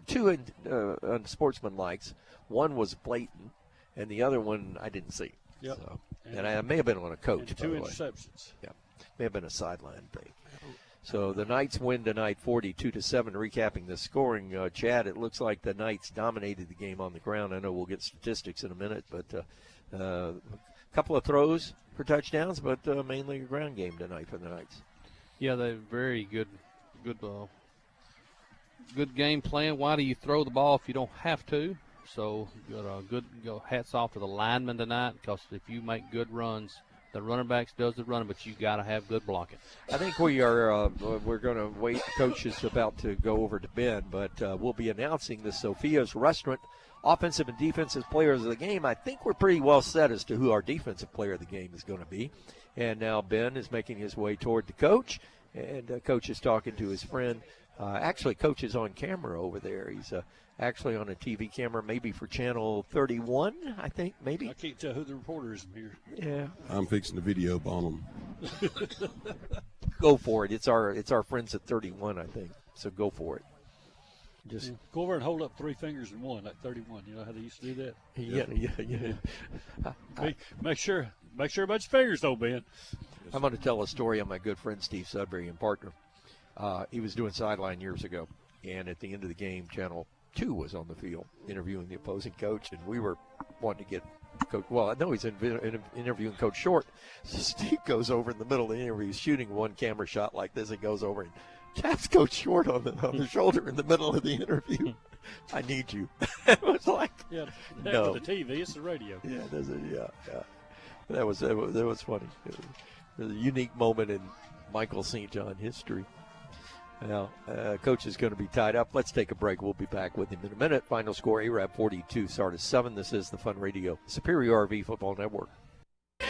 two unsportsmanlikes. One was blatant, and the other one I didn't see. Yep. So, and I may have been on a coach. And 2 interceptions. Yeah, may have been a sideline thing. So the Knights win tonight 42-7. Recapping the scoring, Chad, it looks like the Knights dominated the game on the ground. I know we'll get statistics in a minute, but a couple of throws for touchdowns, but mainly a ground game tonight for the Knights. Yeah, they're very good game plan. Why do you throw the ball if you don't have to? So hats off to the linemen tonight, because if you make good runs, the running backs does the running, but you got to have good blocking. I think we're going to wait. Coach is about to go over to Ben, but we'll be announcing the Sophia's Restaurant offensive and defensive players of the game. I think we're pretty well set as to who our defensive player of the game is going to be. And now Ben is making his way toward the coach, and Coach is talking to his friend. Actually, Coach is on camera over there. He's actually on a TV camera, maybe for Channel 31, I think, maybe. I can't tell who the reporter is here. Yeah. I'm fixing the video on them. Go for it. It's our friends at 31, I think. So go for it. Just go over and hold up 3 fingers in one, like 31. You know how they used to do that? Yeah. Make sure about your fingers, though, Ben. I'm going to tell a story on my good friend Steve Sudbury and partner. He was doing sideline years ago, and at the end of the game, Channel 2 was on the field interviewing the opposing coach, and we were wanting to get Coach. Well, I know he's interviewing Coach Short. So Steve goes over in the middle of the interview, he's shooting one camera shot like this, and goes over and taps Coach Short on the shoulder in the middle of the interview. I need you. It was like, no. With the TV, it's the radio. Yeah, that was funny. It was a unique moment in Michael St. John history. Now, Coach is going to be tied up. Let's take a break. We'll be back with him in a minute. Final score, ARAB 42, Sardis 7. This is the Fun Radio, Superior RV Football Network.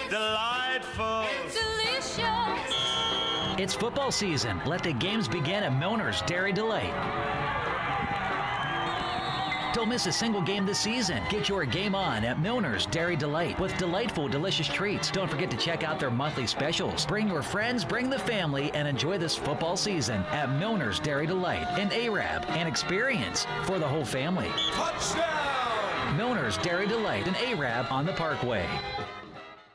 Delightful. Delicious. It's football season. Let the games begin at Milner's Dairy Delight. Don't miss a single game this season. Get your game on at Milner's Dairy Delight with delightful, delicious treats. Don't forget to check out their monthly specials. Bring your friends, bring the family, and enjoy this football season at Milner's Dairy Delight and ARAB, an experience for the whole family. Touchdown! Milner's Dairy Delight and ARAB on the Parkway.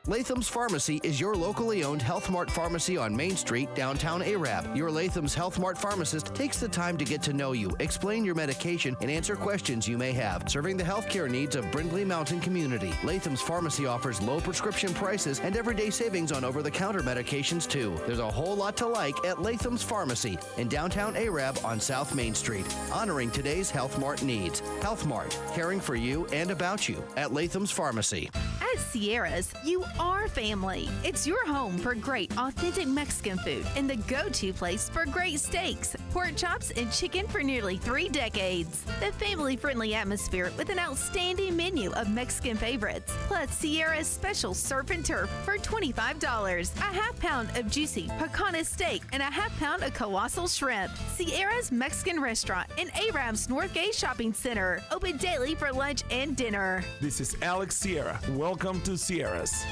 Latham's Pharmacy is your locally owned Health Mart pharmacy on Main Street, downtown Arab. Your Latham's Health Mart pharmacist takes the time to get to know you, explain your medication, and answer questions you may have, serving the healthcare needs of Brindley Mountain community. Latham's Pharmacy offers low prescription prices and everyday savings on over-the-counter medications, too. There's a whole lot to like at Latham's Pharmacy in downtown Arab on South Main Street, honoring today's Health Mart needs. Health Mart, caring for you and about you at Latham's Pharmacy. At Sierra's, you are family. It's your home for great, authentic Mexican food and the go-to place for great steaks, pork chops, and chicken for nearly 3 decades. The family-friendly atmosphere with an outstanding menu of Mexican favorites, plus Sierra's special surf and turf for $25, a half-pound of juicy picana steak, and a half-pound of colossal shrimp. Sierra's Mexican Restaurant in Arab's Northgate Shopping Center, open daily for lunch and dinner. This is Alex Sierra. Welcome to Sierra's.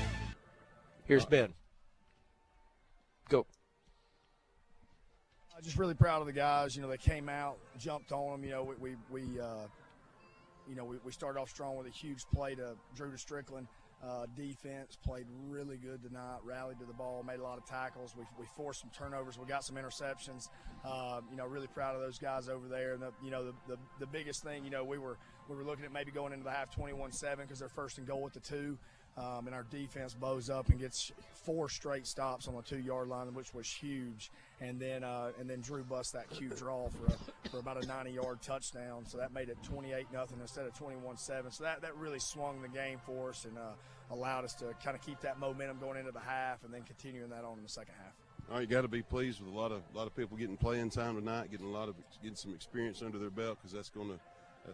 Here's Ben. Go. Just really proud of the guys. They came out, jumped on them. We started off strong with a huge play to Drew Strickland. Defense played really good tonight, rallied to the ball, made a lot of tackles. We forced some turnovers. We got some interceptions. Really proud of those guys over there. And the biggest thing, we were looking at maybe going into the half 21-7 because they're first and goal at the 2. And our defense bows up and gets 4 straight stops on the 2-yard line, which was huge. And then Drew busts that cue draw for about a 90-yard touchdown. So that made it 28-0 instead of 21-7. So that really swung the game for us and allowed us to kind of keep that momentum going into the half and then continuing that on in the second half. All right, you got to be pleased with a lot of people getting playing time tonight, getting some experience under their belt, because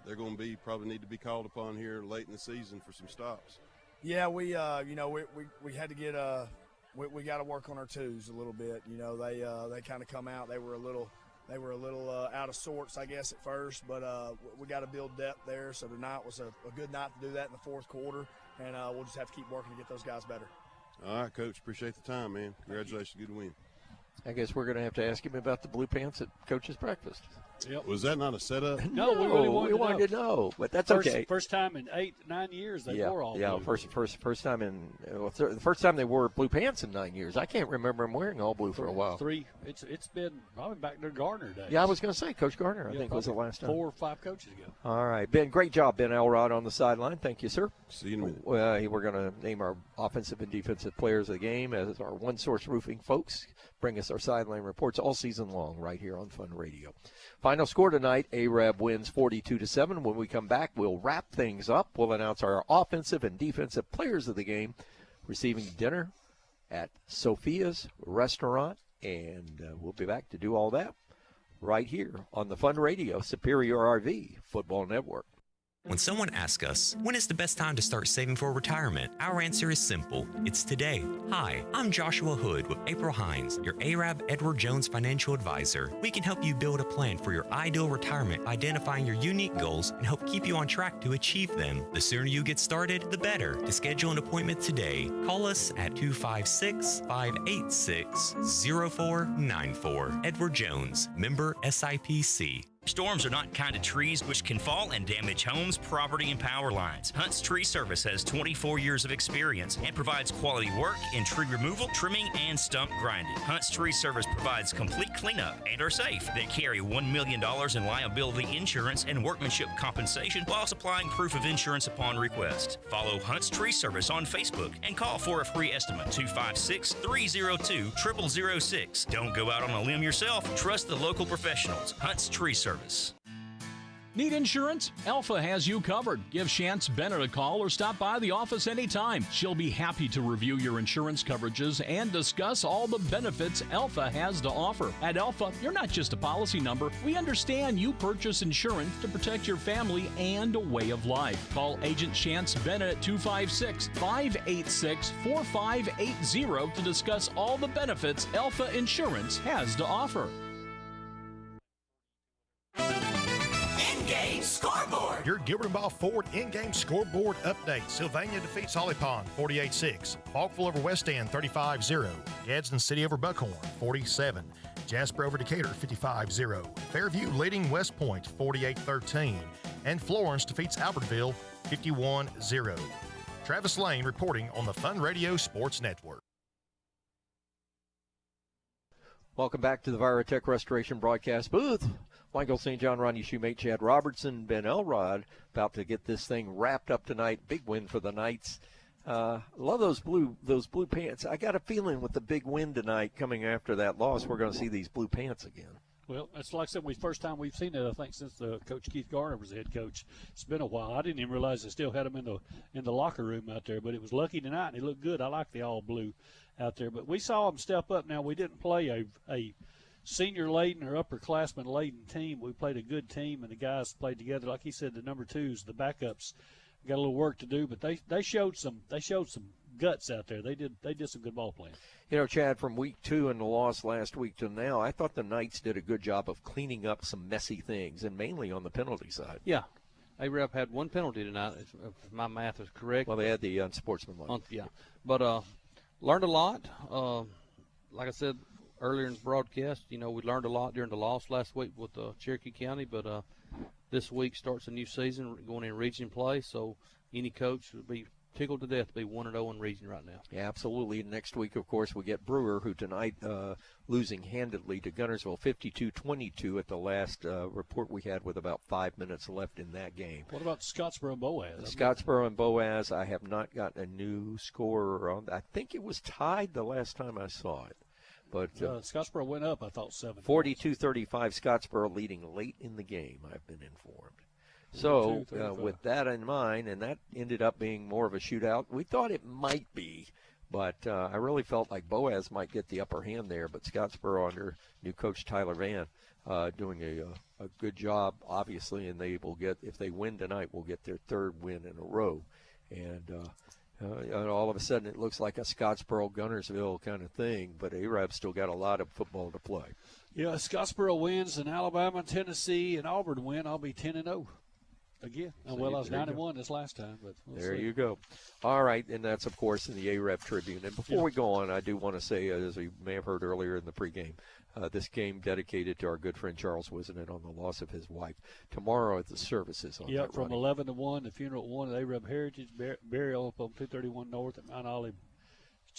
they're going to probably need to be called upon here late in the season for some stops. Yeah, we had to get we got to work on our twos a little bit. They kind of come out. They were a little out of sorts, I guess, at first, but we got to build depth there. So tonight was a good night to do that in the fourth quarter, and we'll just have to keep working to get those guys better. All right, Coach. Appreciate the time, man. Congratulations. Good win. I guess we're going to have to ask him about the blue pants at Coach's breakfast. Yep. Was that not a setup? No, we really wanted to know, but that's okay. First time in 8-9 years they wore all blue. Yeah, first time in the first time they wore blue pants in 9 years. I can't remember them wearing all blue for a while. It's been probably back to Garner days. Yeah, I was going to say Coach Garner. I think was the last time. 4 or 5 coaches ago. All right, Ben. Great job, Ben Elrod, on the sideline. Thank you, sir. See you in a minute. We're going to name our offensive and defensive players of the game as our One Source Roofing folks bring us our sideline reports all season long right here on Fun Radio. Final score tonight, ARAB wins 42-7. When we come back, we'll wrap things up. We'll announce our offensive and defensive players of the game receiving dinner at Sophia's Restaurant, and we'll be back to do all that right here on the Fun Radio Superior RV Football Network. When someone asks us, when is the best time to start saving for retirement? Our answer is simple. It's today. Hi, I'm Joshua Hood with April Hines, your ARAB Edward Jones financial advisor. We can help you build a plan for your ideal retirement, identifying your unique goals, and help keep you on track to achieve them. The sooner you get started, the better. To schedule an appointment today, call us at 256-586-0494. Edward Jones, member SIPC. Storms are not kind of trees which can fall and damage homes, property, and power lines. Hunt's Tree Service has 24 years of experience and provides quality work in tree removal, trimming, and stump grinding. Hunt's Tree Service provides complete cleanup and are safe. They carry $1 million in liability insurance and workmanship compensation while supplying proof of insurance upon request. Follow Hunt's Tree Service on Facebook and call for a free estimate, 256-302-0006. Don't go out on a limb yourself. Trust the local professionals. Hunt's Tree Service. Need insurance? Alpha has you covered. Give Chance Bennett a call or stop by the office anytime. She'll be happy to review your insurance coverages and discuss all the benefits Alpha has to offer. At Alpha, you're not just a policy number. We understand you purchase insurance to protect your family and a way of life. Call Agent Chance Bennett at 256-586-4580 to discuss all the benefits Alpha Insurance has to offer. In-game scoreboard. Your Gilbert and Ball Ford in-game scoreboard update. Sylvania defeats Holly Pond 48-6. Falkville over West End 35-0. Gadsden City over Buckhorn 47. Jasper over Decatur 55-0. Fairview leading West Point 48-13. And Florence defeats Albertville 51-0. Travis Lane reporting on the Fun Radio Sports Network. Welcome back to the Viratech Restoration broadcast booth. Michael St. John, Ronnie Shoemate, Chad Robertson, Ben Elrod, about to get this thing wrapped up tonight. Big win for the Knights. Love those blue pants. I got a feeling with the big win tonight coming after that loss, we're going to see these blue pants again. Well, it's like I said, first time we've seen it, I think, since Coach Keith Garner was the head coach. It's been a while. I didn't even realize they still had them in the locker room out there, but it was lucky tonight, and it looked good. I like the all blue out there. But we saw them step up. Now, we didn't play a senior-laden or upperclassman-laden team. We played a good team, and the guys played together. Like he said, the number twos, the backups, got a little work to do, but they showed some guts out there. They did some good ball playing. You know, Chad, from week 2 and the loss last week to now, I thought the Knights did a good job of cleaning up some messy things, and mainly on the penalty side. Yeah. ARAB had one penalty tonight, if my math is correct. Well, they had the unsportsmanlike. Yeah. But Learned a lot. Like I said earlier in the broadcast, we learned a lot during the loss last week with Cherokee County, but this week starts a new season going in region play, so any coach would be tickled to death to be 1-0 in region right now. Yeah, absolutely. Next week, of course, we get Brewer, who tonight losing handedly to Guntersville 52-22 at the last report we had with about 5 minutes left in that game. What about Scottsboro and Boaz? Scottsboro and Boaz, I have not gotten a new score on. I think it was tied the last time I saw it. But Scottsboro went up, I thought, 7. 42-35, Scottsboro leading late in the game, I've been informed. So with that in mind, and that ended up being more of a shootout, we thought it might be, but I really felt like Boaz might get the upper hand there, but Scottsboro under new coach Tyler Van doing a good job, obviously, and they will get, if they win tonight, will get their third win in a row. And all of a sudden it looks like a Scottsboro-Guntersville kind of thing, but Arab's still got a lot of football to play. Yeah, Scottsboro wins, and Alabama, Tennessee, and Auburn win. I'll be 10-0. Again. I was 9-1 this last time. But there you go. All right, and that's, of course, in the Arab Tribune. And before we go on, I do want to say, as we may have heard earlier in the pregame, this game dedicated to our good friend Charles Wisnett on the loss of his wife. Tomorrow at the services on that from running. 11 to 1, the funeral at 1 at Arab Heritage Burial up on 231 North at Mount Olive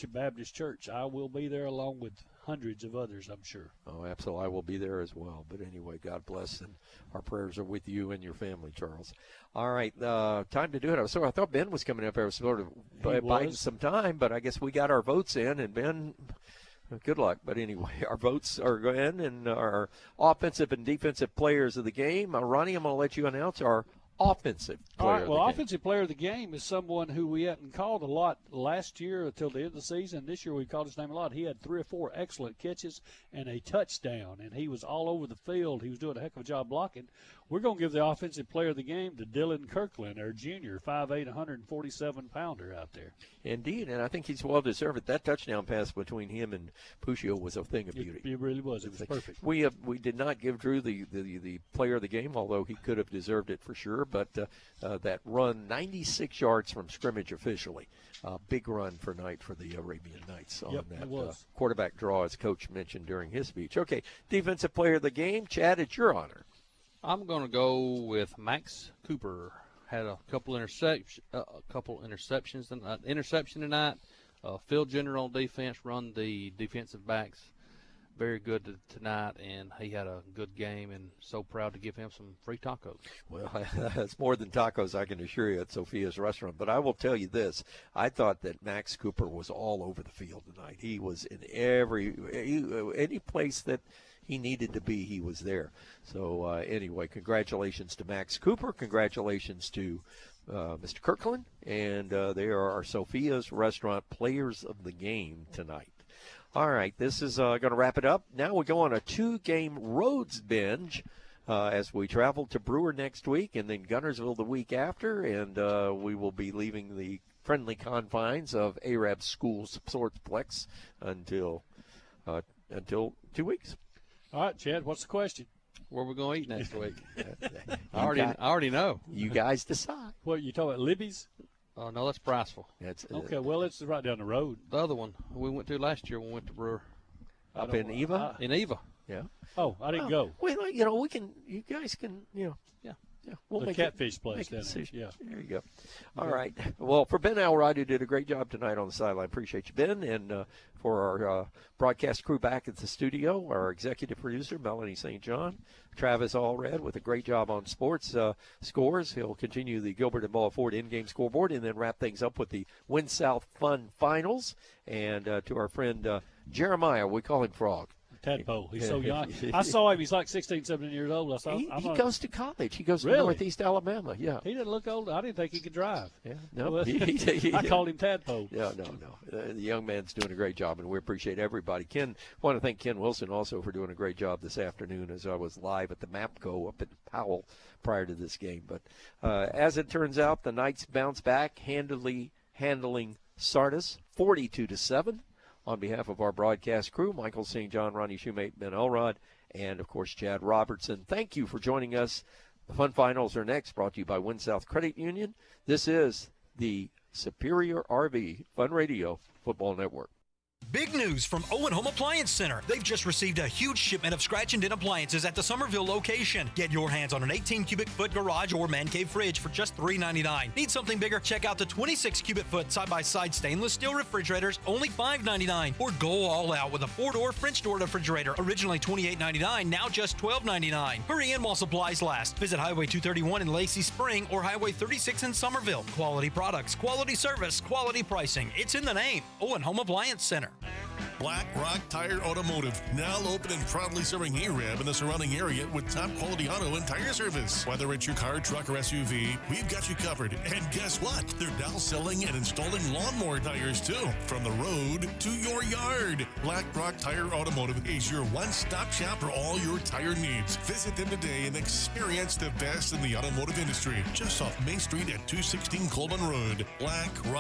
Baptist Church. I will be there along with hundreds of others, I'm sure. Oh, absolutely. I will be there as well. But anyway, God bless, and our prayers are with you and your family, Charles. All right, time to do it. So I thought Ben was coming up. I was sort of biding some time, but I guess we got our votes in, and Ben, good luck. But anyway, our votes are in, and our offensive and defensive players of the game. Ronnie, I'm going to let you announce our offensive player. All right, well, offensive player of the game is someone who we hadn't called a lot last year until the end of the season. This year we called his name a lot. He had 3 or 4 excellent catches and a touchdown, and he was all over the field. He was doing a heck of a job blocking. We're going to give the offensive player of the game to Dylan Kirkland, our junior, 5'8", 147-pounder out there. Indeed, and I think he's well deserved. That touchdown pass between him and Puccio was a thing of beauty. It really was. It was perfect. We did not give Drew the player of the game, although he could have deserved it for sure. But that run, 96 yards from scrimmage officially, big run for night for the Arabian Knights on that quarterback draw, as Coach mentioned during his speech. Okay, defensive player of the game, Chad, it's your honor. I'm going to go with Max Cooper. Had a couple interceptions interception tonight. Phil Jenner on defense run the defensive backs very good tonight, and he had a good game, and so proud to give him some free tacos. Well, it's more than tacos, I can assure you, at Sophia's restaurant. But I will tell you this. I thought that Max Cooper was all over the field tonight. He was in any place that he needed to be, he was there. So, anyway, congratulations to Max Cooper. Congratulations to Mr. Kirkland. And they are our Sophia's Restaurant players of the game tonight. All right, this is going to wrap it up. Now we go on a 2-game roads binge as we travel to Brewer next week and then Guntersville the week after. And we will be leaving the friendly confines of Arab Schools Sportsplex until 2 weeks. All right, Chad, what's the question? Where we going to eat next week? I already know. You guys decide. What, you talking about Libby's? No, that's Priceville. Okay, well, it's right down the road. The other one we went to last year when we went to Brewer. Up in Eva? In Eva. Yeah. Oh, I didn't go. Well, you guys can, Yeah. We'll make catfish place down there. Yeah. There you go. All right. Well, for Ben Alrod, who did a great job tonight on the sideline, appreciate you, Ben. And for our broadcast crew back at the studio, our executive producer, Melanie St. John, Travis Allred with a great job on sports scores. He'll continue the Gilbert and Ball Ford in-game scoreboard and then wrap things up with the Win South Fun Finals. And to our friend Jeremiah, we call him Frog. Tadpole. He's so young. I saw him. He's like 16, 17 years old. He goes to college. He goes to Northeast Alabama. Yeah. He didn't look old. I didn't think he could drive. Yeah. No. Well, I called him Tadpole. No. The young man's doing a great job, and we appreciate everybody. Want to thank Ken Wilson also for doing a great job this afternoon as I was live at the MAPCO up in Powell prior to this game. But as it turns out, the Knights bounce back, handling Sardis 42-7. On behalf of our broadcast crew, Michael St. John, Ronnie Shoemate, Ben Elrod, and, of course, Chad Robertson, thank you for joining us. The Fun Finals are next, brought to you by Win South Credit Union. This is the Superior RV Fun Radio Football Network. Big news from Owen Home Appliance Center. They've just received a huge shipment of scratch and dent appliances at the Somerville location. Get your hands on an 18 cubic foot garage or man cave fridge for just $3.99. Need something bigger? Check out the 26 cubic foot side-by-side stainless steel refrigerators, only $5.99. Or go all out with a 4-door French door refrigerator, originally $28.99, now just $12.99. Hurry in while supplies last. Visit Highway 231 in Lacey Spring or Highway 36 in Somerville. Quality products, quality service, quality pricing. It's in the name. Owen Home Appliance Center. Black Rock Tire Automotive, now open and proudly serving Arab and the surrounding area with top quality auto and tire service. Whether it's your car, truck, or SUV, we've got you covered. And guess what? They're now selling and installing lawnmower tires too. From the road to your yard. Black Rock Tire Automotive is your one-stop shop for all your tire needs. Visit them today and experience the best in the automotive industry. Just off Main Street at 216 Coleman Road. Black Rock